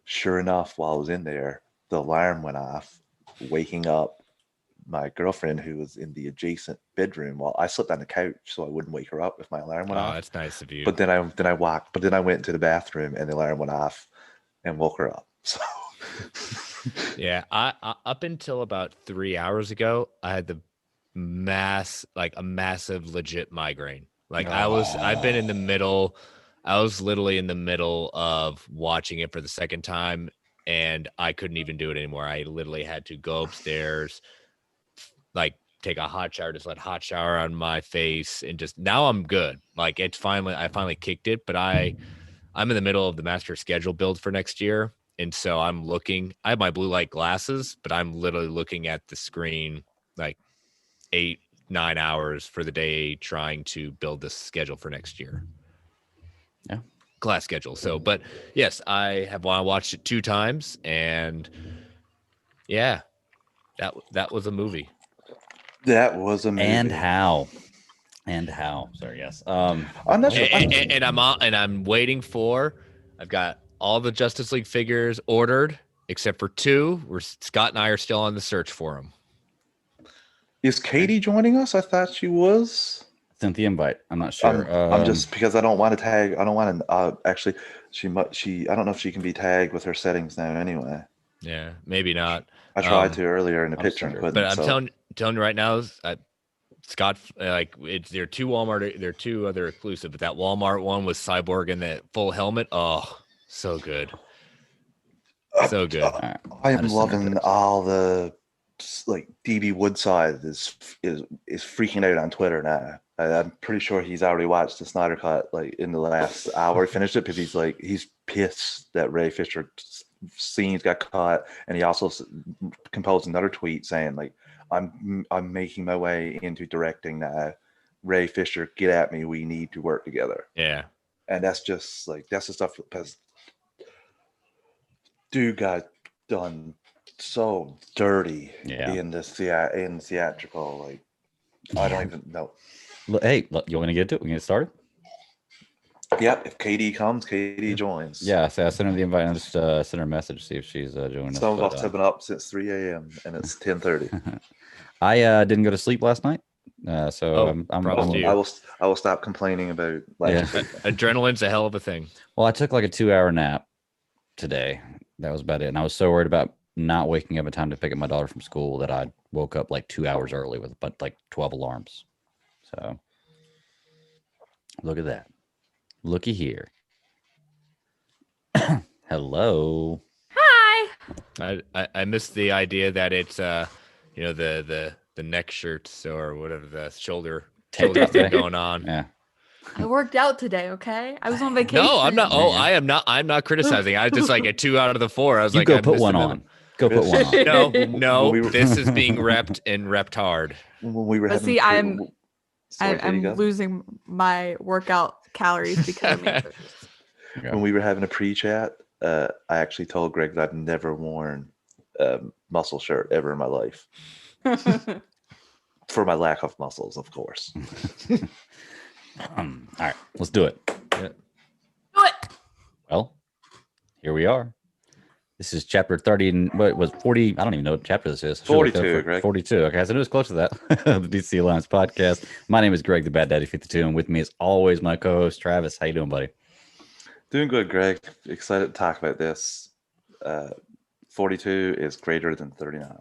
sure enough, while I was in there, the alarm went off, waking up my girlfriend who was in the adjacent bedroom while I slept on the couch so I wouldn't wake her up if my alarm went Oh, off. that's nice of you. But then I went into the bathroom and the alarm went off and woke her up. So Yeah, I up until about 3 hours ago, I had a massive legit migraine. Like I've been in the middle. I was literally in the middle of watching it for the second time, and I couldn't even do it anymore. I literally had to go upstairs, like take a hot shower, just let hot shower on my face, and just now I'm good. Like I finally kicked it, but I'm in the middle of the master schedule build for next year. And so I have my blue light glasses, but I'm literally looking at the screen like 8-9 hours for the day trying to build this schedule for next year. Yeah. Class schedule. So, but yes, I have watched it 2 times, and yeah, that was a movie. that was a movie. And how? Sorry, yes. I'm not sure. And I'm waiting for. I've got all the Justice League figures ordered except for 2. Where Scott and I are still on the search for them. Is Katie joining us? I thought she was. Sent the invite. I'm not sure. I'm just because I don't want to tag. I don't want to. Actually, she. I don't know if she can be tagged with her settings now. Anyway. Yeah, maybe not. I tried to earlier in the picture, and couldn't, but I'm telling you right now, Scott, they're 2 Walmart. They're 2 other exclusive, but that Walmart one was Cyborg in the full helmet. Oh, so good, so good. I am loving all the like DB Woodside is freaking out on Twitter now. I'm pretty sure he's already watched the Snyder Cut like in the last hour. He finished it because he's pissed that Ray Fisher scenes got caught, and he also composed another tweet saying like, I'm making my way into directing now. Ray Fisher, get at me. We need to work together. Yeah. And that's just like, that's the stuff because dude got done so dirty in the theatrical. Like, I don't even know. Hey, you want to get to it? We get started? Yep. If Katie comes, Katie joins. Yeah. So I sent her the invite and just sent her a message, see if she's joining us. Someone's been up since 3 a.m. and it's 10:30. I didn't go to sleep last night. So I will stop complaining about adrenaline's a hell of a thing. Well, I took like a 2-hour nap today. That was about it. And I was so worried about not waking up in time to pick up my daughter from school that I woke up like 2 hours early with like 12 alarms. So look at that. Looky here. Hello. Hi. I missed the idea that it's the neck shirts or whatever, the shoulder thing going on. Yeah. I worked out today, okay? I was on vacation. No, I'm not. Oh, I am not. I'm not criticizing. I just like a 2 out of the 4. I was go put one on. Go put one on. No. This is being repped and repped hard. When we were I'm losing my workout calories because of me. When we were having a pre-chat, I actually told Greg that I'd never worn a muscle shirt ever in my life. For my lack of muscles, of course. All right, let's do it. Do it. Well, here we are. This is chapter 30 and what was 40? I don't even know what chapter this is. 42, Greg. 42. Okay, so it was close to that. The DC Alliance podcast. My name is Greg, the Bad Daddy 52, and with me as always my co-host Travis. How you doing, buddy? Doing good, Greg. Excited to talk about this. 42 is greater than 39.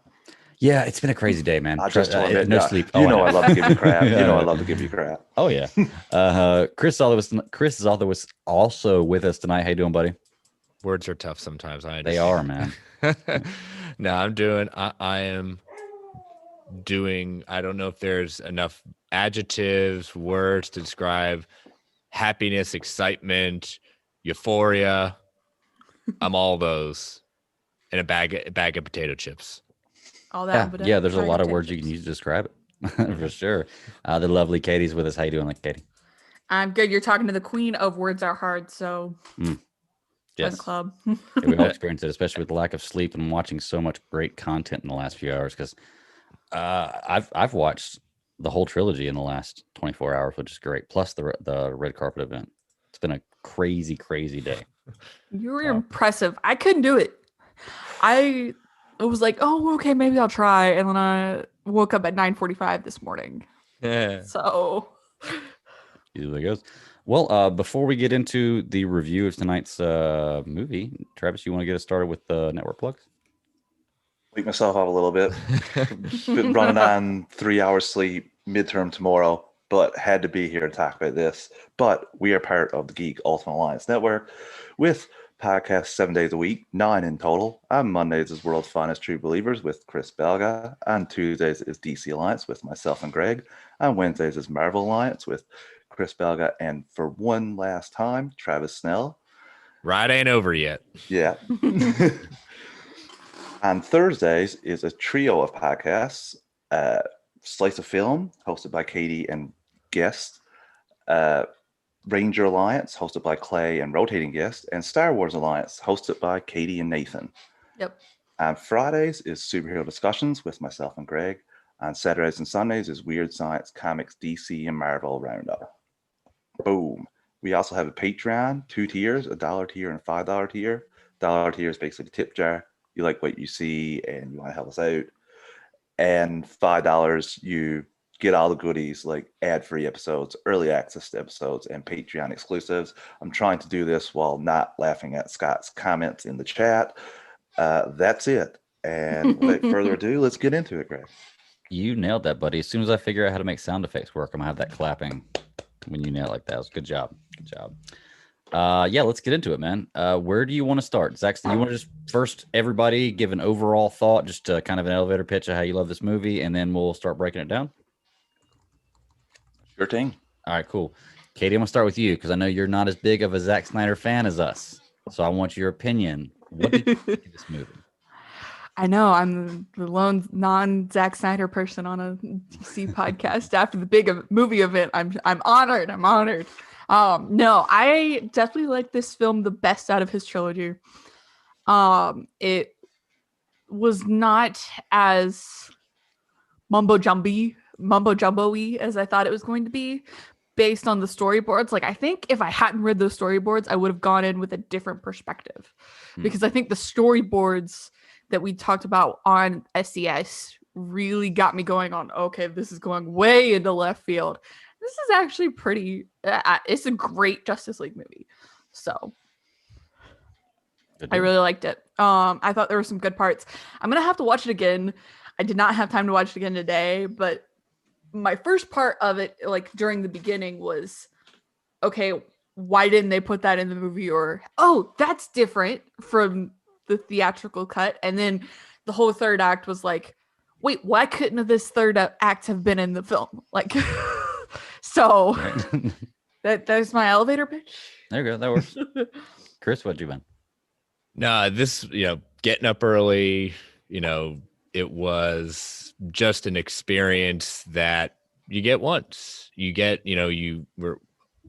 Yeah, it's been a crazy day, man. I just no sleep. I love to give you crap. I love to give you crap. Oh yeah. Chris is also with us tonight. How you doing, buddy? Words are tough sometimes. They are, man. No, I am doing. I don't know if there's enough adjectives, words to describe happiness, excitement, euphoria. I'm all those in a bag of potato chips. All that. Yeah, there's a lot of words you can use to describe it. For sure. The lovely Katie's with us. How you doing, Katie? I'm good. You're talking to the queen of words are hard, so yes. Club. Yeah, we all experienced it, especially with the lack of sleep and watching so much great content in the last few hours. Because I've watched the whole trilogy in the last 24 hours, which is great. Plus the red carpet event. It's been a crazy, crazy day. You were impressive. I couldn't do it. I was like, oh, okay, maybe I'll try. And then I woke up at 9:45 this morning. Yeah. So usually goes. Well, before we get into the review of tonight's movie, Travis, you want to get us started with the network plugs? Wake myself up a little bit. Been running on 3 hours sleep, midterm tomorrow, but had to be here to talk about this. But we are part of the Geek Ultimate Alliance Network with podcasts 7 days a week, 9 in total. On Mondays is World's Finest True Believers with Chris Belga. On Tuesdays is DC Alliance with myself and Greg. On Wednesdays is Marvel Alliance with Chris Belga and for one last time, Travis Snell. Ride ain't over yet. Yeah. On Thursdays is a trio of podcasts, Slice of Film, hosted by Katie and guest, Ranger Alliance, hosted by Clay and rotating guest, and Star Wars Alliance, hosted by Katie and Nathan. Yep. On Fridays is Superhero Discussions with myself and Greg. On Saturdays and Sundays is Weird Science, Comics, DC, and Marvel Roundup. Boom. We also have a Patreon, 2 tiers, a $1 tier and a $5 tier. $1 tier is basically the tip jar. You like what you see and you want to help us out. And $5, you get all the goodies like ad-free episodes, early access to episodes, and Patreon exclusives. I'm trying to do this while not laughing at Scott's comments in the chat. That's it. And without further ado, let's get into it, Greg. You nailed that, buddy. As soon as I figure out how to make sound effects work, I'm going to have that clapping when you nail it like that. Good job. Good job. Yeah, let's get into it, man. Where do you want to start? Zack, do you want to just first everybody give an overall thought, just kind of an elevator pitch of how you love this movie, and then we'll start breaking it down? Sure thing. All right, cool. Katie, I'm going to start with you because I know you're not as big of a Zack Snyder fan as us. So I want your opinion. What did you think of this movie? I know I'm the lone non-Zack Snyder person on a DC podcast after the big movie event. I'm honored. I'm honored. No, I definitely like this film the best out of his trilogy. It was not as mumbo jumbo-y as I thought it was going to be based on the storyboards. Like, I think if I hadn't read those storyboards, I would have gone in with a different perspective because I think the storyboards that we talked about on SCS really got me going on, okay, this is going way into left field. This is actually pretty, it's a great Justice League movie. So I really liked it. I thought there were some good parts. I'm going to have to watch it again. I did not have time to watch it again today, but my first part of it, like during the beginning was, okay, why didn't they put that in the movie? Or, oh, that's different from the theatrical cut. And then the whole third act was like, wait, why couldn't this third act have been in the film? Like, so that's my elevator pitch. There you go. That works. Chris, what'd you been? No, this, getting up early, it was just an experience that you get once. You get, a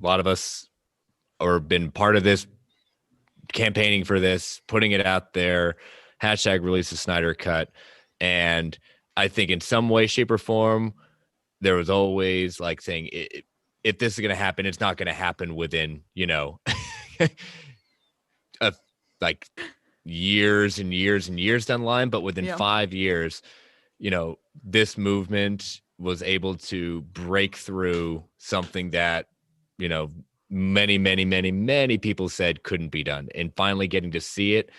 lot of us or been part of this, campaigning for this, putting it out there, #release the Snyder cut. And I think in some way, shape, or form, there was always like saying, if this is going to happen, it's not going to happen within, like years and years and years down the line. But within 5 years, this movement was able to break through something that, many, many, many, many people said couldn't be done. And finally getting to see it,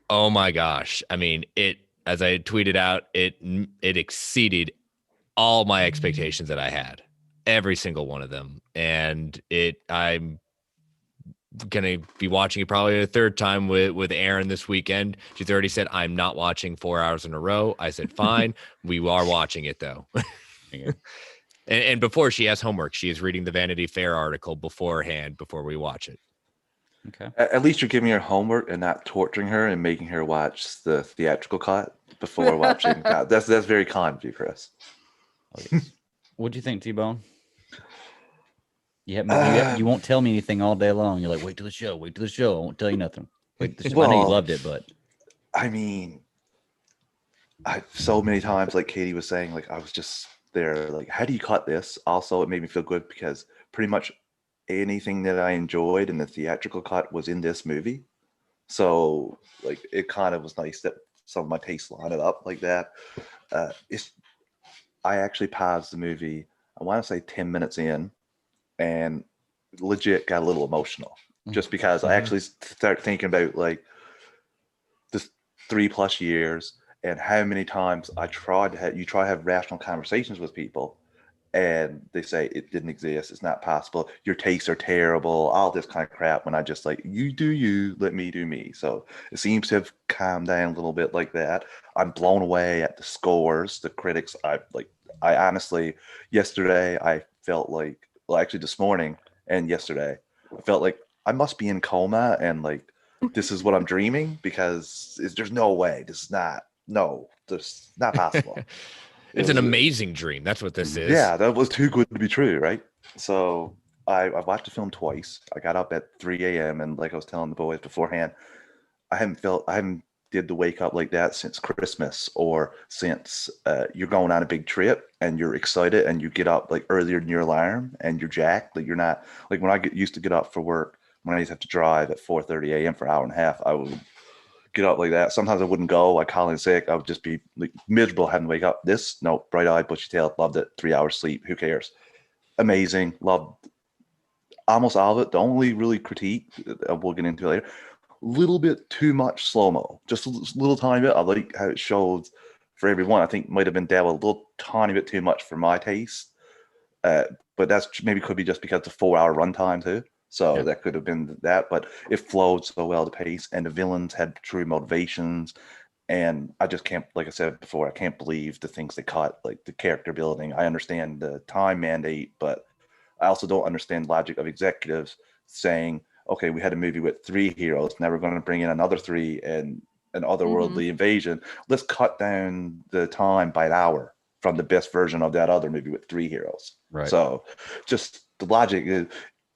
oh my gosh. I mean, as I tweeted out, it exceeded all my expectations that I had, every single one of them. And I'm going to be watching it probably a third time with Erin this weekend. She's already said, I'm not watching 4 hours in a row. I said, fine. We are watching it though. And before she has homework, she is reading the Vanity Fair article beforehand before we watch it. Okay. At least you're giving her homework and not torturing her and making her watch the theatrical cut before watching. That's very kind of you, Chris. Oh, yes. What do you think, T-Bone? You won't tell me anything all day long. You're like, wait till the show. I won't tell you nothing. Wait till the show. I know you loved it, but I mean, so many times, like Katie was saying, like I was just there, like, how do you cut this? Also, it made me feel good because pretty much anything that I enjoyed in the theatrical cut was in this movie. So like it kind of was nice that some of my tastes lined it up like that. I actually paused the movie, I want to say 10 minutes in, and legit got a little emotional just because I actually start thinking about like this 3+ years and how many times I tried to have, you try to have rational conversations with people and they say it didn't exist, it's not possible, your tastes are terrible, all this kind of crap, when I just like, you do you, let me do me. So it seems to have calmed down a little bit like that. I'm blown away at the scores, the critics. I honestly, yesterday I felt like, well, actually this morning and yesterday I felt like I must be in coma and like this is what I'm dreaming, because there's no way, this is not, no, this not possible. It's an amazing dream. That's what this is. Yeah, that was too good to be true, right? So I watched the film twice. I got up at 3 a.m. and like I was telling the boys beforehand, I haven't did the wake up like that since Christmas, or since you're going on a big trip and you're excited and you get up like earlier than your alarm and you're jacked. Like you're not like when used to get up for work, when I used to have to drive at 4:30 a.m. for an hour and a half, I would get up like that. Sometimes I wouldn't go. I'd call in sick. I would just be like miserable having to wake up. This, no, bright-eyed, bushy-tailed, loved it. 3 hours sleep. Who cares? Amazing. Loved almost all of it. The only really critique, we'll get into later, a little bit too much slow-mo. Just a little tiny bit. I like how it showed for everyone. I think might have been dabbled a little tiny bit too much for my taste. But that's maybe could be just because it's a 4-hour runtime too. So that could have been that, but it flowed so well, the pace, and the villains had true motivations. And I just can't, like I said before, I can't believe the things they cut, like the character building. I understand the time mandate, but I also don't understand the logic of executives saying, okay, we had a movie with 3 heroes, now we're going to bring in another 3 and an otherworldly invasion. Let's cut down the time by an hour from the best version of that other movie with 3 heroes. Right. So just the logic is,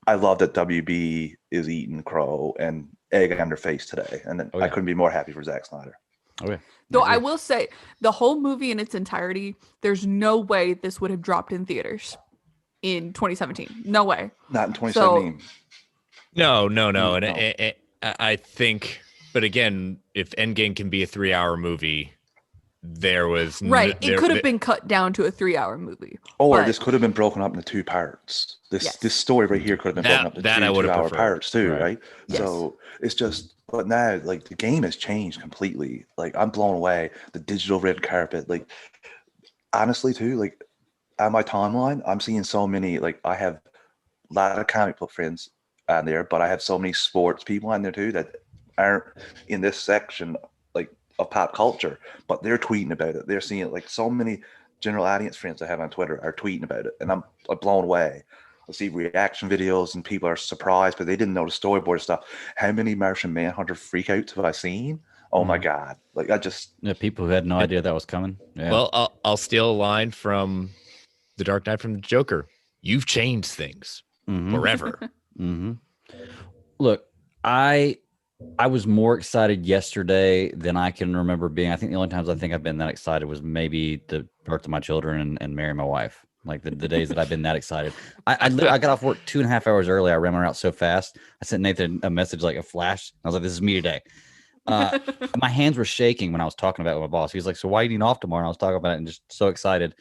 I love that WB is eating crow and egg on their face today. And I couldn't be more happy for Zack Snyder. Oh, yeah. Though I will say, the whole movie in its entirety, there's no way this would have dropped in theaters in 2017. No way. Not in 2017. No. And I think, but again, if Endgame can be a 3-hour movie, there was it could have been cut down to a 3-hour movie, or this could have been broken up into 2 parts. This story right here could have been broken up into 2-hour parts too, right? Yes. So it's just, but now like the game has changed completely. Like I'm blown away. The digital red carpet, like honestly too, like on my timeline, I'm seeing so many, like I have a lot of comic book friends on there, but I have so many sports people on there too that aren't in this section of pop culture, but they're tweeting about it. They're seeing it. Like so many general audience friends I have on Twitter are tweeting about it, and I'm blown away. I see reaction videos and people are surprised, but they didn't know the storyboard stuff. How many Martian Manhunter freakouts have I seen? Oh my God. Like I just... Yeah, people who had no idea that was coming. Yeah. Well, I'll steal a line from The Dark Knight from the Joker. You've changed things forever. Look, I was more excited yesterday than I can remember being. I think the only times I think I've been that excited was maybe the birth of my children and marrying my wife. Like the days that I've been that excited. I got off work 2.5 hours early. I ran my route so fast. I sent Nathan a message like a flash. I was like, this is me today. My hands were shaking when I was talking about it with my boss. He was like, so why are you off tomorrow? And I was talking about it and just so excited.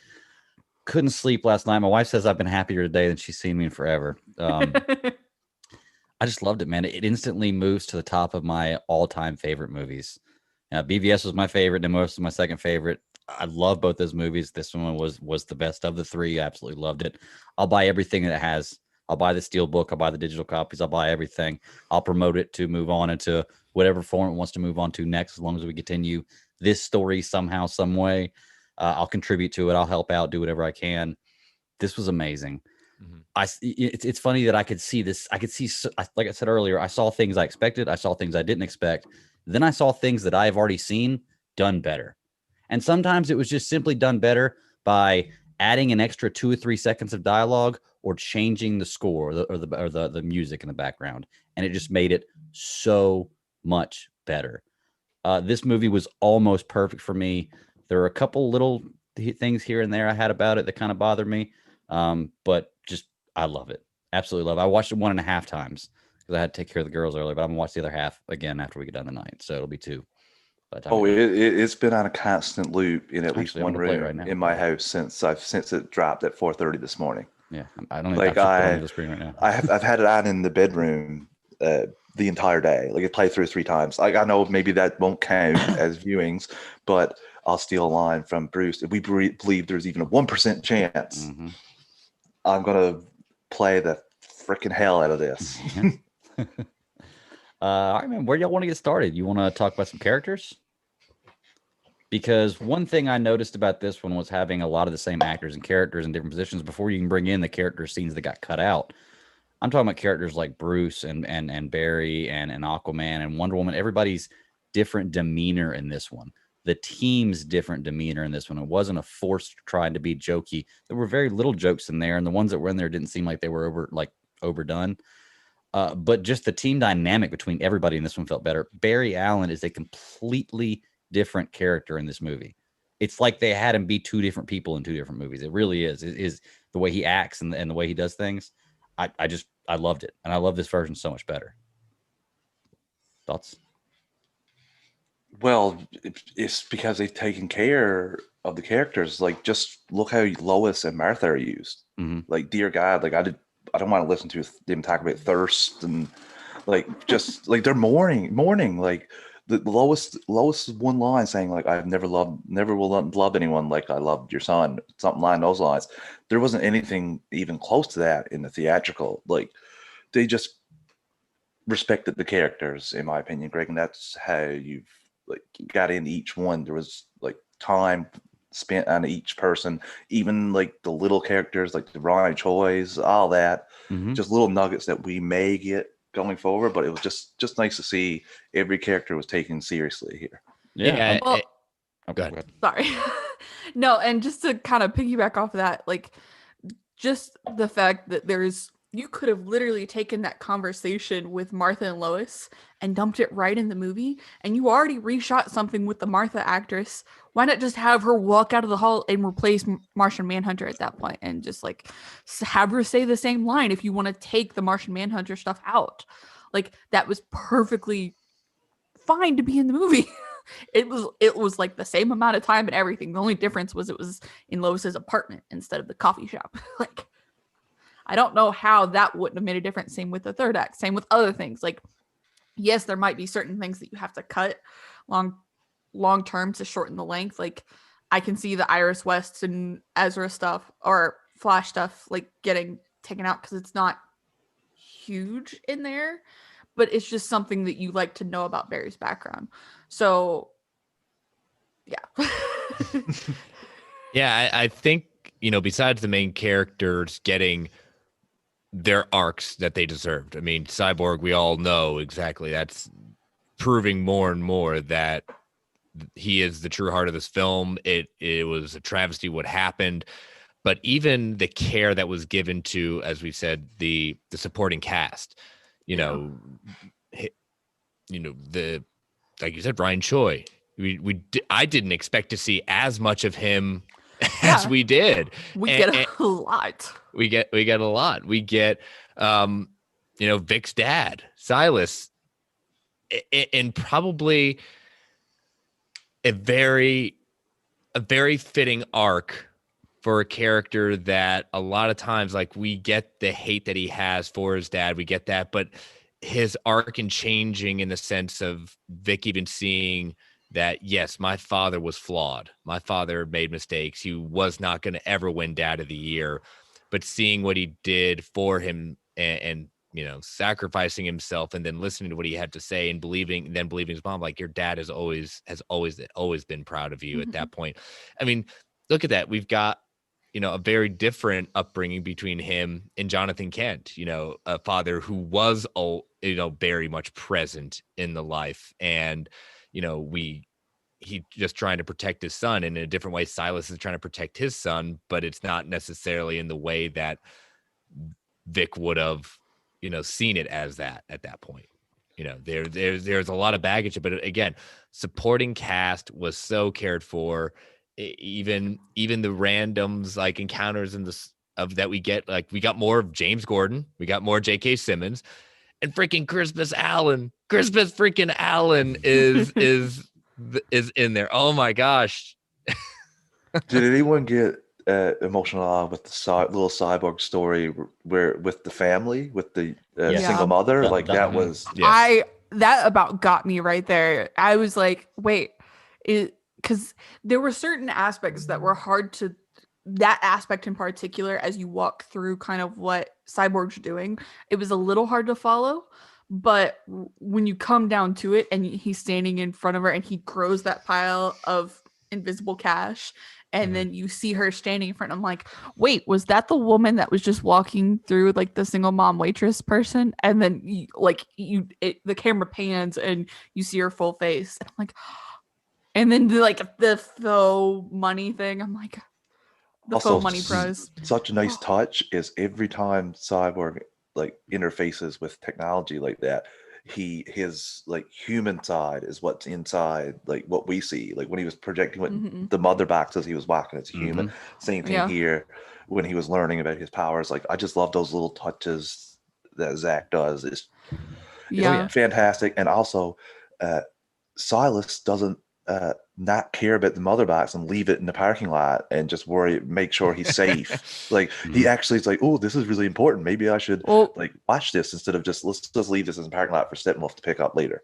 Couldn't sleep last night. My wife says I've been happier today than she's seen me in forever. I just loved it, man. It instantly moves to the top of my all-time favorite movies. BVS was my favorite. Nemos was my second favorite. I love both those movies. This one was the best of the 3. I absolutely loved it. I'll buy everything that it has. I'll buy the steel book. I'll buy the digital copies. I'll buy everything. I'll promote it to move on into whatever form it wants to move on to next, as long as we continue this story somehow, some way. I'll contribute to it. I'll help out, do whatever I can. This was amazing. It's funny that I could see this. I could see, like I said earlier, I saw things I expected. I saw things I didn't expect. Then I saw things that I have already seen done better. And sometimes it was just simply done better by adding an extra 2 or 3 seconds of dialogue or changing the score or the music in the background. And it just made it so much better. This movie was almost perfect for me. There were a couple little things here and there I had about it that kind of bothered me. But just, I love it. Absolutely love it. I watched it 1.5 times because I had to take care of the girls earlier, but I'm gonna watch the other half again after we get done tonight. So it'll be 2 by the time Oh, we get it's been on a constant loop in at least Actually, I'm one gonna play it room right now. in my house since it dropped at 4:30 this morning. Yeah, I don't even Like actually put it on the screen right now. I've had it on in the bedroom the entire day. Like it played through 3 times. Like I know maybe that won't count as viewings, but I'll steal a line from Bruce. If we believe there's even a 1% chance, Mhm. I'm gonna play the freaking hell out of this. All right, man. Where y'all want to get started? You want to talk about some characters? Because one thing I noticed about this one was having a lot of the same actors and characters in different positions before you can bring in the character scenes that got cut out. I'm talking about characters like Bruce and Barry and Aquaman and Wonder Woman. Everybody's different demeanor in this one. The team's different demeanor in this one. It wasn't a forced trying to be jokey. There were very little jokes in there, and the ones that were in there didn't seem like they were overdone. But just the team dynamic between everybody in this one felt better. Barry Allen is a completely different character in this movie. It's like they had him be 2 different people in 2 different movies. It really is. It is the way he acts and the way he does things. I loved it, and I love this version so much better. Thoughts? Well, it's because they've taken care of the characters. Like, just look how Lois and Martha are used. Mm-hmm. Like, dear God, like I don't want to listen to them talk about thirst and like just like they're mourning. Like the Lois one line saying like I've never will love anyone like I loved your son. Something along those lines. There wasn't anything even close to that in the theatrical. Like they just respected the characters, in my opinion, Greg, and that's how you've like got in each one. There was like time spent on each person, even like the little characters like the Ronnie Choi's, all that, just little nuggets that we may get going forward. But it was just nice to see every character was taken seriously here. Yeah. Well, go ahead. Sorry. No, and just to kind of piggyback off of that, like just the fact that you could have literally taken that conversation with Martha and Lois and dumped it right in the movie, and you already reshot something with the Martha actress. Why not just have her walk out of the hall and replace Martian Manhunter at that point, and just like have her say the same line if you want to take the Martian Manhunter stuff out? Like that was perfectly fine to be in the movie. It was like the same amount of time and everything. The only difference was it was in Lois's apartment instead of the coffee shop. Like, I don't know how that wouldn't have made a difference. Same with the third act. Same with other things. Like, yes, there might be certain things that you have to cut long term to shorten the length. Like, I can see the Iris West and Ezra stuff or Flash stuff like getting taken out because it's not huge in there, but it's just something that you like to know about Barry's background. So, yeah. Yeah, I think, besides the main characters getting their arcs that they deserved. I mean, Cyborg, we all know exactly. That's proving more and more that he is the true heart of this film. It was a travesty what happened, but even the care that was given to, as we said, the supporting cast, like you said, Brian Choi. I didn't expect to see as much of him as we did. We get a lot. We get a lot. We get, Vic's dad, Silas, and probably a very fitting arc for a character that a lot of times, like, we get the hate that he has for his dad. We get that, but his arc in changing in the sense of Vic even seeing that, yes, my father was flawed. My father made mistakes. He was not going to ever win Dad of the Year, but seeing what he did for him and sacrificing himself and then listening to what he had to say and believing his mom, like, your dad has always been proud of you at that point. I mean, look at that. We've got, a very different upbringing between him and Jonathan Kent, a father who was, very much present in the life. And, he just trying to protect his son, and in a different way, Silas is trying to protect his son, but it's not necessarily in the way that Vic would have, seen it as that at that point. There's a lot of baggage, but again, supporting cast was so cared for. Even the randoms, like encounters in the of that we get. Like we got more of James Gordon, we got more J.K. Simmons, and freaking Crispus Allen. Crispus freaking Allen is in there. Oh my gosh. Did anyone get emotional with the little cyborg story where with the family, with the Yes. single mother? That- Like that- that was Yes. That about got me right there. I was like, wait, because there were certain aspects that were hard to, that aspect in particular, as you walk through kind of what Cyborg's doing, it was a little hard to follow. But when you come down to it and he's standing in front of her and he grows that pile of invisible cash, and then you see her standing in front, I'm like, wait, was that the woman that was just walking through, like the single mom waitress person? And then the camera pans and you see her full face. And I'm like, and then the faux money thing, I'm like, the also faux money prize. such a nice touch is every time Cyborg like interfaces with technology like that, his like human side is what's inside, like what we see. Like when he was projecting what the mother boxes he was walking, it's human. Same thing here when he was learning about his powers. Like I just love those little touches that Zack does. It's fantastic. And also Silas doesn't not care about the mother box and leave it in the parking lot and just make sure he's safe. Like he actually is like, oh, this is really important. Maybe I should like watch this instead of let's just leave this in the parking lot for Steppenwolf to pick up later.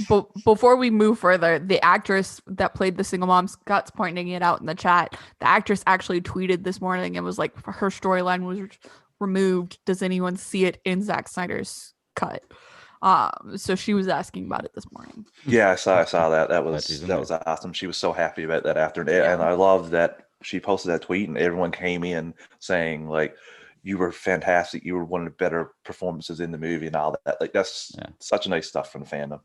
But before we move further, the actress that played the single mom, Scott's pointing it out in the chat. The actress actually tweeted this morning and was like, her storyline was removed. Does anyone see it in Zack Snyder's cut? So she was asking about it this morning. Yeah, I saw that. That was awesome. She was so happy about that afternoon, and I love that she posted that tweet, and everyone came in saying like, "You were fantastic. You were one of the better performances in the movie," and all that. Like that's such nice stuff from the fandom.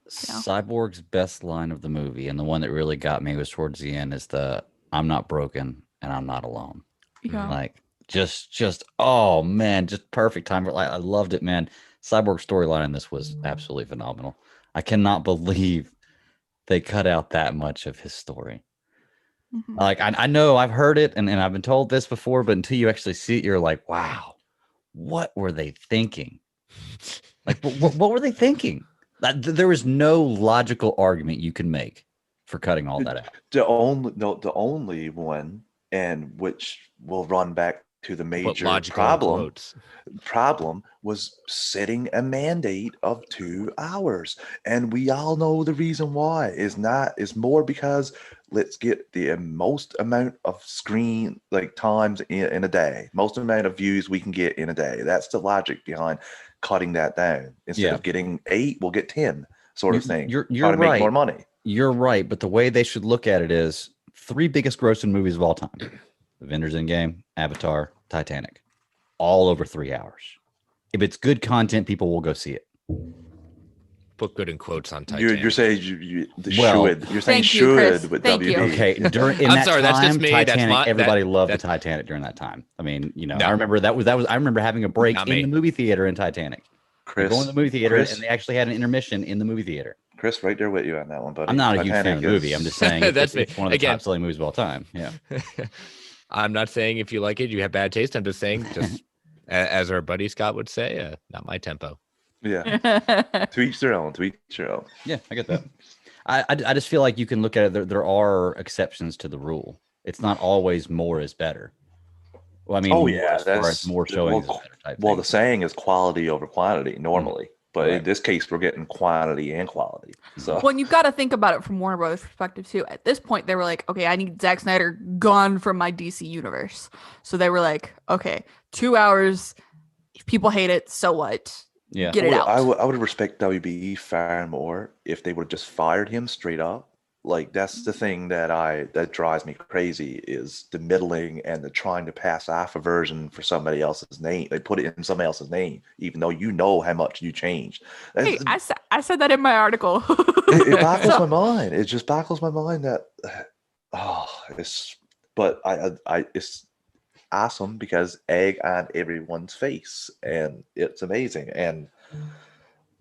Cyborg's best line of the movie, and the one that really got me was towards the end, is the "I'm not broken and I'm not alone." Yeah, like just oh man, just perfect time. Like I loved it, man. Cyborg storyline in this was absolutely phenomenal. I cannot believe they cut out that much of his story. Like I know I've heard it and I've been told this before, but until you actually see it, you're like, wow, what were they thinking? Like, what were they thinking? There was no logical argument you can make for cutting all that out. The only one, and which will run back to the major problem was setting a mandate of 2 hours, and we all know the reason why is more because let's get the most amount of screen like times in a day, most amount of views we can get in a day. That's the logic behind cutting that down. Instead of getting 8, we'll get 10 sort of thing. You're try to right. make more money. You're right, but the way they should look at it is 3 biggest grossing movies of all time: Avengers Endgame, Avatar, Titanic, all over 3 hours. If it's good content, people will go see it. Put good in quotes on Titanic. You're saying should. You're saying Chris. with Thank WB. you. Okay, I'm sorry, that's just me. Titanic, everybody loved the Titanic during that time. I mean, I remember that was. I remember having a break in the movie theater in Titanic. Chris, going to the movie theater, and they actually had an intermission in the movie theater. Chris, right there with you on that one, buddy. I'm not a huge fan of the movie. I'm just saying it's one of the top selling movies of all time. Yeah. I'm not saying if you like it, you have bad taste. I'm just saying, just as our buddy Scott would say, not my tempo. Yeah. To each their own. Yeah, I get that. I just feel like you can look at it. There are exceptions to the rule. It's not always more is better. Well, I mean, that's more showing. The saying is quality over quantity normally, but in this case, we're getting quantity and quality. So, well, you've got to think about it from Warner Brothers' perspective too. At this point, they were like, "Okay, I need Zack Snyder gone from my DC universe." So they were like, "Okay, 2 hours. If people hate it, so what? Yeah, get it out." I would respect WB far more if they would have just fired him straight up. Like that's the thing that drives me crazy is the middling and the trying to pass off a version for somebody else's name. They put it in somebody else's name, even though you know how much you changed. Hey, I said that in my article. it baffles my mind. It just baffles my mind that it's awesome because egg on everyone's face and it's amazing. And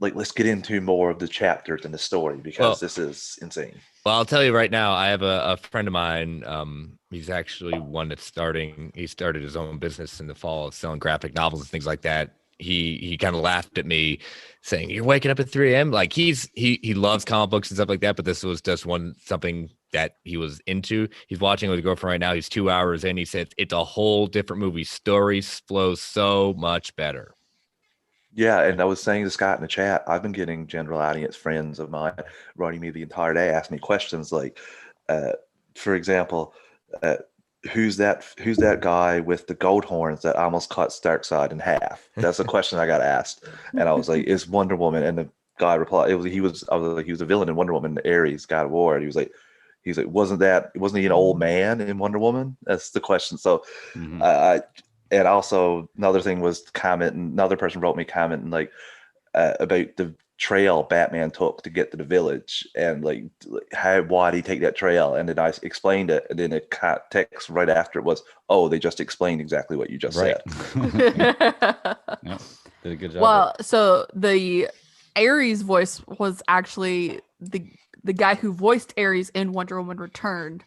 like let's get into more of the chapters in the story because this is insane. Well, I'll tell you right now, I have a friend of mine. He's actually one that's he started his own business in the fall of selling graphic novels and things like that. He kind of laughed at me saying, "You're waking up at 3 a.m." Like he loves comic books and stuff like that, but this was just something that he was into. He's watching with a girlfriend right now. He's 2 hours in. He said it's a whole different movie. Stories flow so much better. Yeah, and I was saying to Scott in the chat, I've been getting general audience friends of mine writing me the entire day, asking me questions like, for example, who's that guy with the gold horns that almost cuts Darkseid in half? That's a question I got asked, and I was like, "It's Wonder Woman." And the guy replied, he was a villain in Wonder Woman, Ares, God of War. And he was like, wasn't he an old man in Wonder Woman? That's the question. So, and also another thing was another person wrote me commenting like about the trail Batman took to get to the village, and like why did he take that trail? And then I explained it, and then the text right after it was, "Oh, they just explained exactly what you just said." Yep. Did a good job. Well, so the Ares voice was actually the guy who voiced Ares in Wonder Woman Returned,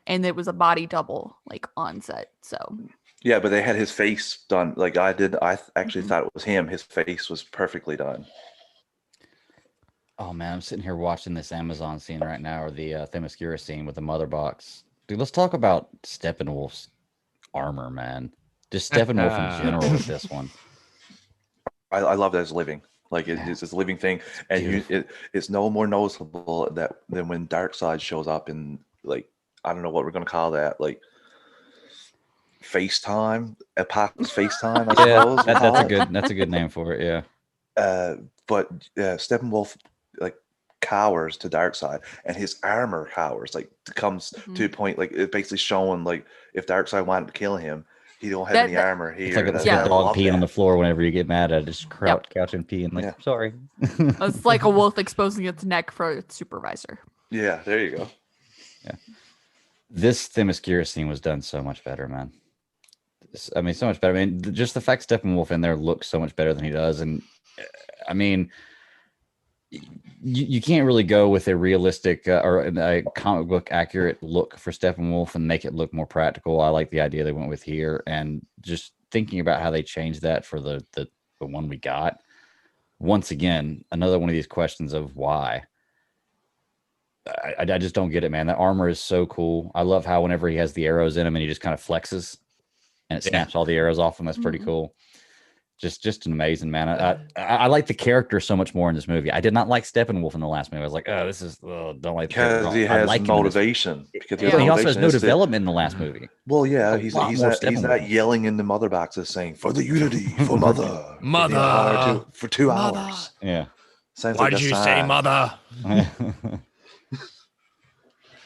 and it was a body double like on set. So yeah, but they had his face done like I did. I actually thought it was him. His face was perfectly done. Oh man, I'm sitting here watching this Amazon scene right now, or the Themyscira scene with the mother box. Dude, let's talk about Steppenwolf's armor, man. Just Steppenwolf in general with this one. I love that as living. Like it's this living thing, and it's no more noticeable than when Darkseid shows up in, like, I don't know what we're gonna call that, like FaceTime, Epoc's FaceTime. I suppose that's a good name for it. Yeah. But Steppenwolf like cowers to Darkseid, and his armor cowers, like comes to a point like it's basically showing like if Darkseid wanted to kill him, he don't have any armor here. It's like a dog peeing on the floor whenever you get mad at it. Just couch and pee and like, sorry. It's like a wolf exposing its neck for its supervisor. Yeah, there you go. Yeah. This Themyscira scene was done so much better, man. I mean, so much better. I mean, just the fact Steppenwolf in there looks so much better than he does. And I mean, you can't really go with a realistic or a comic book accurate look for Steppenwolf and make it look more practical. I like the idea they went with here, and just thinking about how they changed that for the one we got. Once again, another one of these questions of why. I just don't get it, man. That armor is so cool. I love how whenever he has the arrows in him and he just kind of flexes and it snaps all the arrows off him. That's pretty cool. Just an amazing, man. I like the character so much more in this movie. I did not like Steppenwolf in the last movie. I was like, oh, this is don't like because he has motivation. Because he also has no development in the last movie. Well, yeah, he's not yelling in the mother boxes saying for the unity, for mother, for 2 hours. Yeah. Sounds why did you say mother?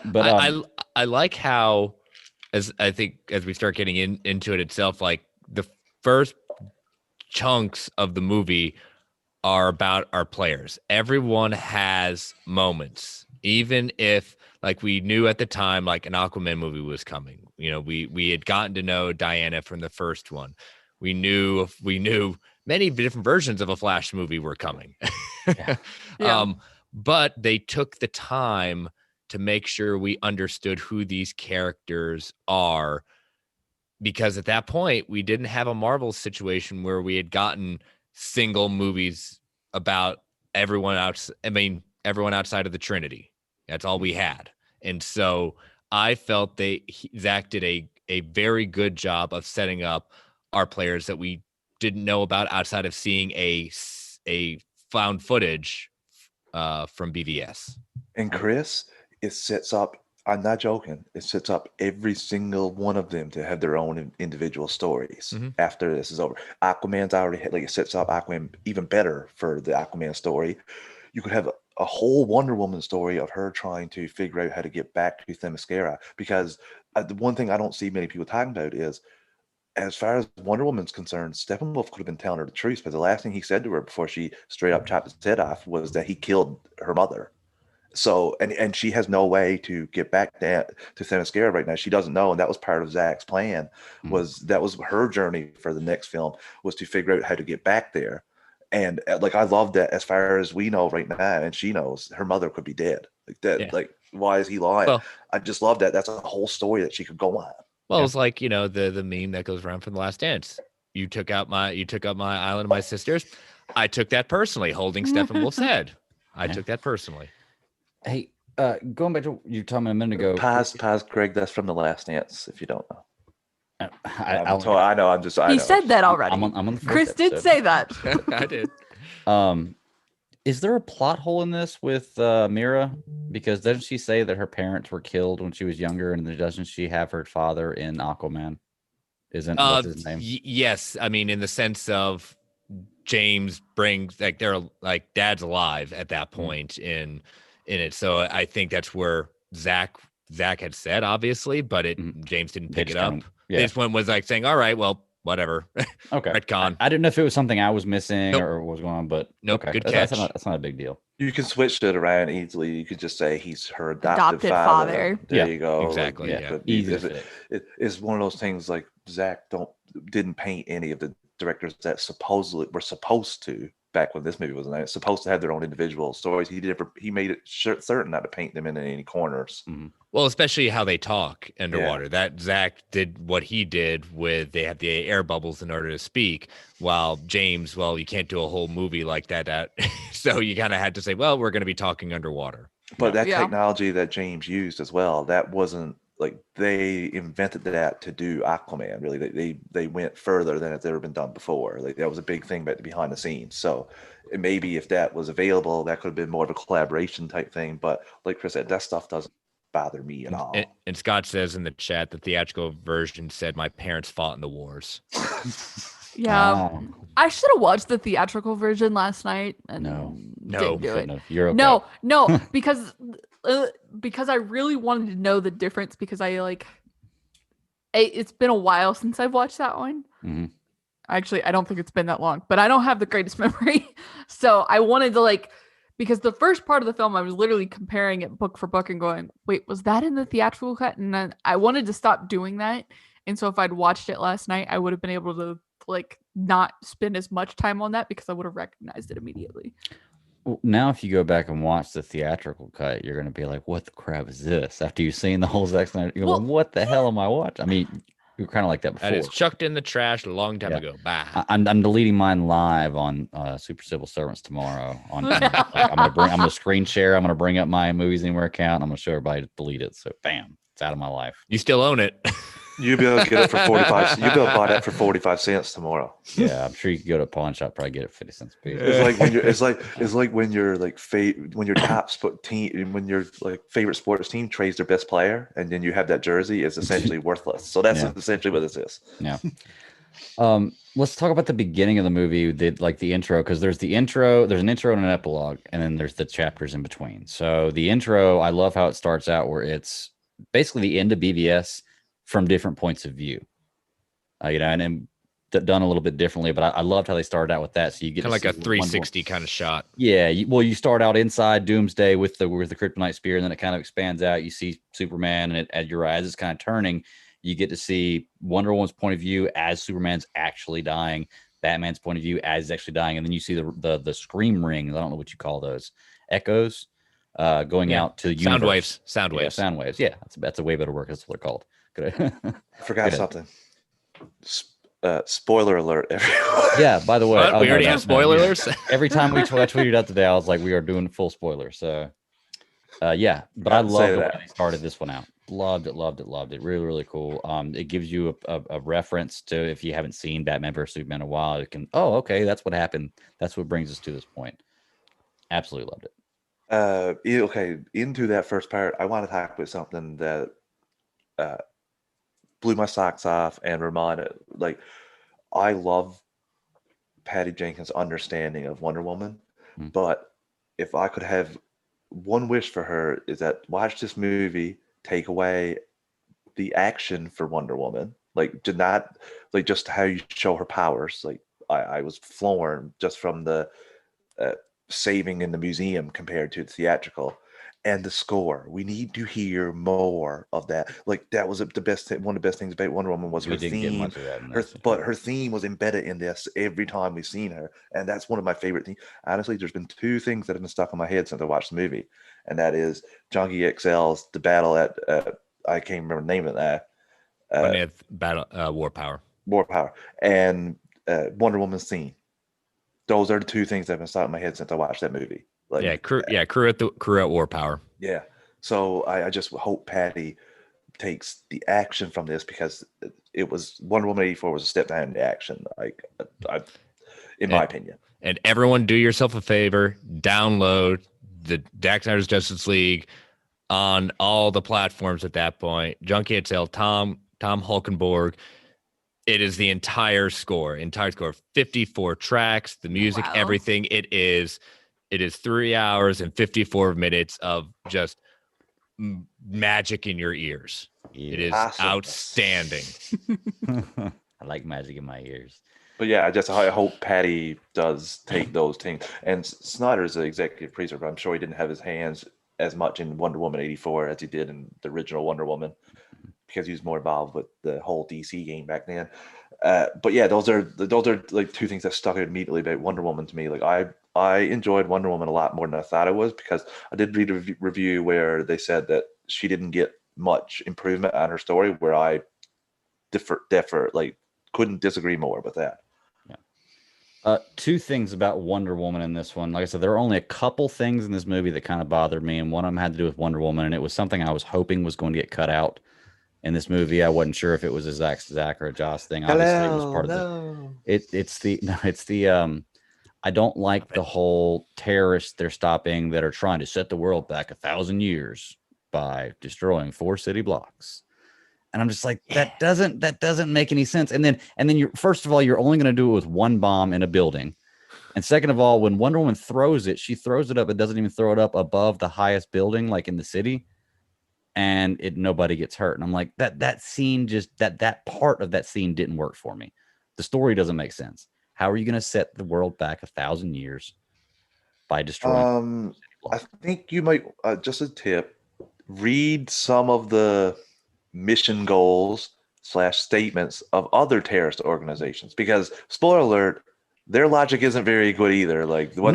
But I like how, as we start getting into it itself, like the first chunks of the movie are about our players. Everyone has moments, even if, like, we knew at the time, like, an Aquaman movie was coming. You know, we had gotten to know Diana from the first one. We knew many different versions of a Flash movie were coming. But they took the time to make sure we understood who these characters are, because at that point we didn't have a Marvel situation where we had gotten single movies about everyone outside of the Trinity. That's all we had. And so I felt Zack did a very good job of setting up our players that we didn't know about outside of seeing a found footage from BVS. And Chris, it sets up, I'm not joking, it sets up every single one of them to have their own individual stories after this is over. Aquaman's already had, like, it sets up Aquaman even better for the Aquaman story. You could have a whole Wonder Woman story of her trying to figure out how to get back to Themyscira, because the one thing I don't see many people talking about is, as far as Wonder Woman's concerned, Steppenwolf could have been telling her the truth, but the last thing he said to her before she straight up chopped his head off was that he killed her mother. So, and she has no way to get back to Themyscira right now. She doesn't know, and that was part of Zack's plan. That was her journey for the next film, was to figure out how to get back there. And like, I love that as far as we know right now, and she knows her mother could be dead. Like that, Yeah. like, why is he lying? Well, I just love that. That's a whole story that she could go on. Well, it's like, the meme that goes around from The Last Dance. You took up my island of my sisters. I took that personally, holding Steppenwolf's head. I took that personally. Hey, going back to you told me a minute ago. Past, Greg, that's from The Last Dance, if you don't know. I know. I'm just. I He know. said that already. I'm on the first Chris did episode. say that. I did. Is there a plot hole in this with Mira? Because doesn't she say that her parents were killed when she was younger, and doesn't she have her father in Aquaman? What's his name? Yes, I mean, in the sense of James brings, like, they're like, dad's alive at that point in it. So I think that's where Zack had said, obviously, but James didn't pick it up. This one was like saying, all right, well, whatever. Okay. Retcon. I didn't know if it was something I was missing or what was going on, but nope. Okay. Good catch. That's not a big deal. You can switch it around easily. You could just say he's her adopted father. There you go. Exactly. It's one of those things like Zack didn't paint any of the directors that supposedly were supposed to, back when this movie was announced, supposed to have their own individual stories. He made it certain not to paint them in any corners. Mm-hmm. Well, especially how they talk underwater. That Zack did what he did with, they have the air bubbles in order to speak, while James, well, you can't do a whole movie like that. So you kind of had to say, well, we're going to be talking underwater. But that technology that James used as well, that wasn't like, they invented that to do Aquaman. Really, they went further than it's ever been done before. Like, that was a big thing behind the scenes. So maybe if that was available, that could have been more of a collaboration type thing. But like Chris said, that stuff doesn't bother me at all. And Scott says in the chat, the theatrical version said, my parents fought in the wars. Yeah. I should have watched the theatrical version last night and didn't do it. You're okay. No, because I really wanted to know the difference, because it's been a while since I've watched that one. Mm-hmm. Actually, I don't think it's been that long, but I don't have the greatest memory. So I wanted to because the first part of the film, I was literally comparing it book for book and going, wait, was that in the theatrical cut? And then I wanted to stop doing that. And so if I'd watched it last night, I would have been able to not spend as much time on that, because I would have recognized it immediately. Well, now, if you go back and watch the theatrical cut, you're going to be like, what the crap is this? After you've seen the whole Zack Snyder, you're like, what the hell am I watching? I mean, you were kind of like that before. That is chucked in the trash a long time ago. Bye. I'm deleting mine live on Super Civil Servants tomorrow. I'm gonna screen share. I'm gonna bring up my Movies Anywhere account. I'm gonna show everybody to delete it. So bam, it's out of my life. You still own it. You'll be able to get it for 45. You'll be able to buy that for 45 cents tomorrow. Yeah, I'm sure you could go to a pawn shop, probably get it 50 cents a piece. It's like when your favorite sports team trades their best player, and then you have that jersey is essentially worthless. So that's essentially what this is. Yeah. Let's talk about the beginning of the movie, the intro, because there's an intro and an epilogue, and then there's the chapters in between. So the intro, I love how it starts out, where it's basically the end of BVS from different points of view, and done a little bit differently, but I loved how they started out with that. So you get kind of like a 360 kind of shot. Yeah. You start out inside Doomsday with the Kryptonite spear, and then it kind of expands out. You see Superman, and as it's kind of turning, you get to see Wonder Woman's point of view as Superman's actually dying, Batman's point of view as he's actually dying, and then you see the scream rings. I don't know what you call those, echoes, going out to the universe. Sound waves. Yeah, that's a way better word. That's what they're called. Good. I forgot something. Spoiler alert, everyone. Yeah, by the way, we already have spoiler alerts. Every time I tweeted out today, I was like, we are doing full spoilers. So yeah, but I love the way they started this one out. Loved it. Really, really cool. It gives you a reference to, if you haven't seen Batman vs Superman in a while, you can, okay, that's what happened. That's what brings us to this point. Absolutely loved it. Okay, into that first part, I want to talk about something that blew my socks off and reminded, I love Patty Jenkins' understanding of Wonder Woman, but if I could have one wish for her, is that watch this movie, take away the action for Wonder Woman, just how you show her powers. I was floored just from the saving in the museum compared to the theatrical, and the score. We need to hear more of that. Like that was the best. One of the best things about Wonder Woman was We her didn't get theme. much of that in Her, this. but her theme was embedded in this every time we've seen her, and that's one of my favorite things. Honestly, there's been two things that have been stuck in my head since I watched the movie, and that is Junkie XL's the battle at I can't remember the name of that. Gwyneth battle War Power. War Power and Wonder Woman's theme. Those are the two things that have been stuck in my head since I watched that movie. Like, crew at War Power. yeah. So I just hope Patty takes the action from this, because it was Wonder Woman 84 was a step down in the action. Like, in my opinion. And everyone, do yourself a favor, download the Zack Snyder's Justice League on all the platforms at that point. Junkie XL, Tom Hulkenborg. It is the entire score, 54 tracks, the music, Wow. everything. It is 3 hours and 54 minutes of just magic in your ears. Yeah. It is Awesome. outstanding. I like magic in my ears. But yeah, I hope Patty does take those things. And Snyder's the executive producer, but I'm sure he didn't have his hands as much in Wonder Woman 84 as he did in the original Wonder Woman, because he was more involved with the whole DC game back then. But yeah, those are like two things that stuck out immediately about Wonder Woman to me. Like I enjoyed Wonder Woman a lot more than I thought I was, because I did read a review where they said that she didn't get much improvement on her story, where I like couldn't disagree more with that. Two things about Wonder Woman in this one. Like I said, there are only a couple things in this movie that kind of bothered me, and one of them had to do with Wonder Woman, and it was something I was hoping was going to get cut out in this movie. I wasn't sure if it was a Zack or a Joss thing. Obviously, it was part of it's the I don't like the whole terrorists they're stopping that are trying to set the world back 1,000 years by destroying 4 city blocks. And I'm just like, that doesn't make any sense. And then you're, first of all, you're only going to do it with one bomb in a building. And second of all, when Wonder Woman throws it, she throws it up. It doesn't even throw it up above the highest building, like in the city. And nobody gets hurt. And I'm like, that scene just that part of that scene didn't work for me. The story doesn't make sense. How are you going to set the world back 1,000 years by destroying? I think you might just a tip, read some of the mission goals / statements of other terrorist organizations, because spoiler alert, their logic isn't very good either. Like what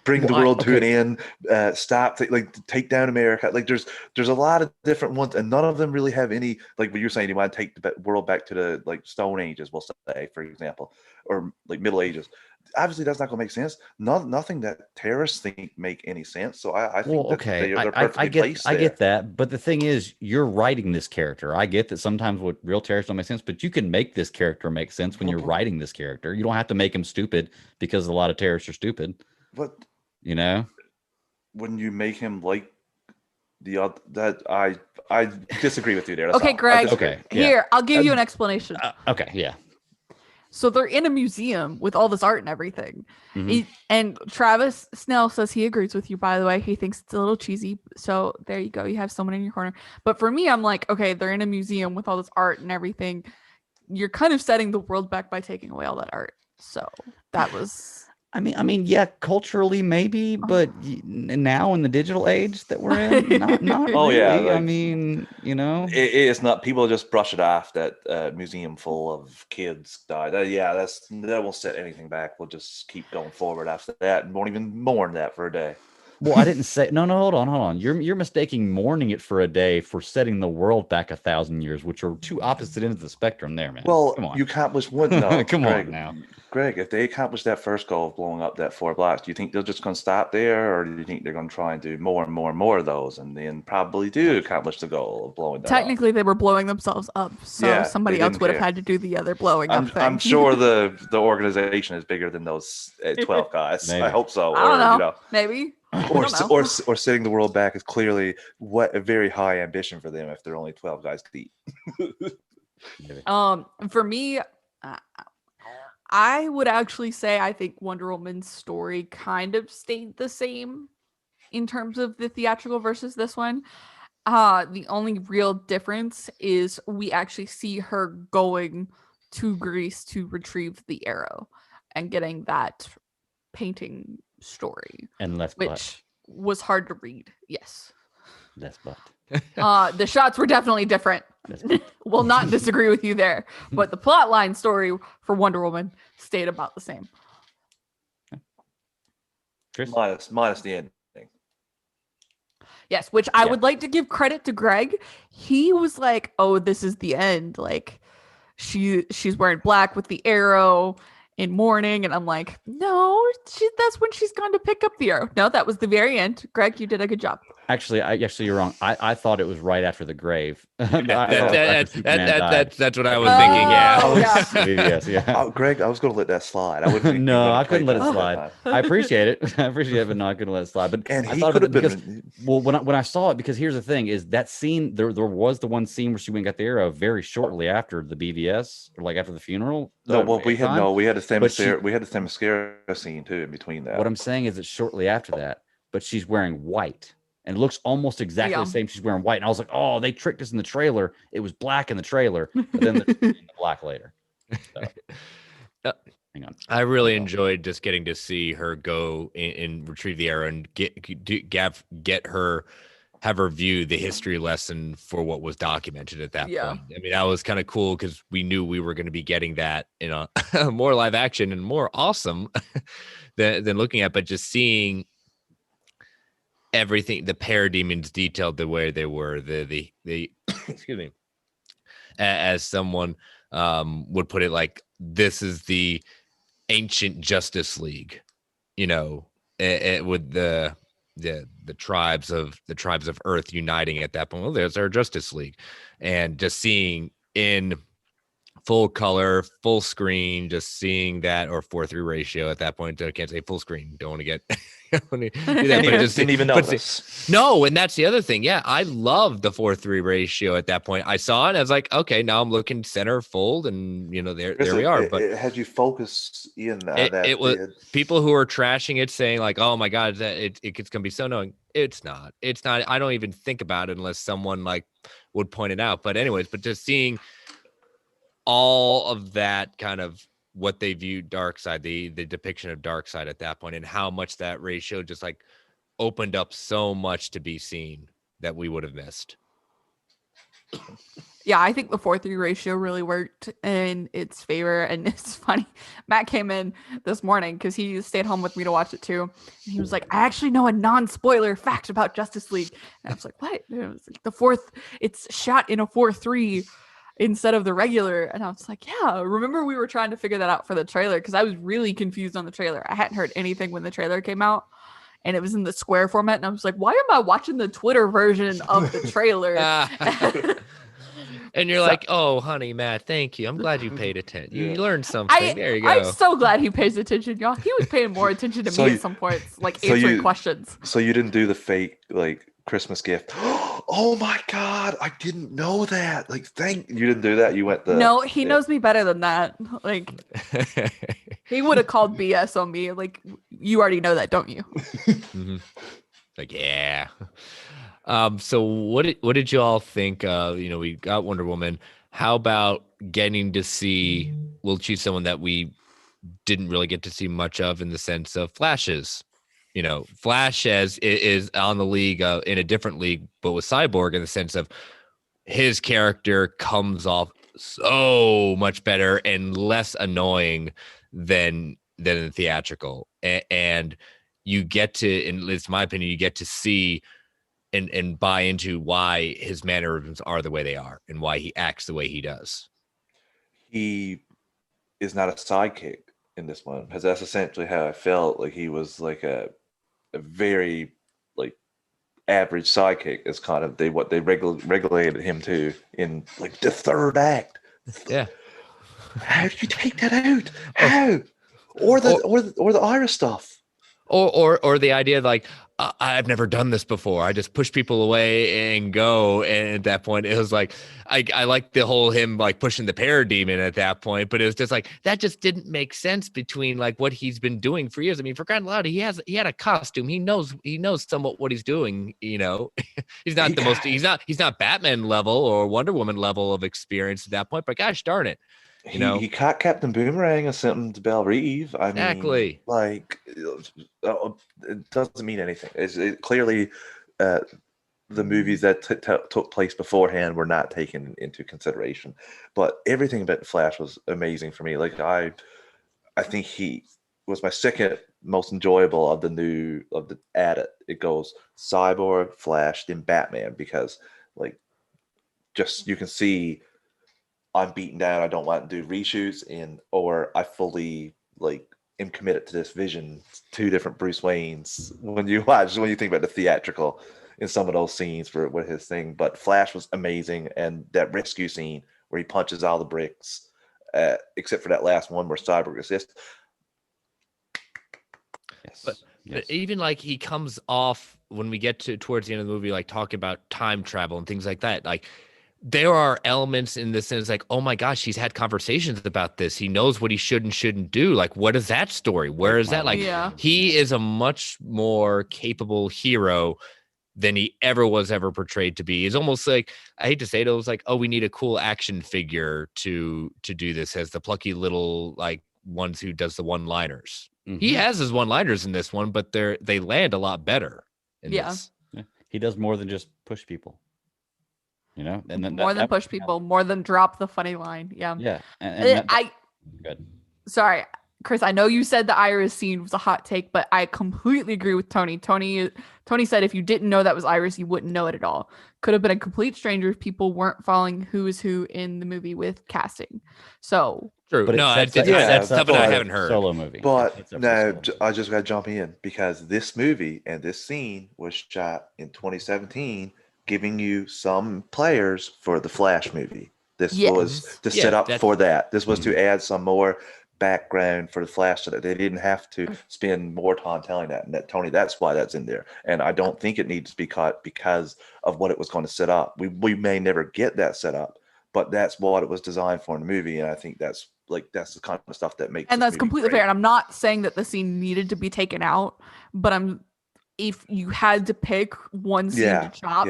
bring the world to an end, take down America. Like there's a lot of different ones, and none of them really have any, like what you're saying, you want to take the world back to the like Stone Ages, we'll say, for example, or like Middle Ages. Obviously that's not going to make sense. Nothing that terrorists think make any sense. So I think they're perfectly placed there. I get that, but the thing is, you're writing this character. I get that sometimes what real terrorists don't make sense, but you can make this character make sense when you're writing this character. You don't have to make him stupid, because a lot of terrorists are stupid. But you know, when you make him like the other, that I disagree with you there. That's okay, all. Greg. Okay, here, I'll give you an explanation. Okay, yeah. So they're in a museum with all this art and everything. Mhm. And Travis Snell says he agrees with you, by the way. He thinks it's a little cheesy. So there you go. You have someone in your corner. But for me, I'm like, okay, they're in a museum with all this art and everything. You're kind of setting the world back by taking away all that art. So that was... I mean, yeah, culturally maybe, but now in the digital age that we're in, not Oh, really. yeah, like, I mean, you know, it's not. People just brush it off that museum full of kids died. That won't set anything back. We'll just keep going forward after that, and won't even mourn that for a day. Well, I didn't say no. Hold on. You're mistaking mourning it for a day for setting the world back 1,000 years, which are two opposite ends of the spectrum. There, man. Well, come on. you accomplished one. No, Come Greg, on now. Greg, if they accomplish that first goal of blowing up that 4 blocks, do you think they're just going to stop there, or do you think they're going to try and do more and more and more of those, and then probably do accomplish the goal of blowing that Technically, up? they were blowing themselves up, so Yeah, somebody they else didn't would have care. had to do the other blowing up thing. I'm sure the organization is bigger than those 12 guys. Maybe. I hope so. I don't know. You know, Maybe. or setting the world back is clearly a very high ambition for them if they're only 12 guys deep. Maybe. For me, I would actually say I think Wonder Woman's story kind of stayed the same in terms of the theatrical versus this one. The only real difference is we actually see her going to Greece to retrieve the arrow and getting that painting story, And less which butt. was hard to read. Yes. Less butt. The shots were definitely different. Will not disagree with you there, but the plot line story for Wonder Woman stayed about the same. Chris? Minus the ending. Yes, which I Yeah. would like to give credit to Greg. He was like, "Oh, this is the end. Like, she's wearing black with the arrow in mourning," and I'm like, "No, that's when she's gone to pick up the arrow." No, that was the very end. Greg, you did a good job. Actually, you're wrong. I thought it was right after the grave. That's what I was thinking. Oh, Yeah. Yeah. Oh, Greg, I was going to let that slide. I wouldn't. No, I couldn't let it that slide. time. I appreciate it. But no, I couldn't let it slide. But And I he thought could of have it because, been. well, when I saw it, because here's the thing: is that scene there was the one scene where she went and got the arrow very shortly after the BVS, or like after the funeral. No, well, we had the same But she- mascara. We had the same mascara scene too in between that. What I'm saying is, it's shortly after that, but she's wearing white. And it looks almost exactly the same. She's wearing white. And I was like, oh, they tricked us in the trailer. It was black in the trailer. But then the black later. So, hang on. I really enjoyed just getting to see her go and retrieve the arrow and have her view the history lesson for what was documented at that point. I mean, that was kind of cool because we knew we were going to be getting that in a more live action and more awesome than looking at, but just seeing everything, the parademons detailed the way they were, the excuse me, as someone would put it, like, this is the ancient Justice League, with the tribes of Earth uniting at that point. Well, there's our Justice League, and just seeing in full color, full screen, just seeing that, or 4:3 ratio at that point. I can't say full screen. Don't want to get do that, but just didn't even notice. No, and that's the other thing. Yeah, I love the 4:3 ratio at that point. I saw it, and I was like, okay, now I'm looking center fold, and there we are. But it had you focus in it was people who are trashing it, saying like, oh my god, that it's gonna be so annoying. It's not. I don't even think about it unless someone like would point it out. But anyways, but just seeing all of that kind of what they view Darkseid, the depiction of Darkseid at that point, and how much that ratio just like opened up so much to be seen that we would have missed. Yeah, I think the 4:3 ratio really worked in its favor. And it's funny, Matt came in this morning because he stayed home with me to watch it too. And he was like, I actually know a non-spoiler fact about Justice League. And I was like, what? And it was like it's shot in a 4:3 instead of the regular. And I was like, yeah, remember we were trying to figure that out for the trailer because I was really confused on the trailer. I hadn't heard anything when the trailer came out, and it was in the square format, and I was like, why am I watching the Twitter version of the trailer? And you're like, oh honey, Matt, thank you, I'm glad you paid attention. You learned something. There you go. I'm so glad he pays attention, y'all. He was paying more attention to me at some points, like answering questions. So you didn't do the fake like Christmas gift? Oh my god, I didn't know that. Like, you didn't do that. You went no, he knows me better than that. Like, he would have called BS on me. Like, you already know that, don't you? Mm-hmm. Like, yeah. So what did you all think? We got Wonder Woman. How about getting to see? We'll choose someone that we didn't really get to see much of in the sense of Flashes. Flash is on the league in a different league, but with Cyborg in the sense of his character comes off so much better and less annoying than the theatrical. And you get to, in at least my opinion, you get to see and buy into why his mannerisms are the way they are and why he acts the way he does. He is not a sidekick in this one, because that's essentially how I felt. Like, he was like a very like average sidekick is kind of what they regulated him to in like the third act. Yeah. How do you take that out? How? Or the Iris stuff. Or the idea of like, I've never done this before. I just push people away and go. And at that point, it was like, I like the whole him like pushing the parademon at that point, but it was just like, that just didn't make sense between like what he's been doing for years. I mean, for crying out loud, he had a costume. He knows somewhat what he's doing. He's not Batman level or Wonder Woman level of experience at that point, but gosh darn it. he caught Captain Boomerang and sent him to Belle Reve. I Exactly. mean, like, it doesn't mean anything. It clearly, the movies that took place beforehand were not taken into consideration. But everything about the Flash was amazing for me. Like, I think he was my second most enjoyable of the added. It goes Cyborg, Flash, then Batman, because like just you can see I'm beaten down. I don't want to do reshoots, or I fully like am committed to this vision. Two different Bruce Waynes when you think about the theatrical in some of those scenes with his thing. But Flash was amazing, and that rescue scene where he punches all the bricks, except for that last one where Cyborg assists. But even like he comes off when we get towards the end of the movie, like talking about time travel and things like that. Like there are elements in this sense, like, oh my gosh, he's had conversations about this. He knows what he should and shouldn't do. Like, what is that story? Where is that? Like, he is a much more capable hero than he ever portrayed to be. It's almost like, I hate to say it, it was like, oh, we need a cool action figure to do this, as the plucky little like ones who does the one-liners. He has his one-liners in this one, but they land a lot better in this. Yeah. He does more than just push people. You know, and then more than push people, more than drop the funny line. Yeah. Yeah. Good. Sorry, Chris, I know you said the Iris scene was a hot take, but I completely agree with Tony. Tony said if you didn't know that was Iris, you wouldn't know it at all. Could have been a complete stranger if people weren't following who is who in the movie with casting. So true, but that's something I haven't heard. Solo movie, but no, I just got to jump in because this movie and this scene was shot in 2017, giving you some players for the Flash movie. This was to set up for that. This was to add some more background for the Flash so that they didn't have to spend more time telling that. And that, Tony, that's why that's in there. And I don't think it needs to be cut because of what it was going to set up. We may never get that set up, but that's what it was designed for in the movie. And I think that's the kind of stuff that makes. And that's completely fair. And I'm not saying that the scene needed to be taken out, but if you had to pick one scene to chop.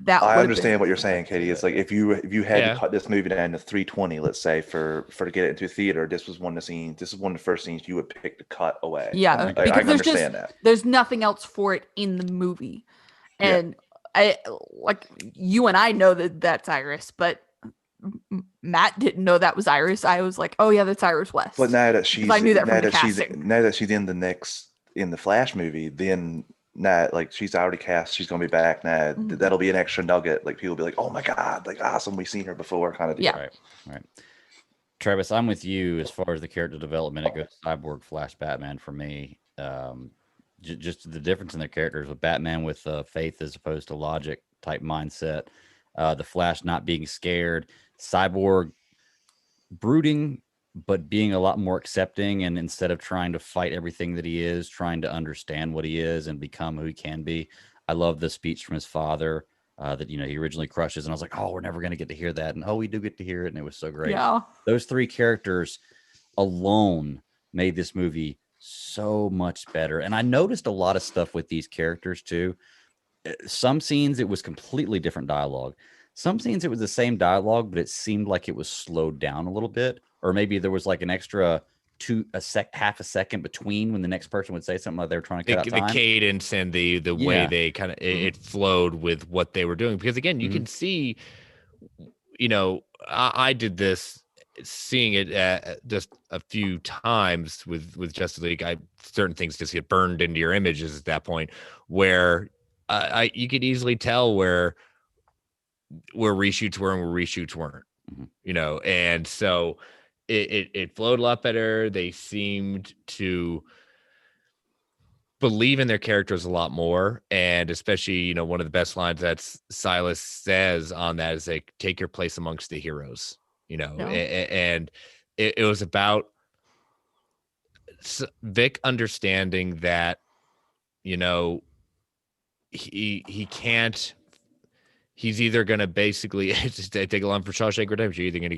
That I understand what you're saying, Katie. It's like if you had to cut this movie down to 320, let's say, for to get it into theater, this is one of the first scenes you would pick to cut away. Yeah, because I understand that. There's nothing else for it in the movie, and I like you and I know that that's Iris, but Matt didn't know that was Iris. I was like, oh yeah, that's Iris West. But now that she's I knew that from the casting. Now that she's in the Flash movie, then. Nah, like she's already cast. She's gonna be back now. That'll be an extra nugget. Like people will be like, "Oh my god, like awesome! We've seen her before." Kind of deal. Yeah. Right. Travis, I'm with you as far as the character development. It goes Cyborg, Flash, Batman for me. Just the difference in their characters with Batman with faith as opposed to logic type mindset. The Flash not being scared. Cyborg brooding, but being a lot more accepting, and instead of trying to fight everything that he is, trying to understand what he is and become who he can be. I love the speech from his father that, he originally crushes. And I was like, oh, we're never going to get to hear that. And we do get to hear it. And it was so great. Yeah. Those three characters alone made this movie so much better. And I noticed a lot of stuff with these characters too. Some scenes, it was completely different dialogue. Some scenes, it was the same dialogue, but it seemed like it was slowed down a little bit. Or maybe there was like an extra half a second between when the next person would say something, like they were trying to cut out time. The cadence and the way they kind of it flowed with what they were doing. Because again, you can see, I did this, seeing it just a few times with Justice League. Certain things just get burned into your images at that point, where you could easily tell where reshoots were and where reshoots weren't. And so. It flowed a lot better. They seemed to believe in their characters a lot more. And especially, one of the best lines that Silas says on that is like, take your place amongst the heroes, and it was about Vic understanding that, he can't. He's either going to basically just take a line for Shawshank Redemption. You're either going to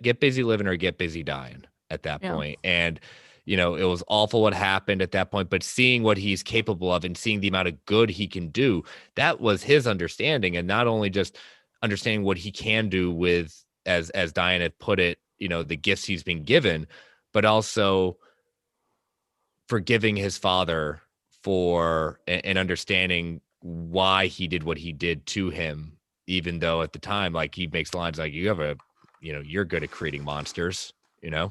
get busy living or get busy dying at that point. And, it was awful what happened at that point, but seeing what he's capable of and seeing the amount of good he can do, that was his understanding. And not only just understanding what he can do with, as Diane had put it, the gifts he's been given, but also forgiving his father for and understanding why he did what he did to him, even though at the time, like, he makes lines like, you're good at creating monsters, It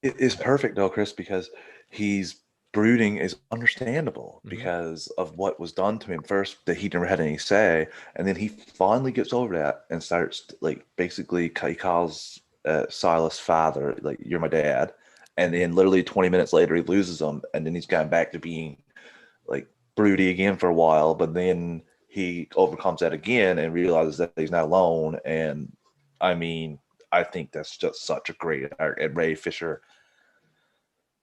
is perfect though, Chris, because he's brooding is understandable because of what was done to him first, that he never had any say, and then he finally gets over that and starts like basically he calls Silas father, like, you're my dad, and then literally 20 minutes later he loses him, and then he's gone back to being like broody again for a while, but then he overcomes that again and realizes that he's not alone. And I mean, I think that's just such a great art. And Ray Fisher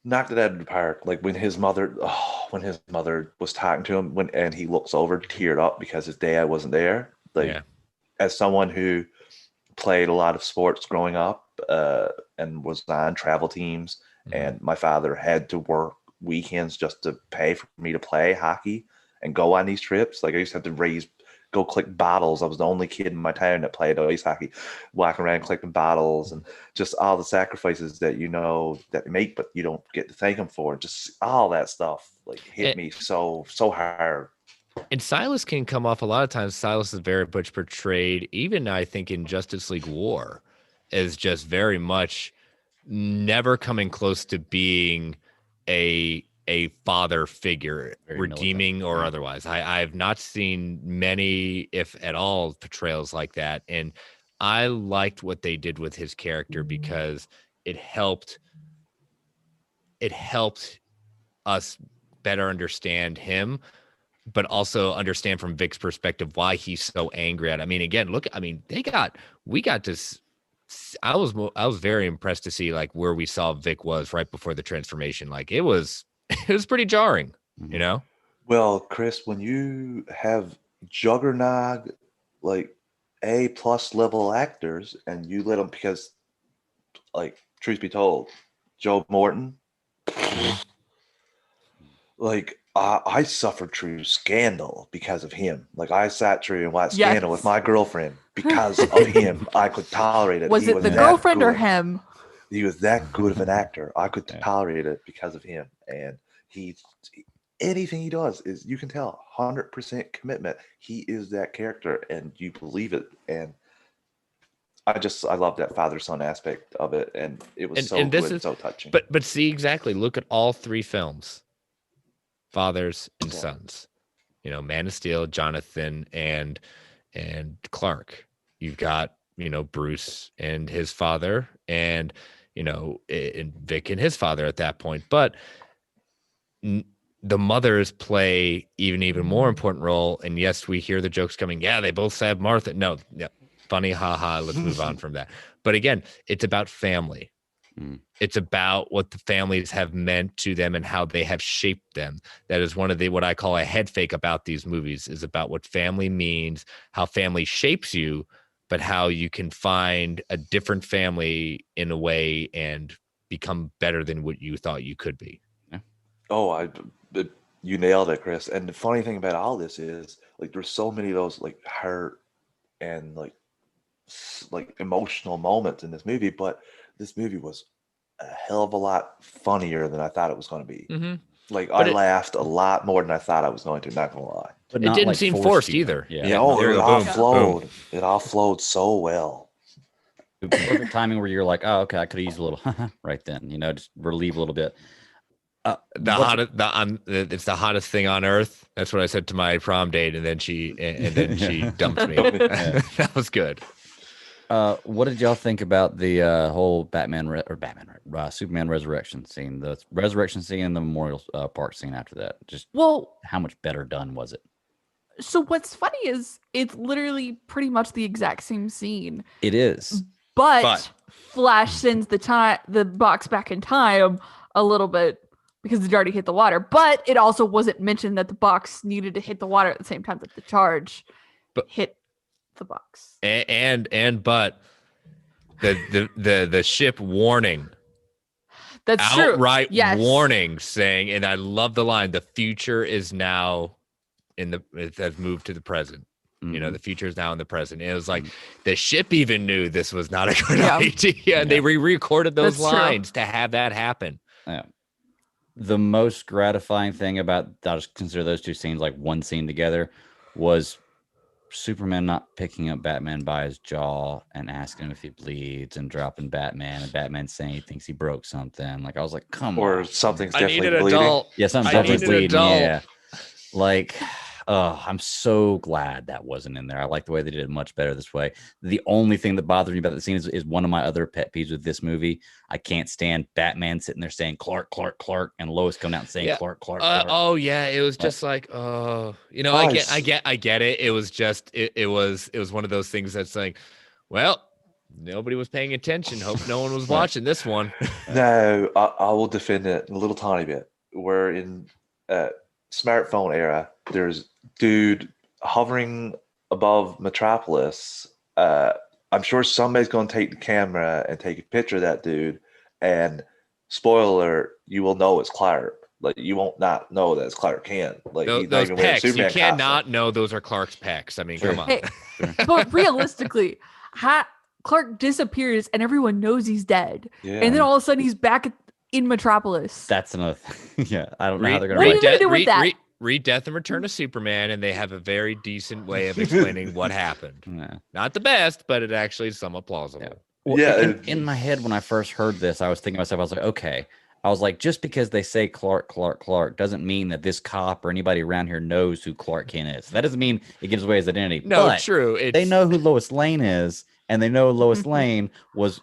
knocked it out of the park. Like when his mother was talking to him, and he looks over, teared up because his dad wasn't there. Like, as someone who played a lot of sports growing up and was on travel teams, and my father had to work weekends just to pay for me to play hockey and go on these trips. Like, I used to have to go collect bottles. I was the only kid in my town that played ice hockey, walking around collecting bottles, and just all the sacrifices that that they make, but you don't get to thank them for. Just all that stuff like hit me so hard. And Silas can come off a lot of times. Silas is very much portrayed, even I think in Justice League War, as just very much never coming close to being a father figure, very redeeming militant, or otherwise. I have not seen many, if at all, portrayals like that. And I liked what they did with his character because it helped us better understand him, but also understand from Vic's perspective why he's so angry at it. I mean, again, we got to. I was very impressed to see like where we saw Vic was right before the transformation. Like, it was pretty jarring, Well, Chris, when you have juggernaut, like A+ level actors, and you let them, because, like, truth be told, Joe Morton, like, I suffered through Scandal because of him. Like, I sat through and watched Scandal with my girlfriend because of him. I could tolerate it. Was it the girlfriend or him? He was that good of an actor. I could tolerate it because of him. And anything he does is, you can tell, 100% commitment. He is that character, and you believe it. And I love that father-son aspect of it, and it was so good and so touching. But see, exactly. Look at all three films. Fathers and sons, Man of Steel, Jonathan, and Clark. You've got, Bruce and his father, and, and Vic and his father at that point. But the mothers play even more important role. And yes, we hear the jokes coming. Yeah, they both stabbed Martha. No, yeah, funny, haha. Let's move on from that. But again, it's about family. It's about what the families have meant to them and how they have shaped them. That is one of what I call a head fake about these movies, is about what family means, how family shapes you, but how you can find a different family in a way and become better than what you thought you could be. Yeah. Oh, you nailed it, Chris. And the funny thing about all this is, like, there's so many of those like hurt and like emotional moments in this movie, but this movie was a hell of a lot funnier than I thought it was going to be. Like, I laughed a lot more than I thought I was going to, not gonna lie. But it didn't seem forced either. It all flowed. It all flowed so well. Perfect timing where you're like, oh, okay, I could use a little right then, just relieve a little bit. It's the hottest thing on earth. That's what I said to my prom date, and then she dumped me. That was good. What did y'all think about the whole Superman resurrection scene, the resurrection scene and the Memorial Park scene after that? Just how much better done was it? So what's funny is it's literally pretty much the exact same scene. It is, but Flash sends the box back in time a little bit because it already hit the water. But it also wasn't mentioned that the box needed to hit the water at the same time that the charge hit the box. But the ship warning. That's true. Outright warning, saying, and I love the line, the future is now it has moved to the present. You know, Mhm. the future is now in the present. It was like the ship even knew this was not a good Yeah. idea. And they re-recorded those That's true. lines to have that happen. Yeah. The most gratifying thing about, I'll just consider those two scenes like one scene together, was Superman not picking up Batman by his jaw and asking him if he bleeds and dropping Batman, and Batman saying he thinks he broke something. Like, I was like, come Or on. something's I need definitely an bleeding. adult. Yeah, something's I definitely need an bleeding. adult. Yeah. Like, I'm so glad that wasn't in there. I like the way they did it much better this way. The only thing that bothers me about the scene is one of my other pet peeves with this movie. I can't stand Batman sitting there saying Clark, Clark, Clark, and Lois coming out and saying Yeah. Clark, Clark, Clark. Oh yeah, it was just like, oh, you know, I get it. It was just, it was one of those things that's like, well, nobody was paying attention. Hope no one was watching this one. Now, I will defend it a little tiny bit. We're in smartphone era. There's dude hovering above Metropolis. I'm sure somebody's going to take the camera and take a picture of that dude. And spoiler, you will know it's Clark. Like, you won't not know that it's Clark Kent. Like, he's not Those even wearing a pecs, you Superman cannot costume. know those are Clark's pecs. I mean, Sure. come on. Hey, but realistically, Clark disappears and everyone knows he's dead. Yeah. And then all of a sudden he's back in Metropolis. That's another thing. Yeah, I don't know how they're going What are to you gonna do with that? Read Death and Return of Superman, and they have a very decent way of explaining what happened. Yeah. Not the best, but it actually is somewhat plausible. Yeah. Well, Yeah. in my head, when I first heard this, I was thinking to myself, I was like, okay. I was like, just because they say Clark, Clark, Clark doesn't mean that this cop or anybody around here knows who Clark Kent is. That doesn't mean it gives away his identity. No, but true. they know who Lois Lane is, and they know Lois Lane was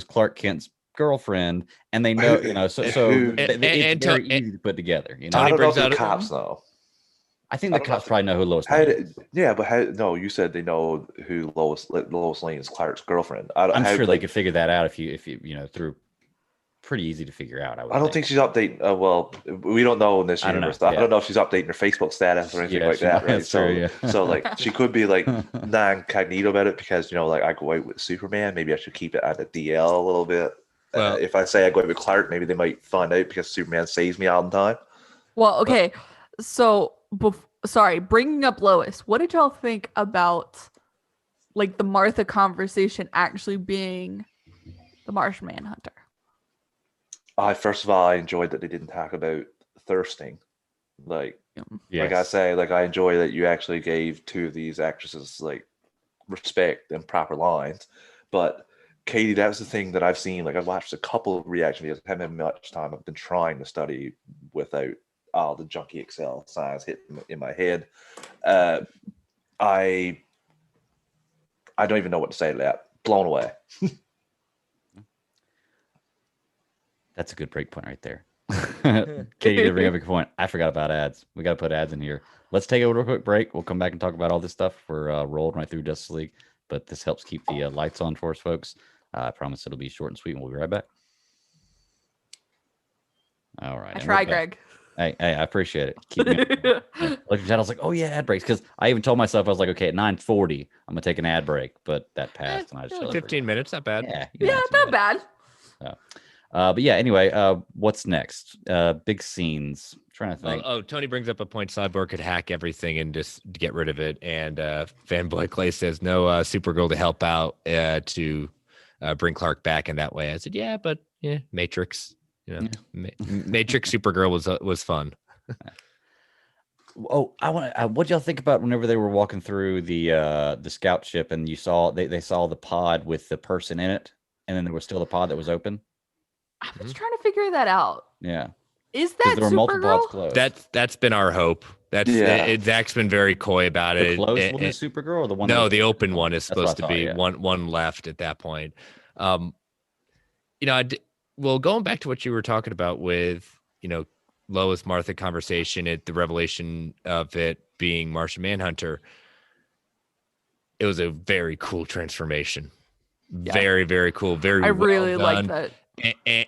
Clark Kent's girlfriend, and they know, so it's very easy to put together. You know, I don't know if brings the out cops know. I think the cops probably know who Lois How Lane did, is. yeah, but no, you said they know who Lois Lane is, Clark's girlfriend. I'm sure they could figure that out if you through pretty easy to figure out. I don't think she's updating. Well, we don't know in this universe. I don't know if she's updating her Facebook status or anything like that, right? So like she could be like non-cognito about it because like I go out with Superman. Maybe I should keep it at the DL a little bit. Well, if I say I go out with Clark, maybe they might find out because Superman saves me all the time. Well, okay. So, bringing up Lois, what did y'all think about like the Martha conversation actually being the Martian Manhunter? First of all, I enjoyed that they didn't talk about thirsting. Like I say, like I enjoy that you actually gave two of these actresses like respect and proper lines. But Katie, that was the thing that I've seen. Like I've watched a couple of reaction videos. I haven't had much time. I've been trying to study without all the junky Excel signs hitting in my head. I don't even know what to say to that. Blown away. That's a good break point right there. Katie did bring up a good point. I forgot about ads. We got to put ads in here. Let's take a real quick break. We'll come back and talk about all this stuff. We're rolling right through Justice League, but this helps keep the lights on for us, folks. I promise it'll be short and sweet, and we'll be right back. All right. I try, Greg. Hey, I appreciate it. Keep me I was like, oh yeah, ad breaks. Because I even told myself, I was like, okay, at 9:40, I'm gonna take an ad break, but that passed, and I just 15 minutes, not bad. Yeah, not bad. But yeah, anyway, what's next? Big scenes. I'm trying to think. Oh, Tony brings up a point. Cyborg could hack everything and just get rid of it. And Fanboy Clay says no Supergirl to help out to bring Clark back in that way. I said, yeah, but Matrix. Matrix Supergirl was fun. Oh, I want. What y'all think about whenever they were walking through the scout ship and you saw they saw the pod with the person in it, and then there was still the pod that was open. I was trying to figure that out. Yeah, is that there were multiple pods Supergirl? closed. That's been our hope. Zach's been very coy about The it. closed one is Supergirl, or the one? No, the open one is supposed to be yeah. one left at that point. Well, going back to what you were talking about with, Lois Martha conversation, the revelation of it being Martian Manhunter, it was a very cool transformation. Yeah. Very, very cool. I really like that.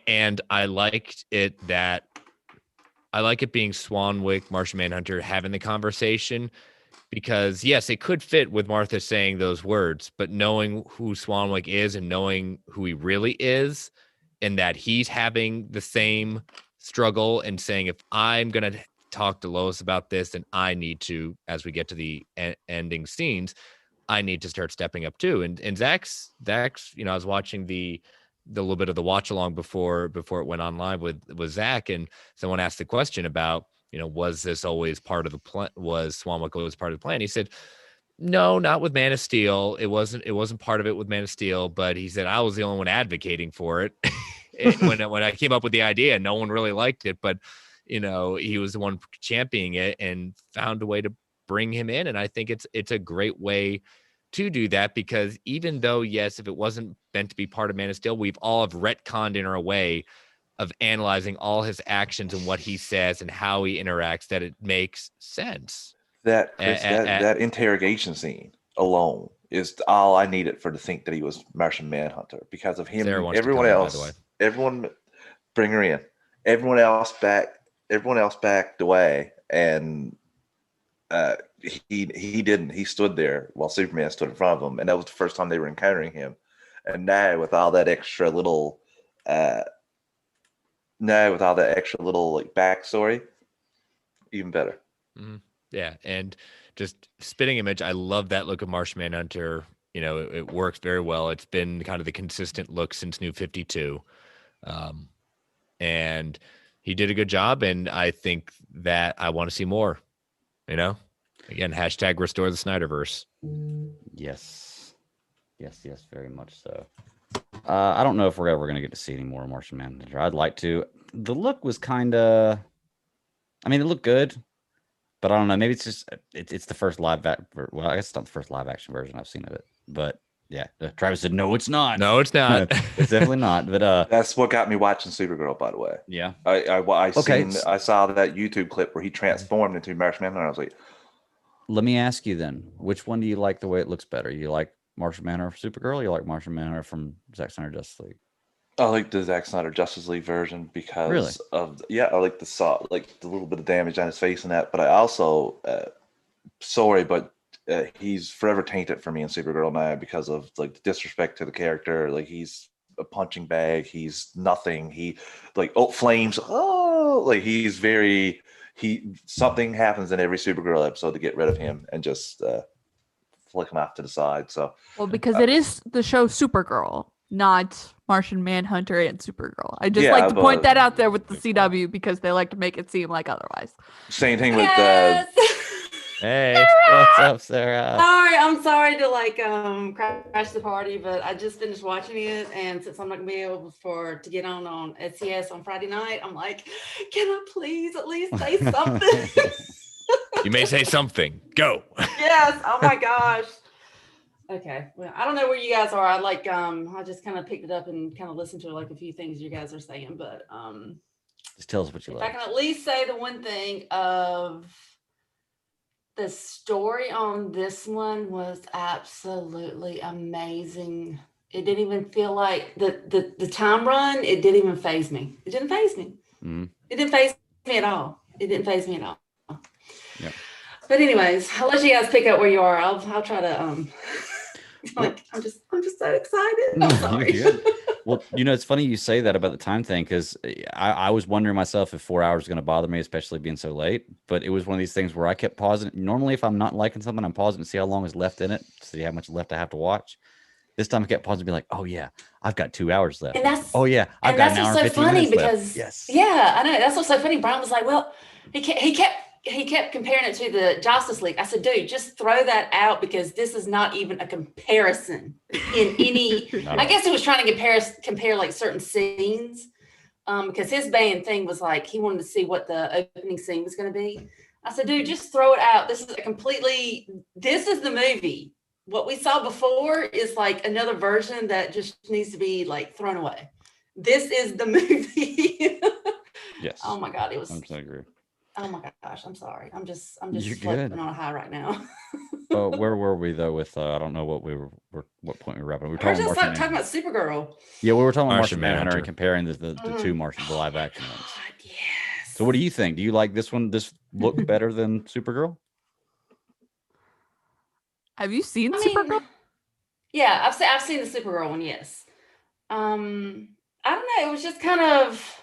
And I liked it being Swanwick, Martian Manhunter having the conversation because, yes, it could fit with Martha saying those words, but knowing who Swanwick is and knowing who he really is, and that he's having the same struggle and saying, if I'm going to talk to Lois about this, and I need to, as we get to the ending scenes, I need to start stepping up too. And Zach's, you know, I was watching the little bit of the watch along before it went on live with Zach, and someone asked the question about, you know, was this always part of the plan? Was Swanwick always part of the plan? He said, no, not with Man of Steel. It wasn't part of it with Man of Steel, but he said I was the only one advocating for it. when I came up with the idea, no one really liked it, but you know, he was the one championing it and found a way to bring him in. And I think it's a great way to do that, because even though, yes, if it wasn't meant to be part of Man of Steel, we've all have retconned in our way of analyzing all his actions and what he says and how he interacts, that it makes sense. That Chris, that interrogation scene alone is all I needed to think that he was Martian Manhunter, because of him. Everyone bring her in. Everyone else backed away, and he didn't. He stood there while Superman stood in front of him, and that was the first time they were encountering him. And now with all that extra little, like backstory, even better. Mm-hmm. Yeah, and just spitting image. I love that look of Martian Manhunter. You know, it works very well. It's been kind of the consistent look since New 52, and he did a good job. And I think that I want to see more. You know, again, hashtag restore the Snyderverse. Yes, very much so. I don't know if we're ever going to get to see any more Martian Manhunter. I'd like to. The look was kind of, I mean, it looked good, but I don't know. Maybe it's just it's the first well, I guess it's not the first live action version I've seen of it. But yeah, Travis said no, it's not. No, it's not. It's definitely not. But that's what got me watching Supergirl, by the way. Yeah, I saw that YouTube clip where he transformed into Martian Manhunter. I was like, let me ask you then, which one do you like the way it looks better? You like Martian Manhunter from Supergirl, or you like Martian Manhunter from Zack Snyder Justice League? I like the Zack Snyder Justice League version because of I like the little bit of damage on his face and that. But I also, he's forever tainted for me in Supergirl now because of like the disrespect to the character. Like he's a punching bag. He's nothing. He flames. Oh, like he's very. Something happens in every Supergirl episode to get rid of him and just flick him off to the side. So because it is the show Supergirl, not Martian Manhunter and Supergirl. I just like to point that out there with the CW because they like to make it seem like otherwise. Same thing with Hey, what's up, Sarah? I'm sorry to crash the party, but I just finished watching it, and since I'm not gonna be able to get on SCS on Friday night, I'm like, can I please at least say something? You may say something. Go. Yes. Oh my gosh. Okay. Well, I don't know where you guys are. I just kind of picked it up and kind of listened to a few things you guys are saying, but just tell us what you if like. I can at least say the one thing of the story on this one was absolutely amazing. It didn't even feel like the time run. It didn't even faze me. It didn't faze me. Mm-hmm. It didn't faze me at all. Yeah. But anyways, I'll let you guys pick up where you are. I'll try to I'm just so excited. I'm sorry. Well, it's funny you say that about the time thing, because I was wondering myself if 4 hours is going to bother me, especially being so late. But it was one of these things where I kept pausing. Normally, if I'm not liking something, I'm pausing to see how long is left in it, to see how much left I have to watch. This time I kept pausing to be like, oh yeah, I've got 2 hours left. And I've got an hour and 15 minutes left. Yes. Yeah, I know. That's what's so funny. Brian was like, well, he kept comparing it to the Justice League. I said, dude, just throw that out because this is not even a comparison in any. I guess he was trying to compare like certain scenes, because his main thing was like he wanted to see what the opening scene was going to be. I said, dude, just throw it out. This is the movie. What we saw before is like another version that just needs to be like thrown away. This is the movie. Yes. Oh my God, it was. I agree. Oh my gosh, I'm sorry. I'm just You're floating good. on a high right now. Where were we though? With I don't know what point we were wrapping. We were talking about Supergirl. Yeah, we were talking about Martian Manhunter and comparing the two the live action ones. God, yes. So what do you think? Do you like this one? This look better than Supergirl? Have you seen Supergirl? Yeah, I've seen the Supergirl one. Yes. I don't know. It was just kind of.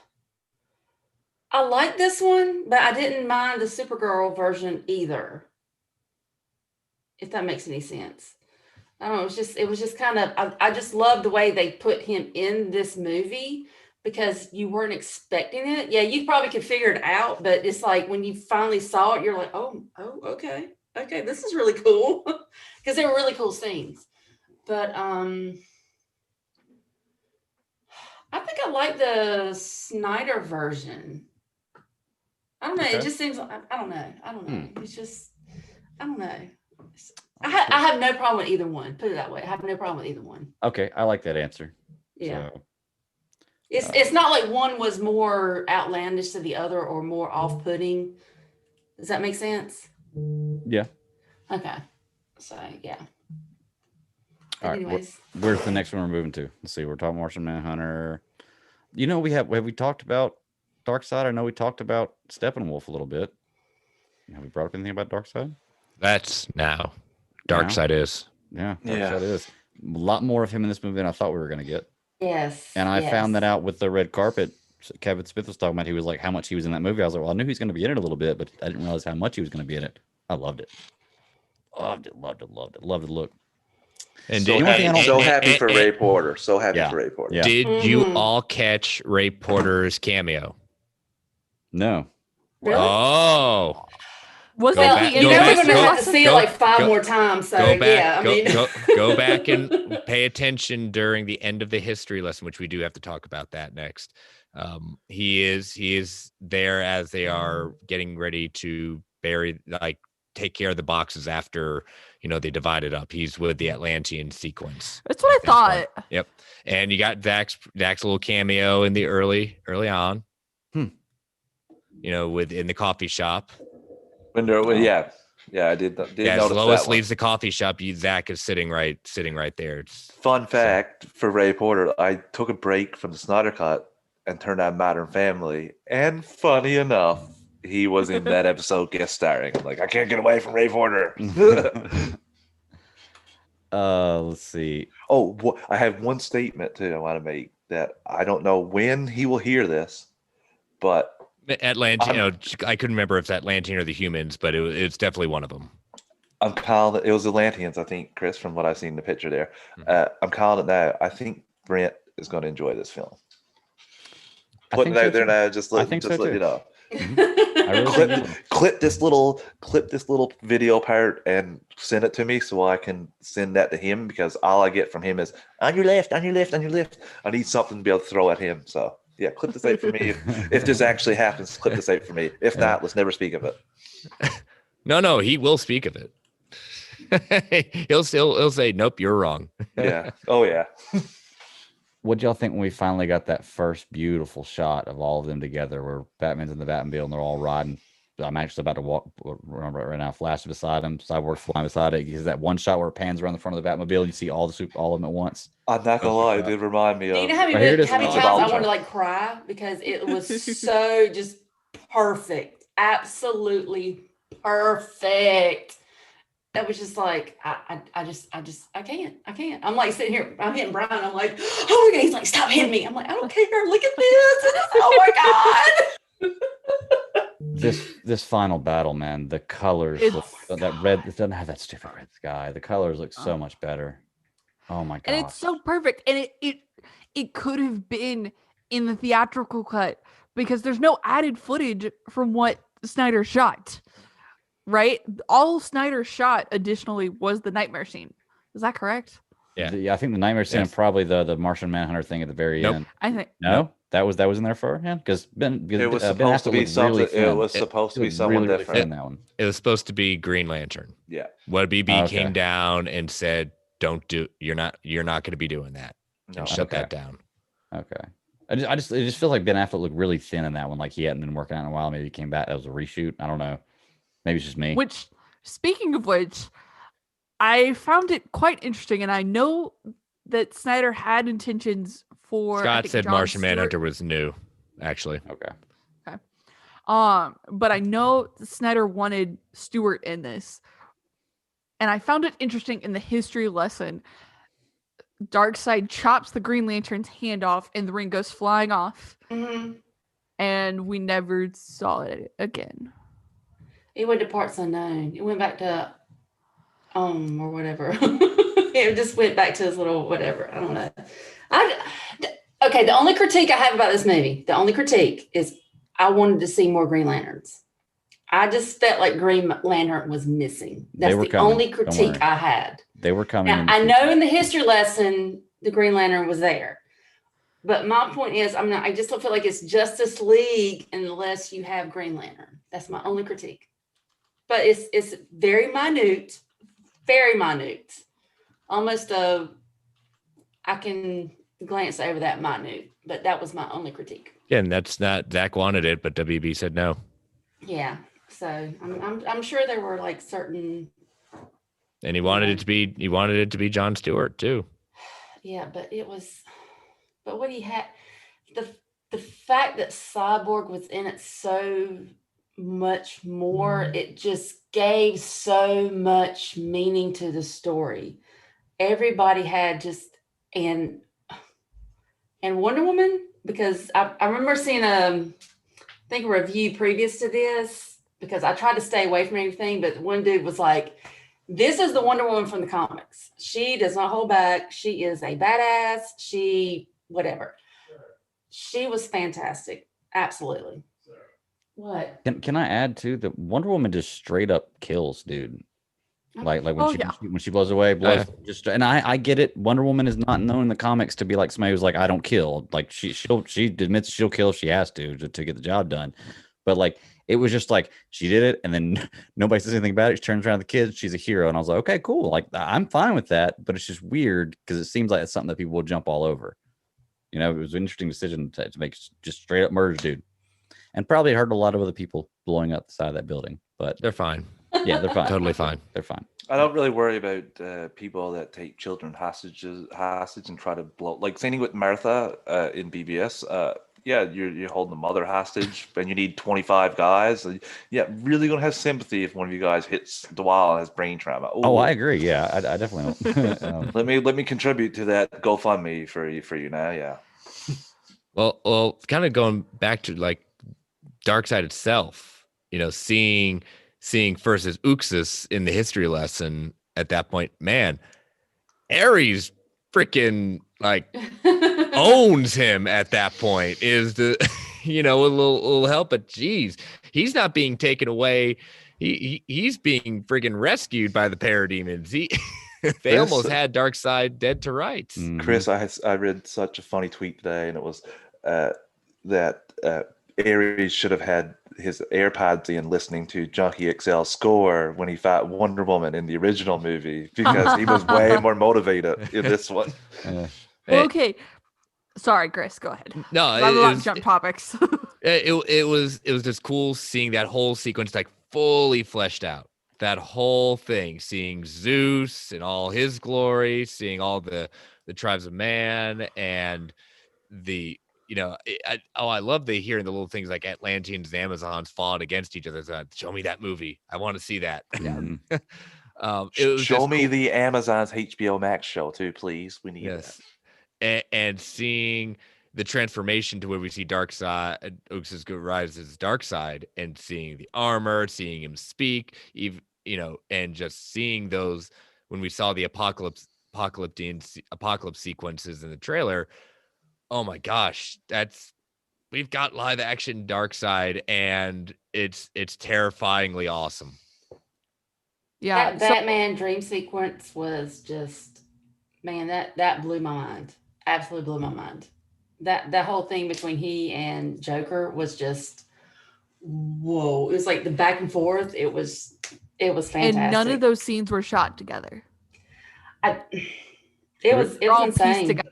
I like this one, but I didn't mind the Supergirl version either. If that makes any sense. I don't know. It was just kind of, I just love the way they put him in this movie because you weren't expecting it. Yeah, you probably could figure it out, but it's like when you finally saw it, you're like, oh, okay. Okay, this is really cool. Because they were really cool scenes. But I think I like the Snyder version. I don't know. Okay. It just seems, I don't know. It's just, I don't know. I have no problem with either one. Put it that way. I have no problem with either one. Okay, I like that answer. Yeah. So, It's not like one was more outlandish to the other or more off-putting. Does that make sense? yeah. Okay. So yeah. All right. Anyways. Where's the next one we're moving to? Let's see. We're talking Martian Manhunter. You know, have we talked about Darkseid? I know we talked about Steppenwolf a little bit. Have we brought up anything about Darkseid? That's now. Darkseid is. Yeah, Darkseid is. A lot more of him in this movie than I thought we were going to get. Yes. And I found that out with the red carpet. Kevin Smith was talking about. He was like, how much he was in that movie. I was like, well, I knew he was going to be in it a little bit, but I didn't realize how much he was going to be in it. I loved it. Loved it. Loved the look. And so happy for Ray Porter. So happy for Ray Porter. Yeah. Did you all catch Ray Porter's cameo? No. Really? Oh. Was Go that back- the go You know back- we're gonna have to see it go- like five go- more times. So Go back, yeah, I mean go back and pay attention during the end of the history lesson, which we do have to talk about that next. He is there as they are getting ready to take care of the boxes after they divide it up. He's with the Atlantean sequence. That's what I thought. Yep. And you got Zack's little cameo in the early on. In the coffee shop. I did As notice Lois that one. leaves the coffee shop, Zack is sitting right there. Fun fact for Ray Porter, I took a break from the Snyder Cut and turned on Modern Family, and funny enough, he was in that episode guest starring. I'm like, I can't get away from Ray Porter. Let's see. I have one statement too I want to make that I don't know when he will hear this, but Atlantean, I couldn't remember if it's Atlantean or the humans, but it's definitely one of them. I'm calling it. It was Atlanteans, I think, Chris, from what I've seen in the picture there. I'm calling it now. I think Brent is going to enjoy this film. Putting it out there now, just let you know. Clip this little video part and send it to me so I can send that to him, because all I get from him is on your left. I need something to be able to throw at him. So yeah, clip this out for me. If this actually happens, clip this out for me. If not, let's never speak of it. No, he will speak of it. he'll say, nope, you're wrong. Yeah. Oh yeah. What y'all think when we finally got that first beautiful shot of all of them together, where Batman's in the Batmobile and they're all riding? I'm actually about to remember right now. Flash beside him, Cyborg flying beside it. Is that one shot where it pans around the front of the Batmobile and you see all of them at once? I'm not gonna lie, it did remind me of. Do you know how many times I wanted to cry because it was so just perfect, absolutely perfect. That was just like I can't. I'm like sitting here, I'm hitting Brian. I'm like, oh my God, he's like, stop hitting me. I'm like, I don't care. Look at this. Oh my God. This final battle, man, the colors, that red, it doesn't have that stupid red sky. The colors look so much better. Oh my God. And it's so perfect. And it could have been in the theatrical cut because there's no added footage from what Snyder shot. Right? All Snyder shot additionally was the nightmare scene. Is that correct? Yeah. I think the nightmare scene, probably the Martian Manhunter thing at the very end. I think that was in there for him, because it was supposed to be something. It was supposed to be someone different. In that one. It was supposed to be Green Lantern. Yeah. What BB came down and said, you're not going to be doing that. And shut that down. Okay. It just feels like Ben Affleck looked really thin in that one. Like he hadn't been working out in a while. Maybe he came back. That was a reshoot. I don't know. Maybe it's just me. Which, speaking of which, I found it quite interesting, and I know that Snyder had intentions for. Scott said Martian Stewart. Manhunter was new, actually. Okay. But I know Snyder wanted Stewart in this, and I found it interesting in the history lesson. Darkseid chops the Green Lantern's hand off, and the ring goes flying off. Mm-hmm. and we never saw it again. It went to parts unknown. It went back to or whatever. It just went back to his little whatever. I don't know. Okay, the only critique I have about this movie, is I wanted to see more Green Lanterns. I just felt like Green Lantern was missing. That's the only critique I had. They were coming. Now, I know in the history lesson, the Green Lantern was there. But my point is, I just don't feel like it's Justice League unless you have Green Lantern. That's my only critique. But it's very minute. Almost I can glance over that minute, but that was my only critique. Yeah, and that's not Zack wanted it, but WB said no. Yeah, so I'm sure there were like certain. And he wanted it to be Jon Stewart too. Yeah, but what he had, the fact that Cyborg was in it so much more, it just gave so much meaning to the story. Everybody had and Wonder Woman, because I remember seeing a review previous to this, because I tried to stay away from everything, but one dude was like, this is the Wonder Woman from the comics. She does not hold back. She is a badass. Whatever. She was fantastic. Absolutely. What? Can I add too that Wonder Woman just straight up kills, dude. Like when she blows away, and I get it. Wonder Woman is not known in the comics to be like somebody who's like, I don't kill. Like she admits she'll kill if she has to get the job done. But like it was just like she did it, and then nobody says anything about it. She turns around to the kids. She's a hero, and I was like, okay, cool. Like I'm fine with that. But it's just weird because it seems like it's something that people will jump all over. You know, it was an interesting decision to make just straight up murders, dude, and probably hurt a lot of other people blowing up the side of that building. But they're fine. Yeah, they're fine. Totally fine. They're fine. I don't really worry about people that take children hostage and try to blow. Like same thing with Martha in BBS. Yeah, you're holding the mother hostage, and you need 25 guys. Yeah, really gonna have sympathy if one of you guys hits the wall and has brain trauma. Ooh. Oh, I agree. Yeah, I definitely don't. Let me contribute to that GoFundMe for you now. Yeah. Well, kind of going back to like Darkseid itself. You know, seeing first as Uxas in the history lesson at that point, man, Ares freaking like owns him at that point. Is the a little help, but geez, he's not being taken away. He's being freaking rescued by the parademons. They almost had Darkseid dead to rights. Chris, I read such a funny tweet today, and it was that Ares should have had his AirPods in listening to Junkie XL score when he fought Wonder Woman in the original movie, because he was way more motivated in this one. Okay. Sorry, Chris, go ahead. No, I'm allowed to jump topics. it was just cool seeing that whole sequence like fully fleshed out. That whole thing, seeing Zeus in all his glory, seeing all the tribes of man, and the I love hearing the little things like Atlanteans and Amazons fought against each other. So, show me that movie. I want to see that. Show me the Amazon's HBO Max show too, please. We need that. And seeing the transformation to where we see Darkseid, Uxas rise as Darkseid, and seeing the armor, seeing him speak, even and just seeing those when we saw the apocalypse sequences in the trailer. Oh my gosh, we've got live action Darkseid, and it's terrifyingly awesome. Yeah, that Batman dream sequence was just, man, that blew my mind. Absolutely blew my mind. That whole thing between he and Joker was just, whoa. It was like the back and forth. It was fantastic. And none of those scenes were shot together. It was insane. Together.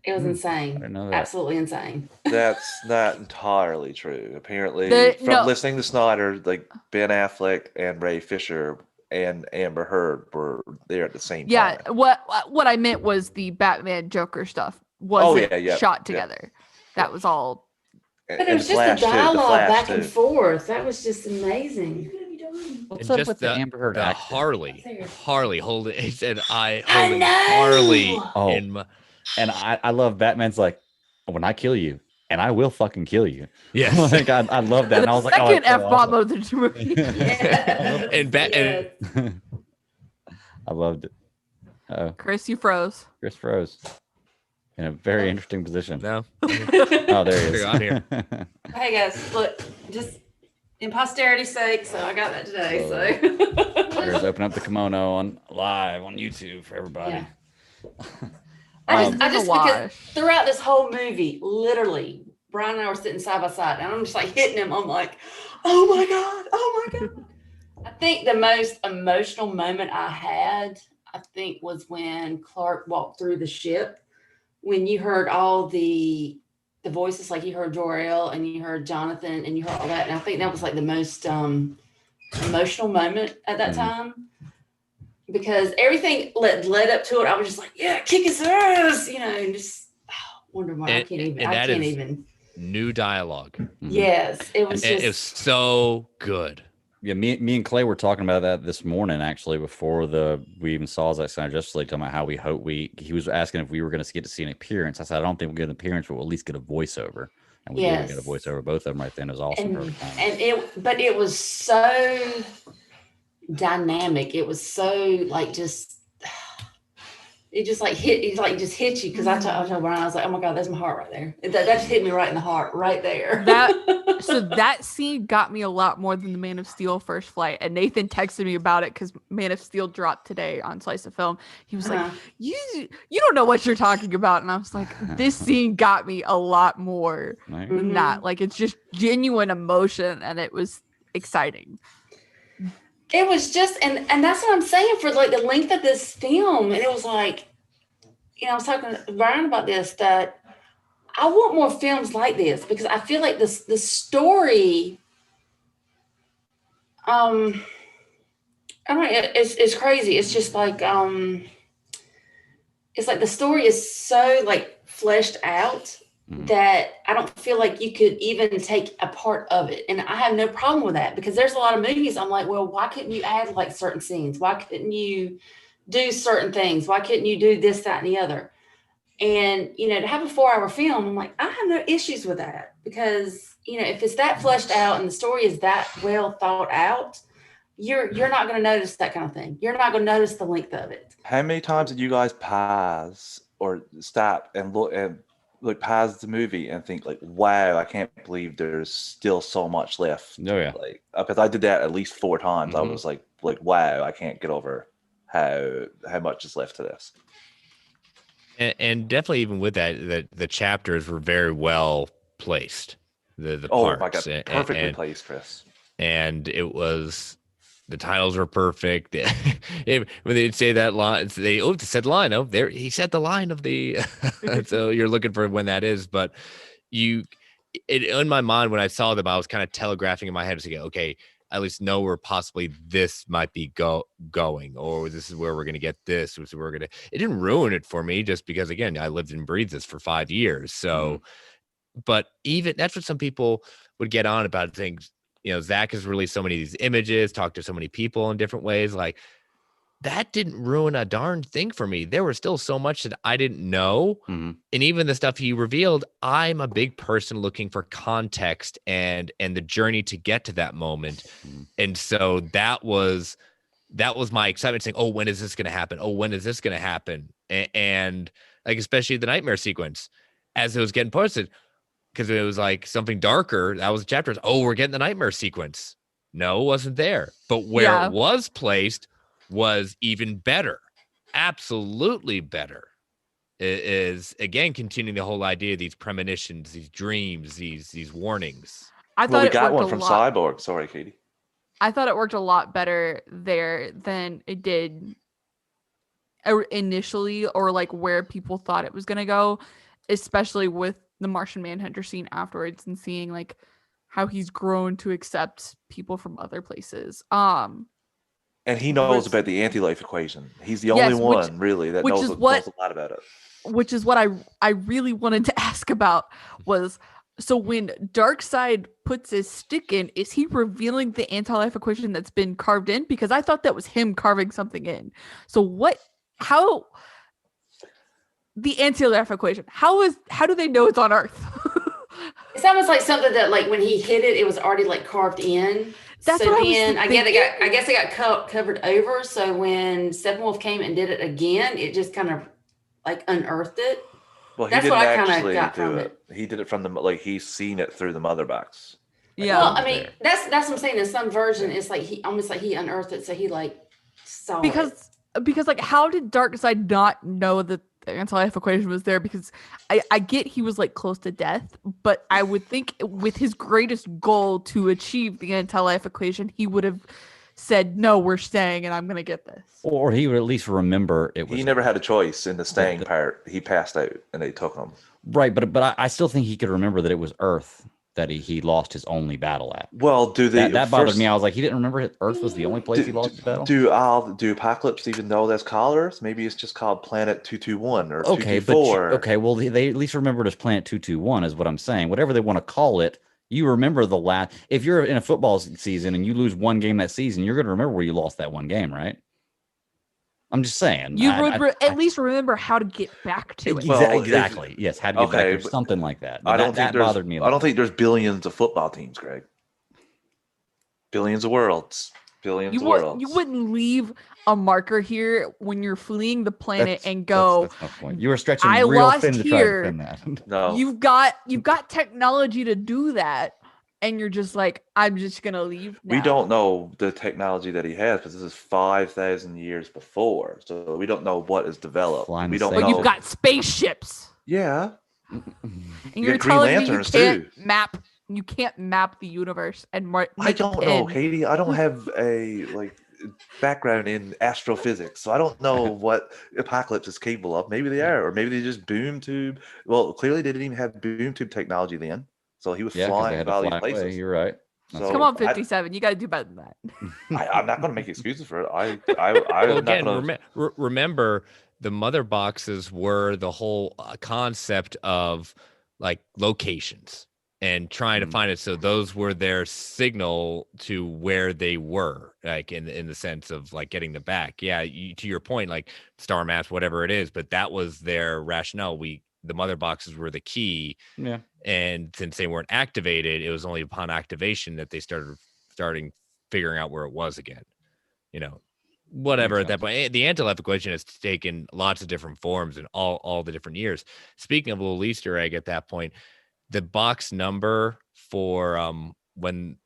It was insane. I didn't know that. Absolutely insane. That's not entirely true. Apparently, listening to Snyder, like Ben Affleck and Ray Fisher and Amber Heard were there at the same time. Yeah, what I meant was the Batman Joker stuff wasn't shot together. Yeah. That was all. But it was just the dialogue back and forth. That was just amazing. What's up with the Amber Heard? Harley holding. He said, "I holding Harley in my." And I love Batman's like, when I kill you, and I will fucking kill you. Yes. Like I love that. And I was like, second that's so F-bomb awesome. of the movie. Yeah. And I loved it. Chris, you froze. Chris froze in a very interesting position. no. Oh, there he is. On here. Hey guys, look, just in posterity's sake, so I got that today. So There's open up the kimono on live on YouTube for everybody. Yeah. I just because wash. throughout this whole movie, literally, Brian and I were sitting side by side, and I'm just like hitting him. I'm like, oh my god. I think the most emotional moment I had, was when Clark walked through the ship. When you heard all the voices, like you heard Jor-El and you heard Jonathan and you heard all that, and I think that was like the most emotional moment at that time, because everything led up to it. I was just like, yeah, kick his ass, and just wonder why I can't even. New dialogue. Yes, it was. It was so good. Yeah, me and Clay were talking about that this morning, actually, before we even saw Zack Snyder Justice League, talking about how we hope he was asking if we were going to get to see an appearance. I said, I don't think we'll get an appearance, but we'll at least get a voiceover. And we did get a voiceover, both of them right then. It was awesome. But it was so dynamic. It was so it just hit you, because I told Brian, I was like, oh my god, that's my heart right there. That just hit me right in the heart right there. That scene got me a lot more than the Man of Steel First Flight, and Nathan texted me about it because Man of Steel dropped today on Slice of Film. He was like, you don't know what you're talking about, and I was like, this scene got me a lot more than that. Like, it's just genuine emotion, and it was exciting. It was just, and that's what I'm saying, for like the length of this film. And it was like, I was talking to Brian about this, that I want more films like this, because I feel like the story, I don't know, it's crazy. It's just like, it's like the story is so like fleshed out that I don't feel like you could even take a part of it. And I have no problem with that, because there's a lot of movies I'm like, well, why couldn't you add like certain scenes? Why couldn't you do certain things? Why couldn't you do this, that, and the other? And, to have a 4-hour film, I'm like, I have no issues with that, because, if it's that fleshed out and the story is that well thought out, you're not going to notice that kind of thing. You're not going to notice the length of it. How many times did you guys pause or stop and look and pause the movie and think like, wow, I can't believe there's still so much left? Oh yeah. Like, because I did that at least 4 times. I was like, wow, I can't get over how much is left to this. And definitely, even with that, the chapters were very well placed. The parts. My God, perfectly placed, Chris. And it was, the titles were perfect. When they'd say that line, it said line. Oh, there, he said the line of the. So you're looking for when that is, but in my mind, when I saw them, I was kind of telegraphing in my head to say, okay, at least know where possibly this might be going, or this is where we're going to get this. This is where we're going to. It didn't ruin it for me, just because, again, I lived and breathed this for 5 years. So, but even that's what some people would get on about things. Zack has released so many of these images, talked to so many people in different ways. Like, that didn't ruin a darn thing for me. There was still so much that I didn't know. And even the stuff he revealed, I'm a big person looking for context and the journey to get to that moment. And so that was my excitement, saying, oh, when is this going to happen? Oh, when is this going to happen? And like, especially the nightmare sequence as it was getting posted, because it was like something darker. That was the chapters. Oh, we're getting the nightmare sequence. No, it wasn't there. But where it was placed was even better. Absolutely better. It is, again, continuing the whole idea of these premonitions, these dreams, these warnings. I thought we got one from Cyborg. Sorry, Katie. I thought it worked a lot better there than it did initially, or like where people thought it was going to go, especially with the Martian Manhunter scene afterwards, and seeing like how he's grown to accept people from other places. And he knows about the anti-life equation. He's the only one really that knows a lot about it. Which is what I really wanted to ask about, was, so when Darkseid puts his stick in, is he revealing the anti-life equation that's been carved in? Because I thought that was him carving something in. So the anti-life equation, how do they know it's on Earth? It's almost like something that, like, when he hit it, it was already like carved in. That's so what I was then I thinking. guess it got covered over. So when Steppenwolf came and did it again, it just kind of like unearthed it. Well, he That's didn't what I kinda actually got do from it. He did it from the like he's seen it through the mother box. Like, Yeah. Well, was I mean, there. that's what I'm saying. In some version, it's like he almost like he unearthed it, so he like saw it. Because like how did Darkseid not know that the anti-life equation was there? Because I get he was like close to death, but I would think with his greatest goal to achieve the anti-life equation, he would have said, no, we're staying and I'm gonna get this. Or he would at least remember it was he never Earth. had a choice in the staying part. He passed out and they took him. Right, but I still think he could remember that it was Earth that he lost his only battle at. Well, do they That bothered me. I was like, he didn't remember Earth was the only place he lost his battle. Do Apocalypse even know that's called Earth? Maybe it's just called Planet 221 or 224. Okay, well they at least remembered as Planet 221 is what I'm saying. Whatever they want to call it, you remember the last. If you're in a football season and you lose one game that season, you're going to remember where you lost that one game, right? I'm just saying. You at least remember how to get back to it. Well, exactly. Yes, how to get back there, something like that. But that bothered me. I don't think there's billions of football teams, Greg. Billions of worlds. Billions of worlds. You wouldn't leave a marker here when you're fleeing the planet and go. That's no point. You were stretching I real lost thin to try to defend that. No, you've got technology to do that, and you're just like, I'm just gonna leave now. We don't know the technology that he has because this is 5,000 years before, so we don't know what is developed. We don't know. But you've got spaceships. Yeah. And You you're got Green telling me Lanterns, you can't map the universe and I don't know, Katie. I don't have a background in astrophysics, so I don't know what Apocalypse is capable of. Maybe they are, or maybe they just boom tube. Well, clearly they didn't even have boom tube technology then, so he was flying to all these places. Away. You're right. So come on, 57. You got to do better than that. I'm not going to make excuses for it. Well, again, remember the mother boxes were the whole concept of like locations and trying to find it. So those were their signal to where they were, like in the sense of like getting them back. Yeah, to your point, like star maps, whatever it is, but that was their rationale. The mother boxes were the key. Yeah. And since they weren't activated, it was only upon activation that they started figuring out where it was again. You know, whatever at that point. The anti-life equation has taken lots of different forms in all the different years. Speaking of a little Easter egg at that point, the box number for when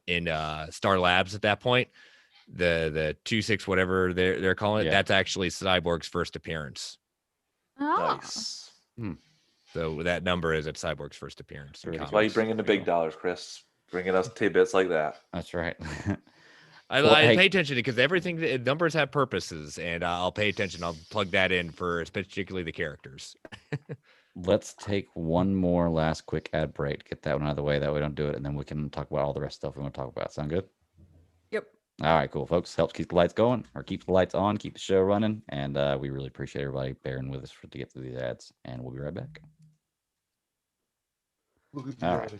in Star Labs at that point, the 26 whatever they're calling it, that's actually Cyborg's first appearance. Oh. Nice. So that number is at Cyborg's first appearance. That's why you bring in the big dollars, Chris. Bringing us tidbits like that. That's right. I pay attention because everything numbers have purposes, and I'll pay attention. I'll plug that in for particularly the characters. Let's take one more last quick ad break. Get that one out of the way. That way we don't do it, and then we can talk about all the rest of stuff we want to talk about. Sound good? Yep. All right, cool, folks. Helps keep the lights going, or keep the lights on, keep the show running, and we really appreciate everybody bearing with us to get through these ads. And we'll be right back. All right,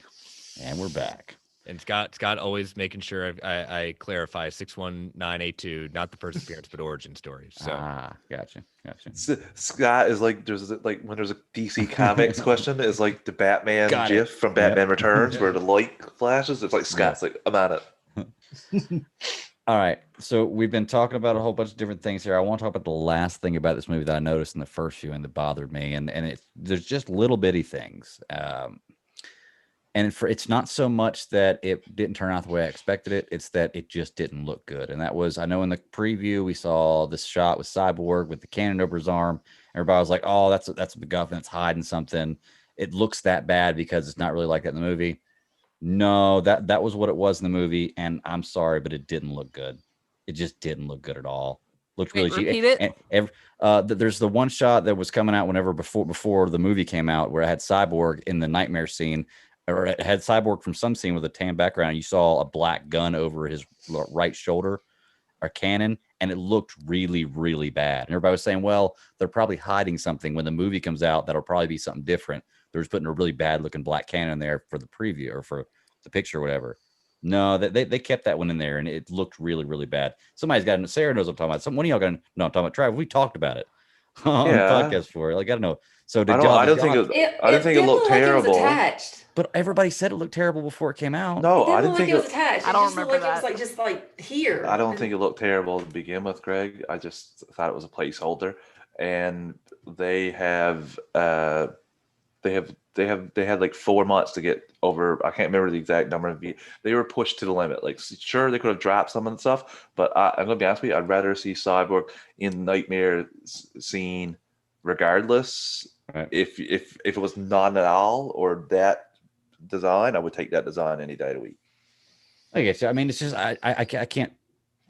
and we're back. And Scott always making sure I clarify 61982, not the first appearance, but origin story. So gotcha. Scott is like there's like when there's a DC Comics question, is like the Batman GIF from Batman Returns where the light flashes. It's like Scott's like, I'm at it. All right, so we've been talking about a whole bunch of different things here. I want to talk about the last thing about this movie that I noticed in the first viewing that bothered me, and there's just little bitty things. And it's not so much that it didn't turn out the way I expected it. It's that it just didn't look good. And that was, I know in the preview, we saw this shot with Cyborg with the cannon over his arm. Everybody was like, oh, that's a MacGuffin. It's hiding something. It looks that bad because it's not really like that in the movie. No, that was what it was in the movie. And I'm sorry, but it didn't look good. It just didn't look good at all. Looked really cheap. Repeat it. And there's the one shot that was coming out whenever before the movie came out where I had Cyborg in the nightmare scene. Or it had Cyborg from some scene with a tan background. You saw a black gun over his right shoulder, a cannon, and it looked really, really bad. And everybody was saying, well, they're probably hiding something. When the movie comes out, that'll probably be something different. They're just putting a really bad looking black cannon there for the preview or for the picture or whatever. No, they kept that one in there, and it looked really, really bad. Somebody's got, Sarah knows what I'm talking about. One of y'all got, no, I'm talking about Travis. We talked about it. on Yeah. podcast for it. Like, I don't know. So did I y'all? don't did think y'all- I didn't think it looked didn't look like it was terrible. attached. but everybody said it looked terrible before it came out. No, It I didn't didn't look think like it was it. attached. I It don't just looked remember like it was that. like just like here. I don't think it looked terrible to begin with, Greg. I just thought it was a placeholder, and they have they had like 4 months to get over. I can't remember the exact number of they were pushed to the limit. Like, sure, they could have dropped some of the stuff, but I'm gonna be honest with you, I'd rather see Cyborg in the nightmare scene regardless. Right. If it was none at all or that design, I would take that design any day of the week. I guess. I mean, it's just I can't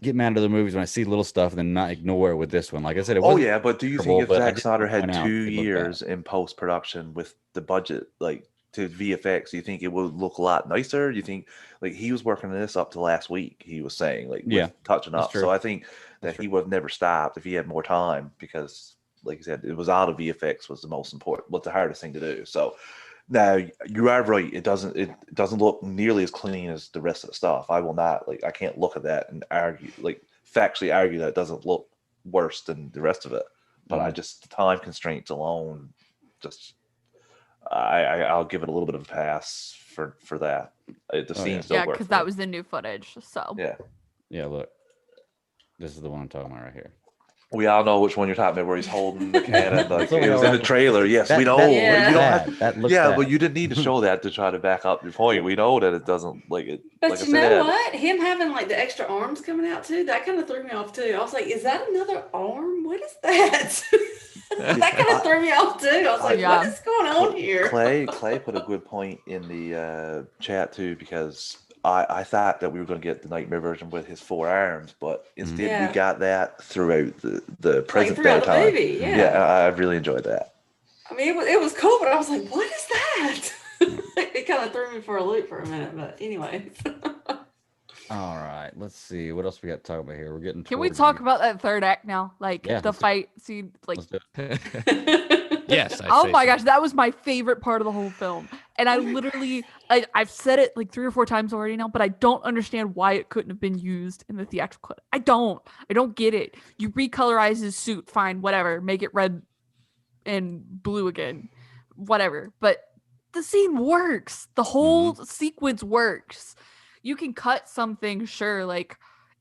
get mad at the movies when I see little stuff and then not ignore it with this one. Like I said, it Oh wasn't yeah, but do you terrible, think if but I Zack just Snyder want to had point out 2 it looked years in post production with the budget like to VFX, do you think it would look a lot nicer? Do you think like he was working on this up to last week? He was saying like Yeah, touching that's up. true. So I think that That's he would have never stopped if he had more time because, like I said, it was out of VFX was the most important, was the hardest thing to do. So now you are right. It doesn't look nearly as clean as the rest of the stuff. I will not I can't look at that and argue factually argue that it doesn't look worse than the rest of it. But I just the time constraints alone, just I'll give it a little bit of a pass for that. The scene still Yeah, worked because for that me. was the new footage. So Yeah. Yeah, look, this is the one I'm talking about right here. We all know which one you're talking about, where he's holding the cannon. Like So we it was know, in the right? trailer. Yes, we know. Yeah. You don't Bad. have, That looks yeah, bad. but you didn't need to show that to try to back up your point. We know that it doesn't like it. But like I you know said, what? Him having like the extra arms coming out too, that kind of threw me off too. I was like, is that another arm? What is that? That kind of threw me off too. I was like, Yeah. what is going on here? Clay put a good point in the chat too, because I thought that we were going to get the nightmare version with his 4 arms, but instead Yeah. we got that throughout the Like present day throughout the time. movie, yeah. Yeah, I really enjoyed that. I mean, it was cool, but I was like, what is that? It kind of threw me for a loop for a minute, but anyway. All right, let's see what else we got to talk about here. We're getting. can we towards talk the- about that third act now? Like Yeah, the let's do it. fight scene. Like, Let's do it. Yes. I'd oh say my so. gosh, that was my favorite part of the whole film. And I literally, I've said it like 3 or 4 times already now, but I don't understand why it couldn't have been used in the theatrical cut. I don't get it. You recolorize his suit, fine, whatever, make it red and blue again, whatever. But the scene works. The whole sequence works. You can cut something, sure, like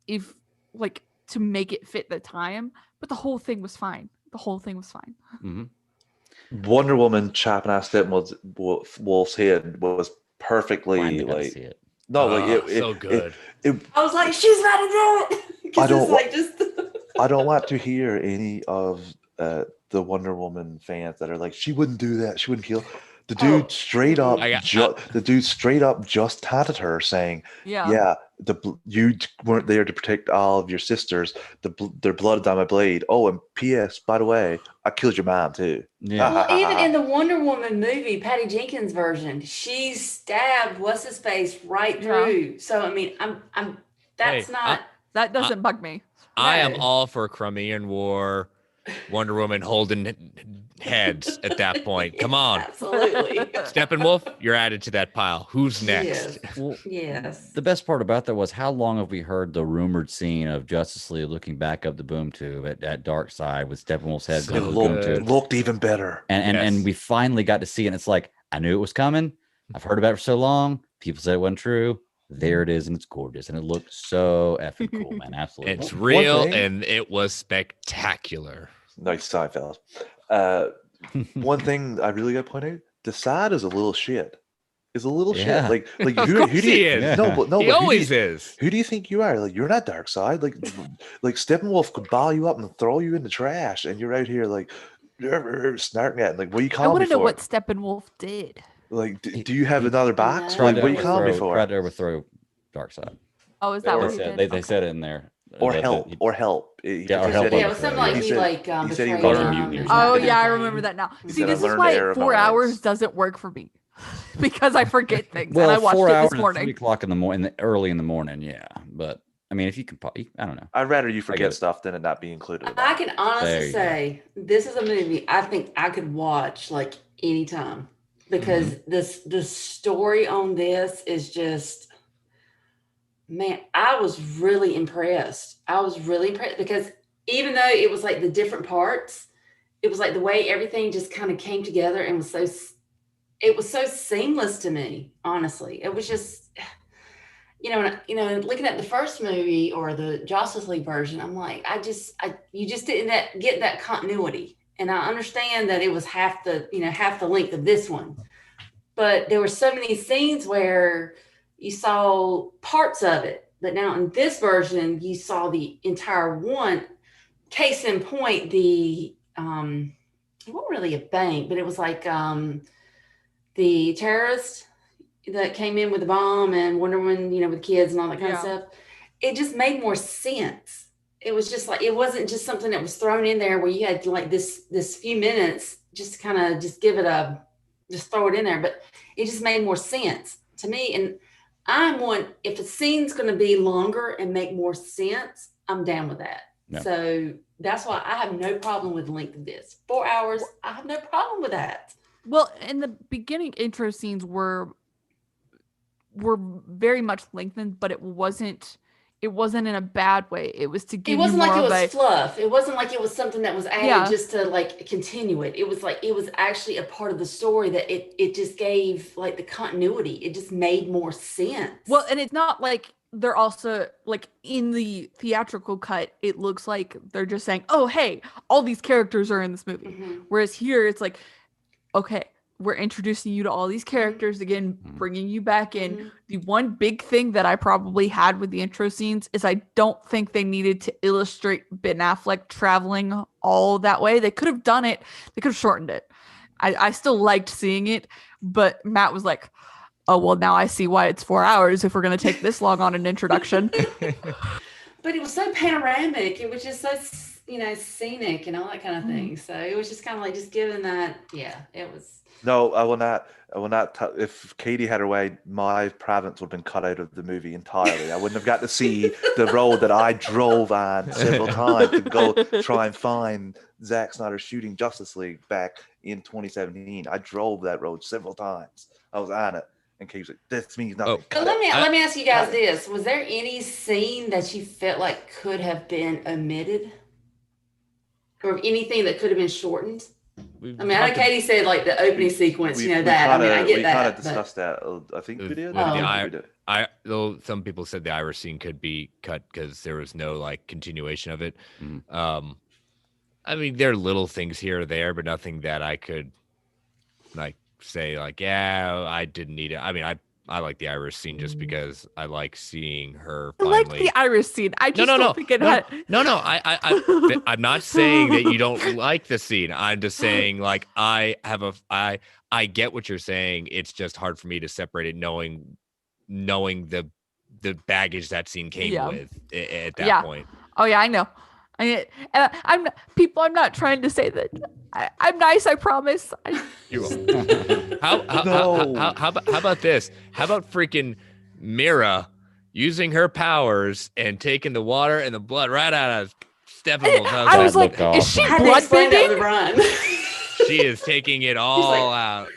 if like to make it fit the time, but the whole thing was fine. The whole thing was fine. Mhm. Wonder Woman chopping off Steppenwolf's head was perfectly Finally got to like see it. no, like Oh, so good. I was like, she's about to do it. 'Cause I don't it's like just I don't want to hear any of the Wonder Woman fans that are like, she wouldn't do that. She wouldn't kill. The dude straight up, the dude straight up just taunted her, saying, "Yeah, you weren't there to protect all of your sisters. Their blood is on my blade. Oh, and P.S. By the way, I killed your mom too." Yeah. Well, even in the Wonder Woman movie, Patty Jenkins version, she stabbed what's his face right through. So I mean, I'm that's Hey, not. That doesn't bug me. I am No. all for Crimean War, Wonder Woman holding heads at that point. Come on. Absolutely. Steppenwolf, you're added to that pile. Who's next? Yes. Well, Yes. the best part about that was how long have we heard the rumored scene of Justice League looking back up the boom tube at Dark Side with Steppenwolf's head So going to the boom good. tube, looked even better. and Yes. we finally got to see it. And it's like I knew it was coming. I've heard about it for so long. People said it wasn't true. There it is, and it's gorgeous, and it looked so effing cool, man. Absolutely. It's One real thing- and it was spectacular. Nice side, fellas. One thing I really got to point out: the side is a little shit. Is a little Yeah. shit. Like Of who course do he you? is. Yeah. No, but He who do always you, is. Who do you think you are? Like you're not Dark Side. Like Steppenwolf could ball you up and throw you in the trash, and you're out here like snarking at. Like, what are you I calling want me to know for? what Steppenwolf did. Like, do you have another box? Tried Like, to what are you calling me overthrow- for? tried to overthrow Dark Side. Oh, is that Or what he Said, did? they said it in there. Or The- help, the- or help. Yeah, or He help said- Yeah, it was something like he he said- like he said he betrayed learned him. mutiny or or something. Oh something. yeah, I remember that now. He See, said, "I this is learned the why error of my 4 hours ways." doesn't work for me because I forget things. well, and I watched 4 it hours this at morning. 3:00 in the morning, early in the morning. Yeah, but I mean, if you can, I don't know. I'd rather you get forget it. stuff than it not be included. in I that. can There honestly you go. say this is a movie I think I could watch like anytime because Mm-hmm. the story on this is just, man, I was really impressed. I was really impressed because even though it was like the different parts, it was like the way everything just kind of came together and it was so seamless to me, honestly. It was just, looking at the first movie or the Justice League version, I'm like, you just didn't get that continuity. And I understand that it was half the length of this one, but there were so many scenes where you saw parts of it. But now in this version, you saw the entire one. Case in point, it wasn't really a bank, but it was like the terrorist that came in with the bomb and Wonder Woman, with kids and all that kind of stuff. It just made more sense. It was just like, it wasn't just something that was thrown in there where you had like this few minutes just to kind of just just throw it in there. But it just made more sense to me. And if a scene's going to be longer and make more sense, I'm down with that. Yeah. So that's why I have no problem with the length of this. 4 hours, I have no problem with that. Well, in the beginning intro scenes were very much lengthened, but it wasn't in a bad way. It was to give you more. It wasn't like it was fluff. It wasn't like it was something that was added just to like continue it. It was like it was actually a part of the story that it just gave like the continuity. It just made more sense. Well, and it's not like they're also like in the theatrical cut, it looks like they're just saying, oh, hey, all these characters are in this movie. Mm-hmm. Whereas here it's like, okay, we're introducing you to all these characters again, bringing you back in. Mm-hmm. The one big thing that I probably had with the intro scenes is I don't think they needed to illustrate Ben Affleck traveling all that way. They could have done it. They could have shortened it. I still liked seeing it, but Matt was like, oh, well, now I see why it's 4 hours if we're going to take this long on an introduction. But it was so panoramic. It was just so, scenic and all that kind of thing. So it was just kind of like just giving that. Yeah, it was. No, I will not. If Katie had her way, my province would have been cut out of the movie entirely. I wouldn't have got to see the road that I drove on several times to go try and find Zack Snyder shooting Justice League back in 2017. I drove that road several times. I was on it. And Katie's like, this means nothing. But let me ask you guys this. Was there any scene that you felt like could have been omitted? Or anything that could have been shortened? I know Katie said like the opening sequence, I get that. We kind of discussed that. I think we did. Though some people said the Iris scene could be cut because there was no like continuation of it. There are little things here or there, but nothing that I could like say like, yeah, I didn't need it. I like the Iris scene just because I like seeing her finally. I like the Iris scene. I just don't think it had... I'm not saying that you don't like the scene. I'm just saying like I get what you're saying. It's just hard for me to separate it knowing the baggage that scene came with at that point. Oh yeah, I know. I'm not trying to say that I'm nice. I promise. How about this? How about freaking Mira using her powers and taking the water and the blood right out of Steppenwolf? I was like, is she bloodbending? She is taking it all out.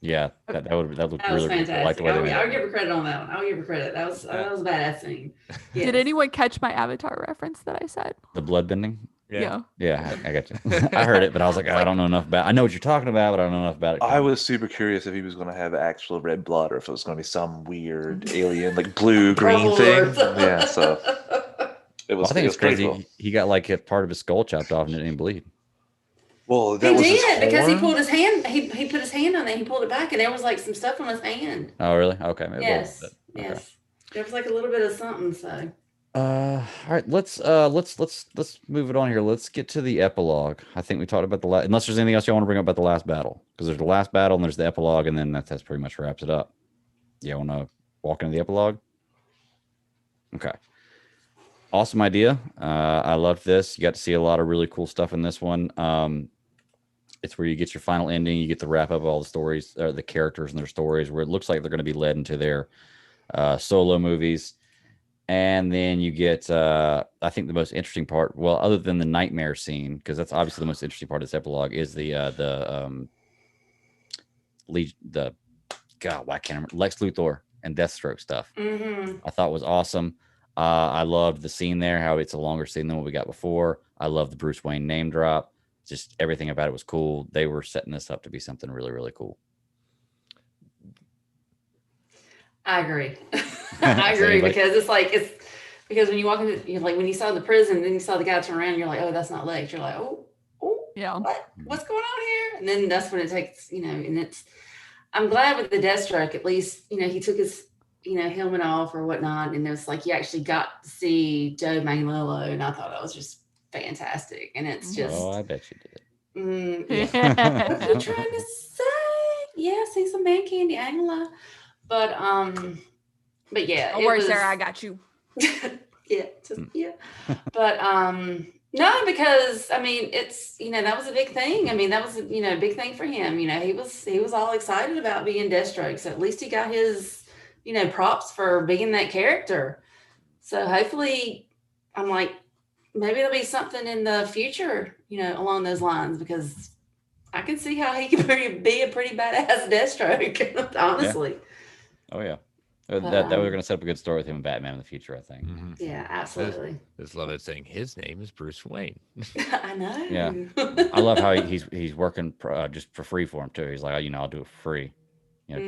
Yeah, that looked really fantastic. I'll give her credit on that one. I'll give her credit. That was a badass scene. Yes. Did anyone catch my Avatar reference that I said? The bloodbending? Yeah, I got you. I heard it, but I was like, I don't know enough about it. I know what you're talking about, but I don't know enough about it. I was super curious if he was going to have actual red blood or if it was going to be some weird alien, like blue-green thing. Yeah, so it was. I think it's crazy. Cool. He got like part of his skull chopped off and it didn't bleed. Well, he did because he pulled his hand. He put his hand on there. He pulled it back, and there was like some stuff on his hand. Oh, really? Okay. Maybe yes. Yes. There was like a little bit of something. So. All right. Let's move it on here. Let's get to the epilogue. I think we talked about the last. Unless there's anything else you want to bring up about the last battle, because there's the last battle and there's the epilogue, and then that's pretty much wraps it up. Yeah. Want to walk into the epilogue? Okay. Awesome idea. I loved this. You got to see a lot of really cool stuff in this one. It's where you get your final ending. You get the wrap up of all the stories, or the characters and their stories, where it looks like they're going to be led into their solo movies. And then you get, I think the most interesting part, well, other than the nightmare scene, because that's obviously the most interesting part of this epilogue, is why can't I remember, Lex Luthor and Deathstroke stuff. Mm-hmm. I thought was awesome. I loved the scene there, how it's a longer scene than what we got before. I love the Bruce Wayne name drop. just everything about it was cool. They were setting this up to be something really, really cool. I agree. I agree because it's because when you walk into, like when you saw the prison, then you saw the guy turn around, you're like, oh, that's not Lex. You're like, oh, Yeah. what's going on here? And then that's when it takes, and I'm glad with the Deathstroke, at least, he took his, helmet off or whatnot. And it was like, you actually got to see Joe Manganiello. And I thought that was just fantastic. And it's just. Oh, I bet you did. Yeah. What are you trying to say? Yeah, see some man candy, I ain't gonna lie. But yeah. Don't worry, Sarah, I got you. Yeah. But no, because I mean, it's that was a big thing. I mean, that was a big thing for him. He was all excited about being Deathstroke. So at least he got his props for being that character. So hopefully, I'm like, maybe there'll be something in the future, along those lines, because I can see how he could be a pretty badass Deathstroke, honestly. Yeah. Oh yeah. That we're going to set up a good story with him and Batman in the future, I think. Mm-hmm. Yeah, absolutely. I just love it saying his name is Bruce Wayne. I know. Yeah, I love how he's working just for free for him too. He's like, I'll do it for free.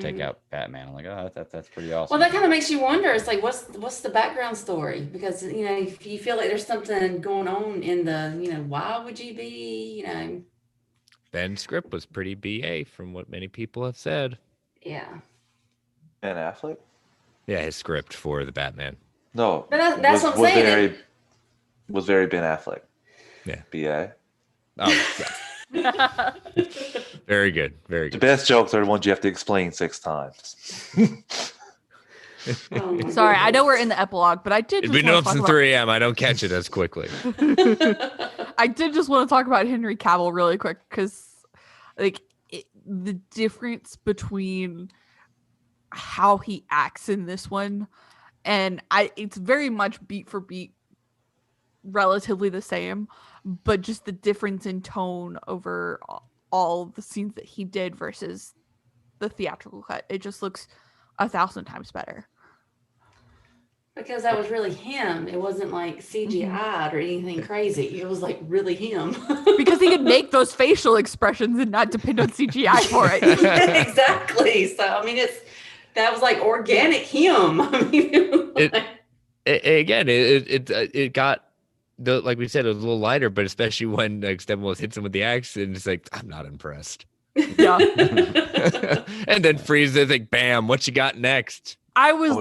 Take out Batman. I'm like, oh, that's pretty awesome. Well, that kind of makes you wonder. It's like, what's the background story? Because if you feel like there's something going on in the, why would you be, Ben's script was pretty BA from what many people have said. Yeah. Ben Affleck? Yeah, his script for the Batman. No, but that's what I'm saying. Was very Ben Affleck. Yeah. BA. Oh, yeah. Very good. Very good. The best jokes are the ones you have to explain 6 times. Sorry, I know we're in the epilogue, but I did. It'd be no up to 3 a.m. I don't catch it as quickly. I did just want to talk about Henry Cavill really quick because, the difference between how he acts in this one, and it's very much beat for beat, relatively the same, but just the difference in tone over all the scenes that he did versus the theatrical cut. It just looks 1,000 times better. Because that was really him. It wasn't like CGI'd or anything crazy. It was like really him. Because he could make those facial expressions and not depend on CGI for it. Yeah, exactly. So, I mean, that was like organic him. I mean, it got, like we said, it was a little lighter, but especially when Steppenwolf hits him with the axe, and it's like, I'm not impressed. Yeah. And then Freeze is like, bam, what you got next? I was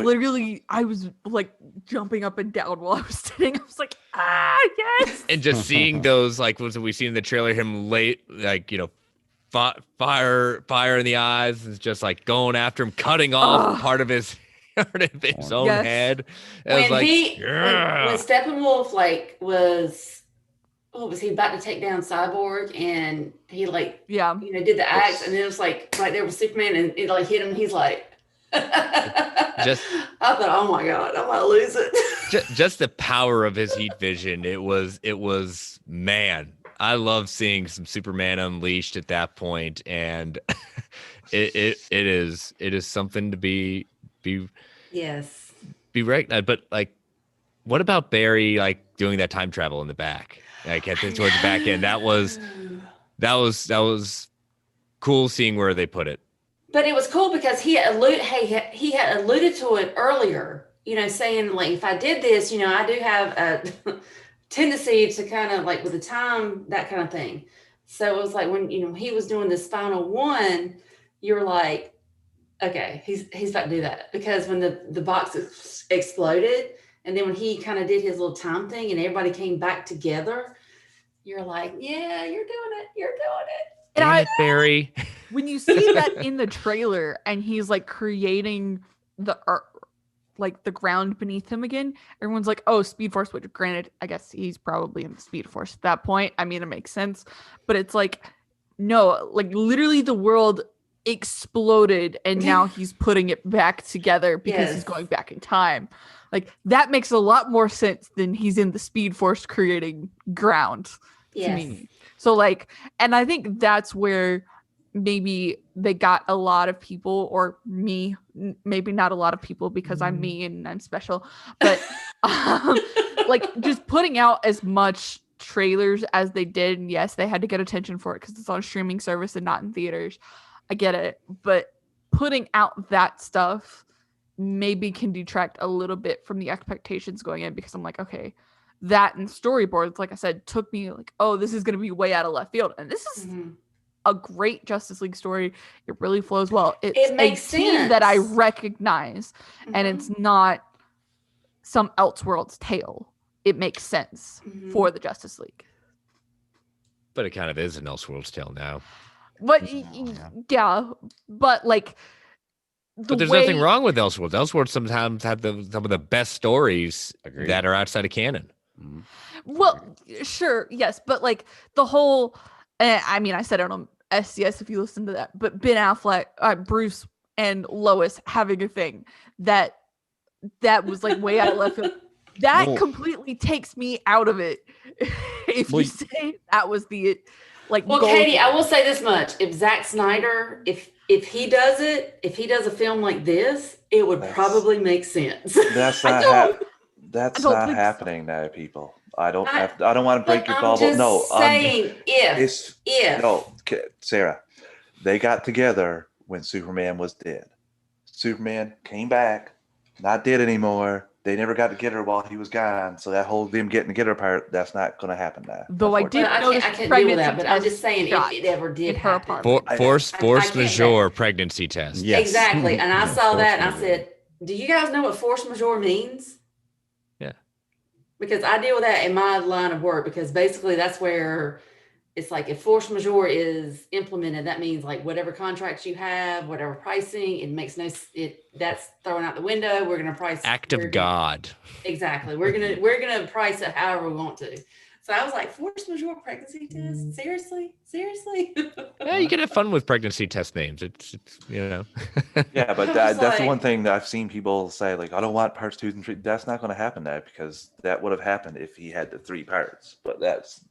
like jumping up and down while I was sitting. I was like, yes. And just seeing those, like, what we seen in the trailer, him late, like, fire in the eyes, is just like going after him, cutting off part of his own head. When Steppenwolf was he about to take down Cyborg, and he did the axe, and then it was like right there with Superman, and it like hit him. He's like, I thought, oh my god, I'm gonna lose it. just the power of his heat vision. It was man. I love seeing some Superman unleashed at that point, and it is something to be recognized. But like, what about Barry like doing that time travel in the back? Like towards the back end, that was cool seeing where they put it. But it was cool because he had alluded to it earlier, saying like, if I did this, I do have a tendency to kind of like with the time, that kind of thing. So it was like when, he was doing this final one, you're like, okay, he's about to do that, because when the box exploded, and then when he kind of did his little time thing and everybody came back together, you're like, yeah, you're doing it. Damn it, Barry. When you see that in the trailer and he's like creating the like the ground beneath him again, everyone's like, oh, Speed Force, which granted, I guess he's probably in the Speed Force at that point. I mean, it makes sense, but it's like, no, like literally the world exploded and now he's putting it back together because he's going back in time. Like that makes a lot more sense than he's in the Speed Force creating ground to me. So like, and I think that's where maybe they got a lot of people, or me, maybe not a lot of people because I'm me and I'm special, but like just putting out as much trailers as they did. And yes, they had to get attention for it because it's on a streaming service and not in theaters. I get it. But putting out that stuff maybe can detract a little bit from the expectations going in, because I'm like, okay, that and storyboards, like I said, took me like, oh, this is going to be way out of left field. And this is a great Justice League story. It really flows well. It makes a team that I recognize, and it's not some Elseworlds tale. It makes sense for the Justice League. But it kind of is an Elseworlds tale now. But yeah, but like, but there's nothing wrong with Elseworlds. Elseworlds sometimes have some of the best stories that are outside of canon. Well, sure, yes, but like the whole, I mean, I said it on SCS if you listen to that, but Ben Affleck, Bruce and Lois having a thing that was like way out of left field. That completely takes me out of it. If you say that was the like. Well, Katie, I will say this much: if Zack Snyder, if he does it, if he does a film like this, it would probably make sense. That's not that's not happening now, people. I don't want to break your bubble. No, saying if no, Sarah, they got together when Superman was dead. Superman came back, not dead anymore. They never got together while he was gone. So that whole them getting together part, that's not going to happen now. Though I did notice I can't deal with that, but I'm just saying if it ever did happen. Force majeure pregnancy test. Yes. Exactly. And I saw that and I said, do you guys know what force majeure means? Yeah. Because I deal with that in my line of work, because basically that's where it's like if force majeure is implemented, that means like whatever contracts you have, whatever pricing, it makes that's thrown out the window. We're going to price act of God. Exactly. We're going to price it however we want to. So I was like, force majeure pregnancy test? Seriously? Yeah, you can have fun with pregnancy test names. It's you know. Yeah, but that's the one thing that I've seen people say, like, I don't want parts 2 and 3. That's not going to happen now, because that would have happened if he had the 3 parts. But that's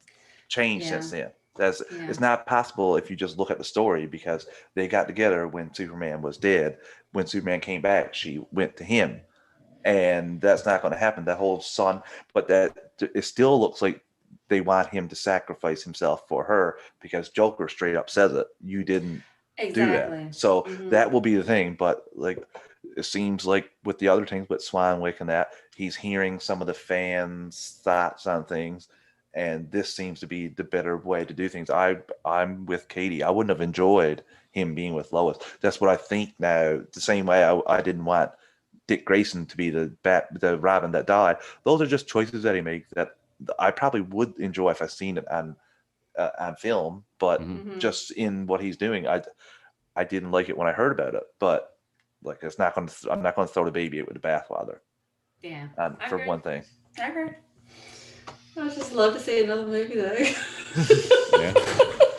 changed since then. It's not possible if you just look at the story, because they got together when Superman was dead. When Superman came back, she went to him, and that's not going to happen. That whole son, but that it still looks like they want him to sacrifice himself for her, because Joker straight up says it. You didn't do that, so that will be the thing. But like, it seems like with the other things, with Swanwick and that, he's hearing some of the fans' thoughts on things. And this seems to be the better way to do things. I'm with Katie. I wouldn't have enjoyed him being with Lois. That's what I think now. The same way I didn't want Dick Grayson to be the Robin that died. Those are just choices that he makes that I probably would enjoy if I've seen it on film. But just in what he's doing, I didn't like it when I heard about it. But like, I'm not going to throw the baby out with the bathwater. Yeah. For one thing. I agree. I would just love to see another movie though. Yeah.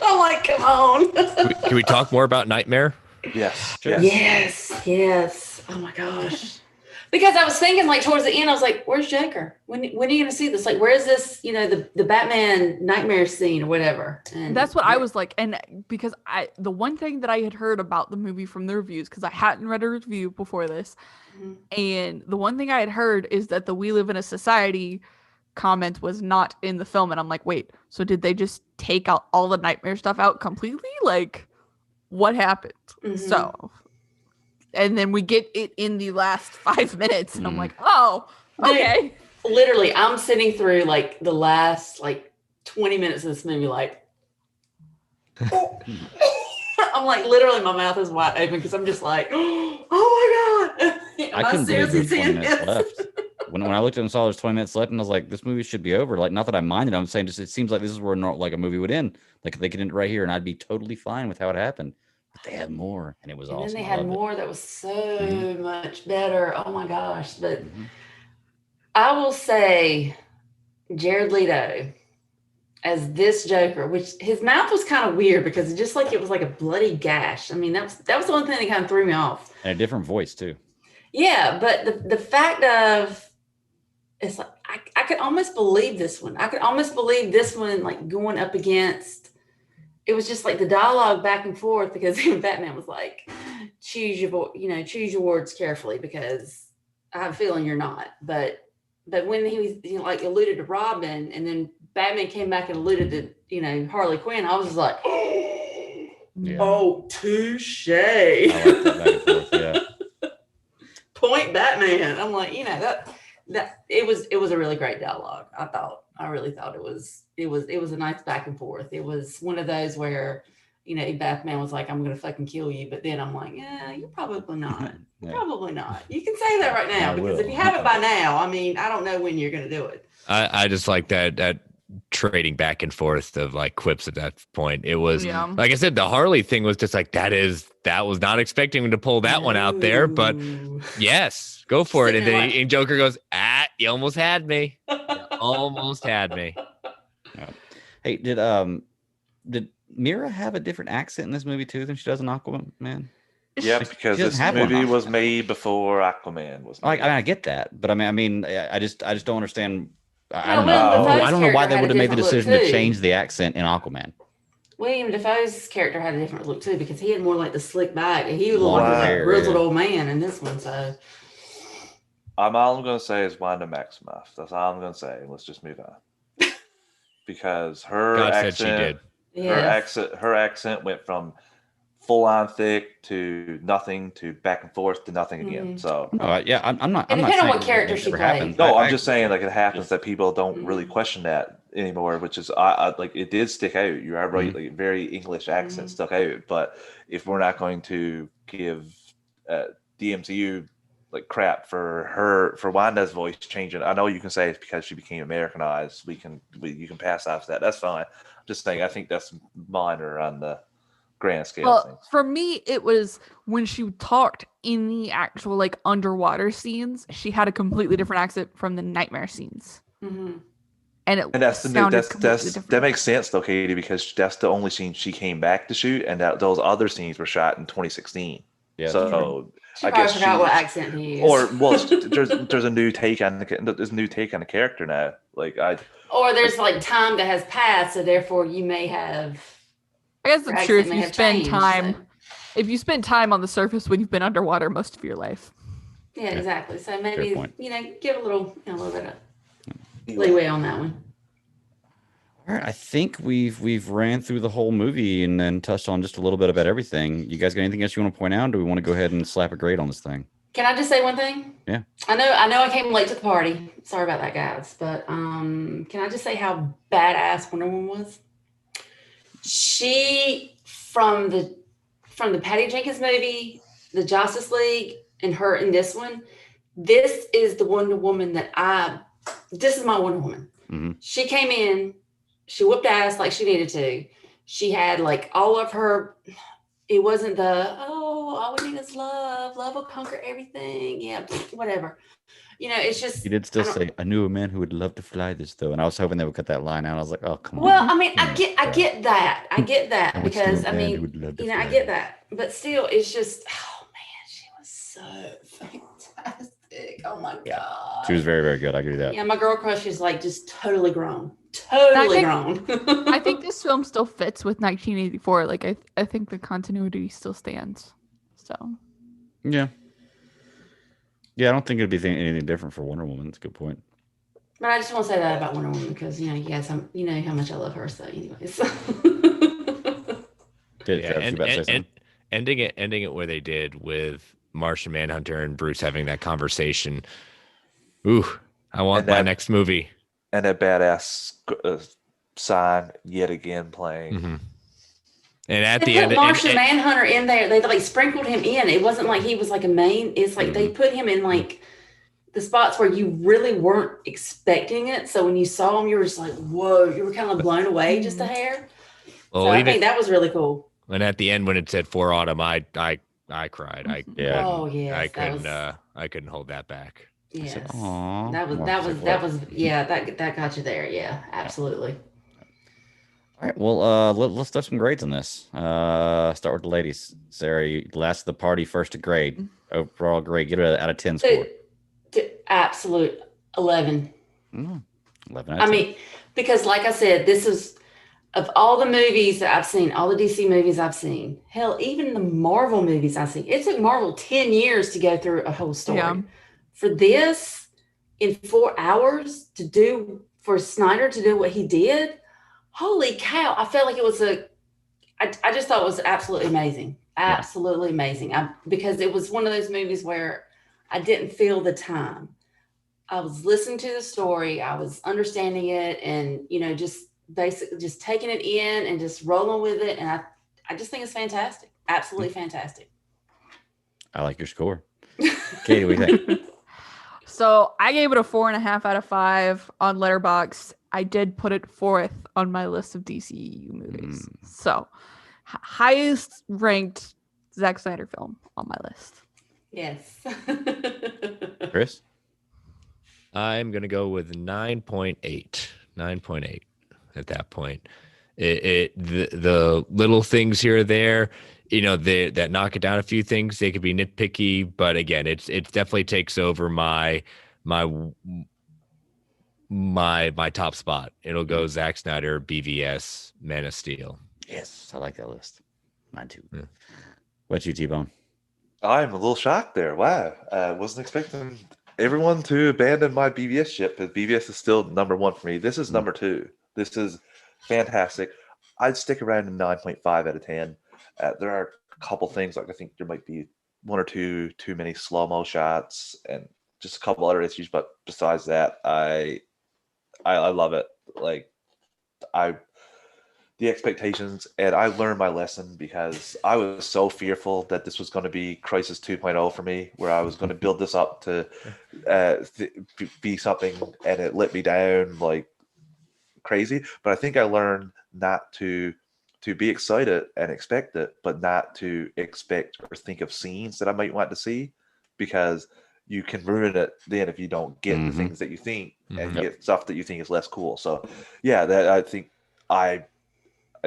I'm like, come on. Can we talk more about Nightmare? Yes. Yes. Oh my gosh. Because I was thinking, like, towards the end, I was like, where's Joker? When are you going to see this? Like, where is this, the Batman nightmare scene or whatever? And that's what I was like. And because the one thing that I had heard about the movie from the reviews, because I hadn't read a review before this, and the one thing I had heard is that the We Live in a Society comment was not in the film. And I'm like, wait, so did they just take out all the nightmare stuff out completely? Like, what happened? So, and then we get it in the last 5 minutes, and I'm like, oh, okay. Literally, I'm sitting through like the last 20 minutes of this movie, like, I'm like, literally, my mouth is wide open because I'm just like, oh my god, I couldn't believe there was 20 minutes left. When I looked at it and saw there's 20 minutes left, and I was like, this movie should be over. Like, not that I minded. I'm saying just it seems like this is where a movie would end. Like, they could end it right here, and I'd be totally fine with how it happened. But they had more, and it was awesome. And then they had more that was so much better. Oh my gosh. But I will say Jared Leto as this Joker, which his mouth was kind of weird because it just it was like a bloody gash. I mean, that was the one thing that kind of threw me off. And a different voice too. Yeah, but the fact of it's like I could almost believe this one. I could almost believe this one going up against. It was just like the dialogue back and forth, because even Batman was like, choose your words carefully, because I have a feeling you're not. But when he was alluded to Robin, and then Batman came back and alluded to, Harley Quinn, I was just like, Yeah. oh, touche. I like that back and forth. Yeah. Point Batman. I'm like, that it was a really great dialogue. I really thought it was a nice back and forth. It was one of those where, Batman was like, I'm gonna fucking kill you, but then I'm like, yeah, you're probably not. Yeah. Probably not. You can say that right now, I because will. if you haven't by now, I mean, I don't know when you're gonna do it. I just like that trading back and forth of like quips at that point. It was like I said, the Harley thing was just like that was not expecting him to pull that one out there, but yes, go for it. And then and Joker goes, you almost had me. You almost had me. Yeah. Hey, did Mira have a different accent in this movie too than she does in Aquaman? Yeah, because this movie was made before Aquaman was made. I get that, but I mean, I just don't understand. I don't Well, know. I don't know why they Dafoe's would have made the character had a decision different to look, change too. the accent in Aquaman. William Dafoe's character had a different look too, because he had more like the slick back, and he was Long like hair, a grizzled yeah. old man in this one. So All I'm going to say is Wanda Maximoff. That's all I'm going to say. Let's just move on. Because her God accent, said she did. her accent went from full on thick to nothing to back and forth to nothing again. So No, yeah, I'm not. And I'm not depending on saying what character it she never played. happened. no, I I'm just saying like it happens that people don't Mhm. really question that anymore, which is I like it did stick out. You are right, Mhm. like very English accent Mhm. stuck out. But if we're not going to give the MCU like crap for Wanda's voice changing, I know you can say it's because she became Americanized. You can pass off that. That's fine. I'm just saying I think that's minor on the grand scale of things. Well, for me, it was when she talked in the actual like underwater scenes, she had a completely different accent from the nightmare scenes. Mhm. And that makes sense though, Katie, because that's the only scene she came back to shoot, and those other scenes were shot in 2016. Yeah, so She I probably guess forgot what accent he used. or well, there's a new take on the character now. Like or there's like time that has passed, so therefore you may have. I guess your it's true if accent may you have spend changed, time so- if you spend time on the surface when you've been underwater most of your life. Yeah, exactly. So Fair maybe point. give a little bit of leeway on that one. All right, I think we've ran through the whole movie and then touched on just a little bit about everything. You guys got anything else you want to point out? Or do we want to go ahead and slap a grade on this thing? Can I just say one thing? Yeah. I know I came late to the party. Sorry about that, guys. But can I just say how badass Wonder Woman was? She from the Patty Jenkins movie, the Justice League, and her in this one. This is the Wonder Woman this is my Wonder Woman. Mm-hmm. She came in, she whooped ass like she needed to. She had like all of her, it wasn't all we need is love. Love will conquer everything. Yeah, whatever. It's just. You did still say, I knew a man who would love to fly this though. And I was hoping they would cut that line out. I was like, oh, come on. Well, I mean, I get that. I get that I would because still I a man who mean, would love to I fly. get that. But still, it's just, oh man, she was so fantastic. Oh my God. She was very, very good. I agree with that. Yeah, my girl crush is like just totally grown. Totally grown. I think this film still fits with 1984. Like I think the continuity still stands. So Yeah. Yeah, I don't think it'd be anything different for Wonder Woman. That's a good point. But I just want to say that about Wonder Woman because you guys, you know how much I love her. So, anyways. Ending it where they did with Martian Manhunter and Bruce having that conversation. Ooh, I want my next movie. And that badass sign yet again playing. Mm-hmm. And at they the put end, Martian Manhunter in there. They like sprinkled him in. It wasn't like he was like a main. It's like they put him in like the spots where you really weren't expecting it. So when you saw him, you were just like, whoa, you were kind of blown away just a hair. Well, so I think that was really cool. And at the end, when it said For Autumn, I cried. I couldn't hold that back. Yes. Said, that got you there. Yeah, absolutely. All right, well, let's stuff some grades on this. Start with the ladies. Sarah, last of the party, first to grade. Overall grade, get it out of 10 score. Absolute 11. 11 out of 10. I mean, because like I said, this is of all the movies that I've seen, all the DC movies I've seen, hell, even the Marvel movies I've seen, it took Marvel 10 years to go through a whole story. Yeah. For this, in 4 hours, to do for Snyder to do what he did, holy cow! I felt like it was I just thought it was absolutely amazing, absolutely amazing. Because it was one of those movies where I didn't feel the time. I was listening to the story, I was understanding it, and just basically just taking it in and just rolling with it. And I just think it's fantastic, absolutely fantastic. I like your score. Katie, what do you think? So I gave it a 4.5 out of 5 on Letterboxd. I did put it 4th on my list of DCEU movies. So highest ranked Zack Snyder film on my list. Yes. Chris? I'm going to go with 9.8. 9.8 at that point. The little things here or there, that knock it down a few things, they could be nitpicky, but again, it definitely takes over my top spot. It'll go Zack Snyder, BVS, Man of Steel. Yes, I like that list. Mine too. Yeah. What's you, T-Bone? I'm a little shocked there. Wow. Wasn't expecting everyone to abandon my BVS ship, because BVS is still number 1 for me. This is number 2. This is fantastic. I'd stick around a 9.5 out of 10. There are a couple things, like I think there might be 1 or 2 too many slow-mo shots and just a couple other issues, but besides that, I love it. Like, the expectations, and I learned my lesson, because I was so fearful that this was going to be Crisis 2.0 for me, where I was going to build this up to be something, and it let me down like crazy. But I think I learned not to be excited and expect it, but not to expect or think of scenes that I might want to see, because you can ruin it then if you don't get the things that you think, and you get stuff that you think is less cool. So yeah, that I think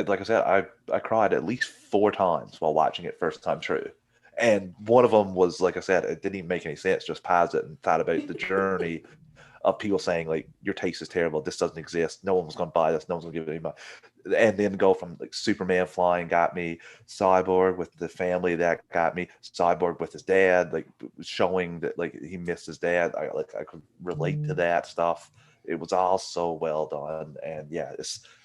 like I said, I cried at least 4 times while watching it first time through. And one of them was, like I said, it didn't even make any sense. Just paused it and thought about the journey of people saying, like, your taste is terrible. This doesn't exist. No one was going to buy this. No one's going to give it any money. And then go from, like, Superman flying got me, Cyborg with the family that got me, Cyborg with his dad, like, showing that, like, he missed his dad. I could relate to that stuff. It was all so well done. And yeah,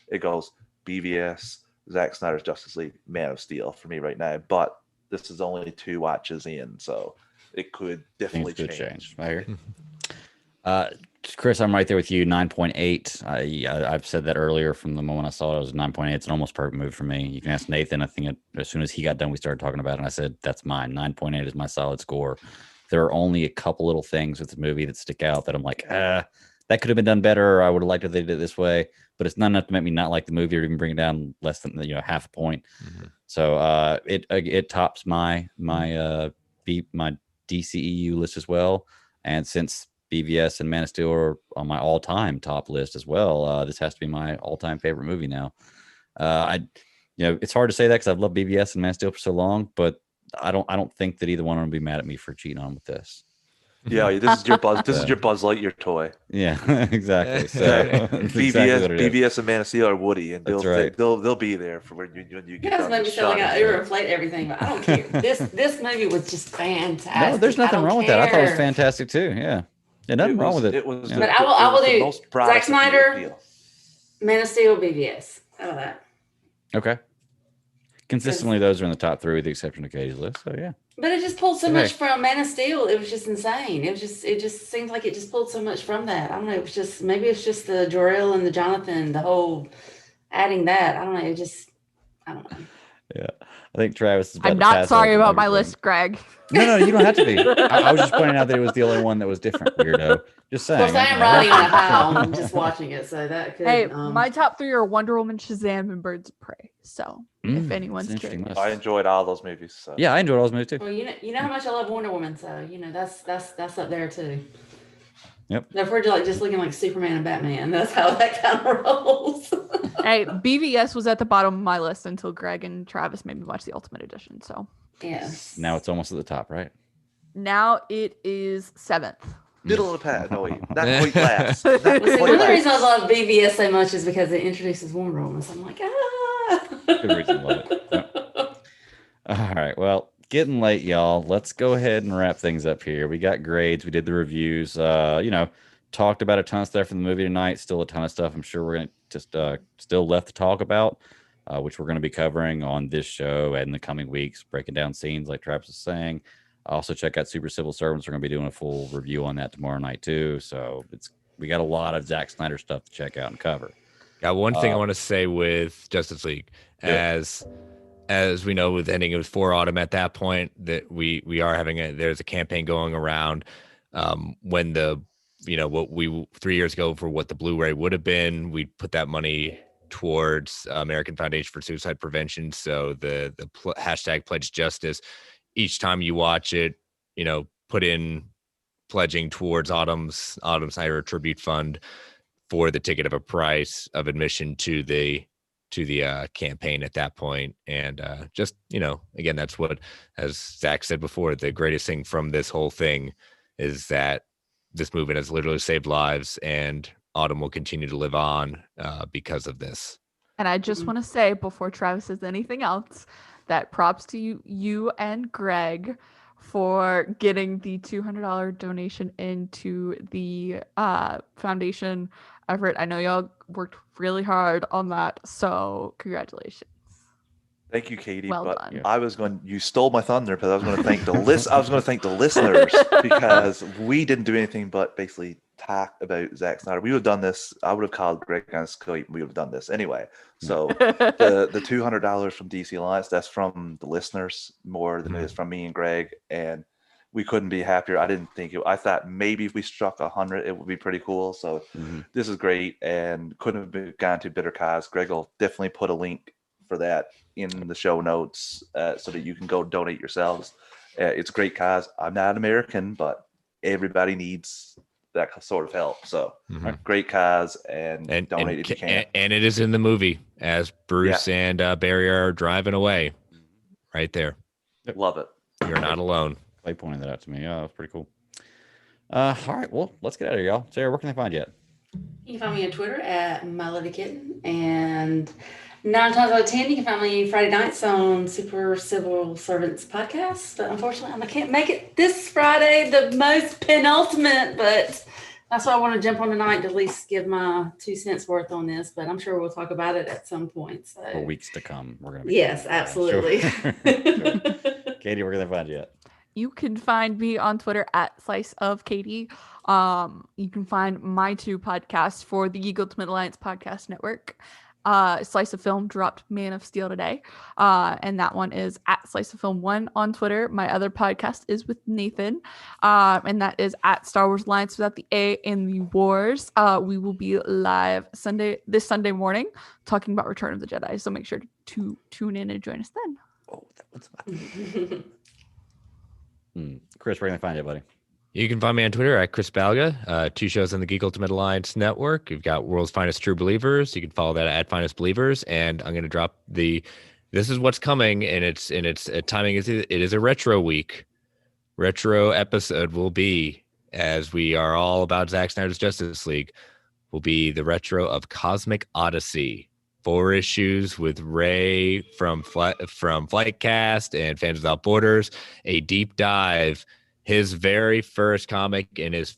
it goes BVS, Zack Snyder's Justice League, Man of Steel for me right now. But this is only 2 watches in, so it could definitely change. I hear. Chris, I'm right there with you. 9.8. I've said that earlier. From the moment I saw it, it was 9.8. It's an almost perfect move for me. You can ask Nathan. I think as soon as he got done, we started talking about it, and I said that's mine. 9.8 is my solid score. There are only a couple little things with the movie that stick out that I'm like, that could have been done better, or I would have liked if they did it this way, but it's not enough to make me not like the movie or even bring it down less than half a point. So it tops my DCEU list as well. And since BVS and Man of Steel are on my all-time top list as well, this has to be my all-time favorite movie now. It's hard to say that because I've loved BVS and Man of Steel for so long, but I don't think that either one of them would be mad at me for cheating on with this. Yeah, this is your Buzz. This is your Buzz Lightyear toy. Yeah, exactly. So BVS and Man of Steel are Woody, and they'll be there for when you get. You guys make me feel like I overinflate everything, but I don't care. This movie was just fantastic. No, there's nothing wrong with that. I thought it was fantastic too. Yeah, nothing wrong with it. It was. But I will do Zack Snyder, Man of Steel, BVS. How about that? Okay. Consistently, those are in the top 3 with the exception of Katie's list. So yeah. But it just pulled so much from Man of Steel. It was just insane. It just seemed like it just pulled so much from that. I don't know. Maybe it's just the Jor-El and the Jonathan, the whole adding that. I don't know. I don't know. Yeah. I think Travis is I'm not sorry about my list, Greg. No, you don't have to be. I was just pointing out that it was the only one that was different, weirdo. Just saying. Of course, I am riding on a high on just watching it, so that could. Hey, my top 3 are Wonder Woman, Shazam, and Birds of Prey. So, if anyone's curious, I enjoyed all those movies. So. Yeah, I enjoyed all those movies too. Well, you know how much I love Wonder Woman, so that's up there too. Yep. If we're just looking like Superman and Batman, that's how that kind of rolls. Hey, BVS was at the bottom of my list until Greg and Travis made me watch the Ultimate Edition. So yes. Now it's almost at the top, right? Now it is 7th. Middle of the pack. No, not quite last. One of the reasons I love BVS so much is because it introduces Wonder Woman. So I'm like, Good reason to love it. Yep. All right. Well, getting late, y'all. Let's go ahead and wrap things up here. We got grades. We did the reviews. talked about a ton of stuff from the movie tonight. Still a ton of stuff I'm sure we're going to just still left to talk about, which we're going to be covering on this show and in the coming weeks, breaking down scenes like Travis was saying. Also check out Super Civil Servants. We're going to be doing a full review on that tomorrow night too. So we got a lot of Zack Snyder stuff to check out and cover. Got one thing I want to say with Justice League. As we know, with ending of For Autumn at that point, that we are having there's a campaign going around when what we 3 years ago for what the Blu-ray would have been, we put that money towards American Foundation for Suicide Prevention. So the hashtag Pledge Justice, each time you watch it, put in pledging towards Autumn Snyder Tribute Fund for the ticket of a price of admission to the campaign at that point. And just, again, that's what, as Zach said before, the greatest thing from this whole thing is that this movement has literally saved lives, and Autumn will continue to live on because of this. And I just want to say, before Travis says anything else, that props to you and Greg for getting the $200 donation into the foundation effort. I know y'all worked really hard on that, so congratulations. Thank you, Katie. Well but done. You stole my thunder because I was going to thank the listeners because we didn't do anything but basically talk about Zack Snyder. We would have done this. I would have called Greg on Skype and we would have done this anyway. So the $200 from DC Alliance, that's from the listeners more than it is from me and Greg, and we couldn't be happier. I thought maybe if we struck 100, it would be pretty cool. So this is great, and couldn't have gone to better cause. Greg will definitely put a link for that in the show notes so that you can go donate yourselves. It's a great cause. I'm not American, but everybody needs that sort of help. So great cause, and donate if you can. And it is in the movie as Bruce and Barry are driving away right there. Love it. You're not alone. Clay pointed that out to me. Yeah, that's pretty cool. All right, well, let's get out of here, y'all. Sarah, where can they find you at? You can find me on Twitter at MyLoveKitten, and 9 times out of 10, you can find me Friday nights on Super Civil Servants podcast. But unfortunately, I can't make it this Friday, the most penultimate, but that's why I want to jump on tonight to at least give my 2 cents worth on this. But I'm sure we'll talk about it at some point. So for weeks to come, we're gonna be absolutely. Sure. Katie, where can they find you at? You can find me on Twitter at SliceOfKatie. You can find my 2 podcasts for the Geek Ultimate Alliance Podcast Network. Slice of Film dropped Man of Steel today, and that one is at Slice of Film 1 on Twitter. My other podcast is with Nathan, and that is at Star Wars Alliance without the A in the Wars. We will be live this Sunday morning talking about Return of the Jedi, so make sure to tune in and join us then. Oh, that one's my Chris, where can I find you, buddy? You can find me on Twitter at Chris Balga. 2 shows on the Geek Ultimate Alliance Network. You've got World's Finest True Believers. You can follow that at Finest Believers. And I'm going to drop this is what's coming, and its timing is it is a retro week. Retro episode will be, as we are all about Zack Snyder's Justice League, will be the retro of Cosmic Odyssey. 4 issues with Ray from Flightcast and Fans Without Borders. A deep dive. His very first comic and his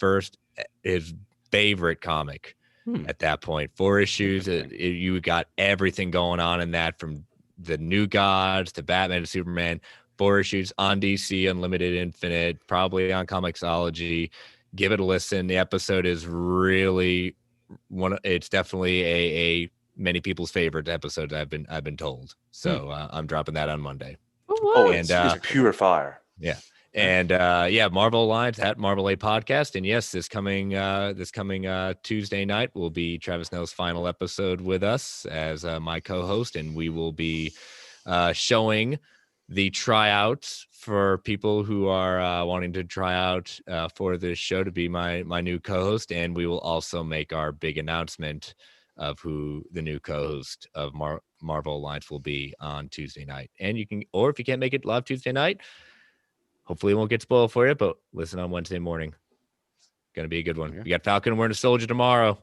favorite comic at that point. 4 issues. You got everything going on in that, from the New Gods to Batman to Superman. 4 issues on DC Unlimited Infinite, probably on Comixology. Give it a listen. The episode is really it's definitely a many people's favorite episode I've been told. So I'm dropping that on Monday. It's pure fire. Yeah. And Marvel Alliance at Marvel A Podcast. And yes, this coming Tuesday night will be Travis Snell's final episode with us as my co-host, and we will be showing the tryouts for people who are wanting to try out for this show to be my new co-host. And we will also make our big announcement of who the new co-host of Marvel Alliance will be on Tuesday night. And you can, or if you can't make it live Tuesday night, hopefully it won't get spoiled for you, but listen on Wednesday morning. Going to be a good one. Yeah. We got Falcon and Winter Soldier tomorrow.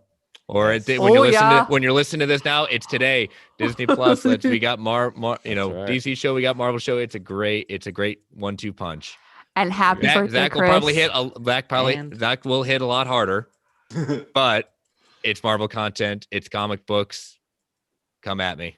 Or when you're listening to this now, it's today. Disney Plus. We got DC show. We got Marvel show. It's a great 1-2 punch. And happy birthday, Zach Chris. will probably Zach will hit a lot harder. But it's Marvel content. It's comic books. Come at me.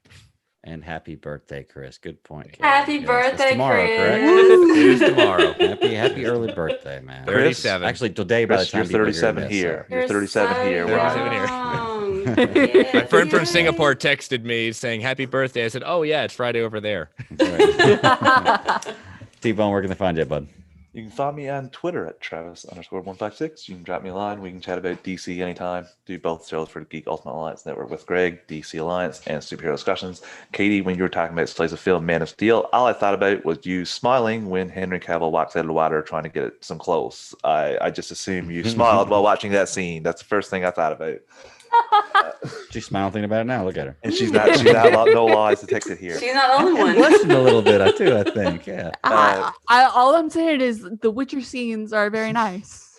And happy birthday, Chris. Good point. Kate. Happy Yes, it's birthday, tomorrow, Chris. correct? It is tomorrow. Happy early birthday, man. 37. Actually, today by the Chris, time you're people hear 37 this, here. so- You're 37 here. Wow. 37 here. young. My friend from Yes. Singapore texted me saying happy birthday. I said, oh, yeah, it's Friday over there. That's right. T-Bone, where can they find you, bud? You can find me on Twitter at Travis_156. You can drop me a line. We can chat about DC anytime. Do both shows for the Geek Ultimate Alliance Network with Greg, DC Alliance, and Superhero Discussions. Katie, when you were talking about Slice of Film, Man of Steel, all I thought about was you smiling when Henry Cavill walks out of the water trying to get some clothes. I just assume you smiled while watching that scene. That's the first thing I thought about. She's smiling thinking about it now. Look at her. And she's not no lies detected here. She's not the only And one. blushing a little bit, I think. Yeah. All I'm saying is the Witcher scenes are very nice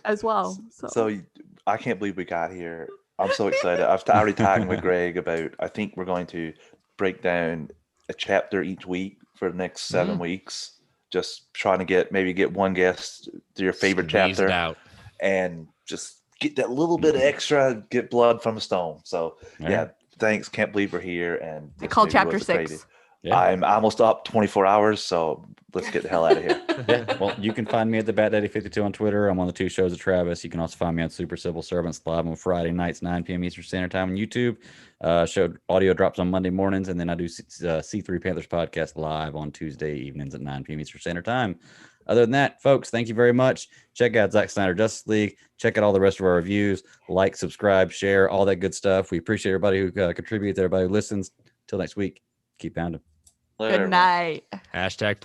as well. So I can't believe we got here. I'm so excited. I've already talked with Greg about, I think we're going to break down a chapter each week for the next 7 weeks. Just trying to get one guest to your favorite Squeezed chapter out. and just get that little bit extra, get blood from a stone. So yeah, thanks. Can't believe we're here. And I call this movie chapter was 6. crazy. Yeah. I'm almost up 24 hours, so let's get the hell out of here. Yeah. Well, you can find me at the BatDaddy52 on Twitter. I'm on the 2 shows of Travis. You can also find me on Super Civil Servants live on Friday nights, 9 p.m. Eastern Standard Time on YouTube. Show audio drops on Monday mornings, and then I do C3 Panthers podcast live on Tuesday evenings at 9 p.m. Eastern Standard Time. Other than that, folks, thank you very much. Check out Zack Snyder Justice League. Check out all the rest of our reviews. Like, subscribe, share, all that good stuff. We appreciate everybody who contributes, everybody who listens. Till next week, keep pounding. Later, Good night. Hashtag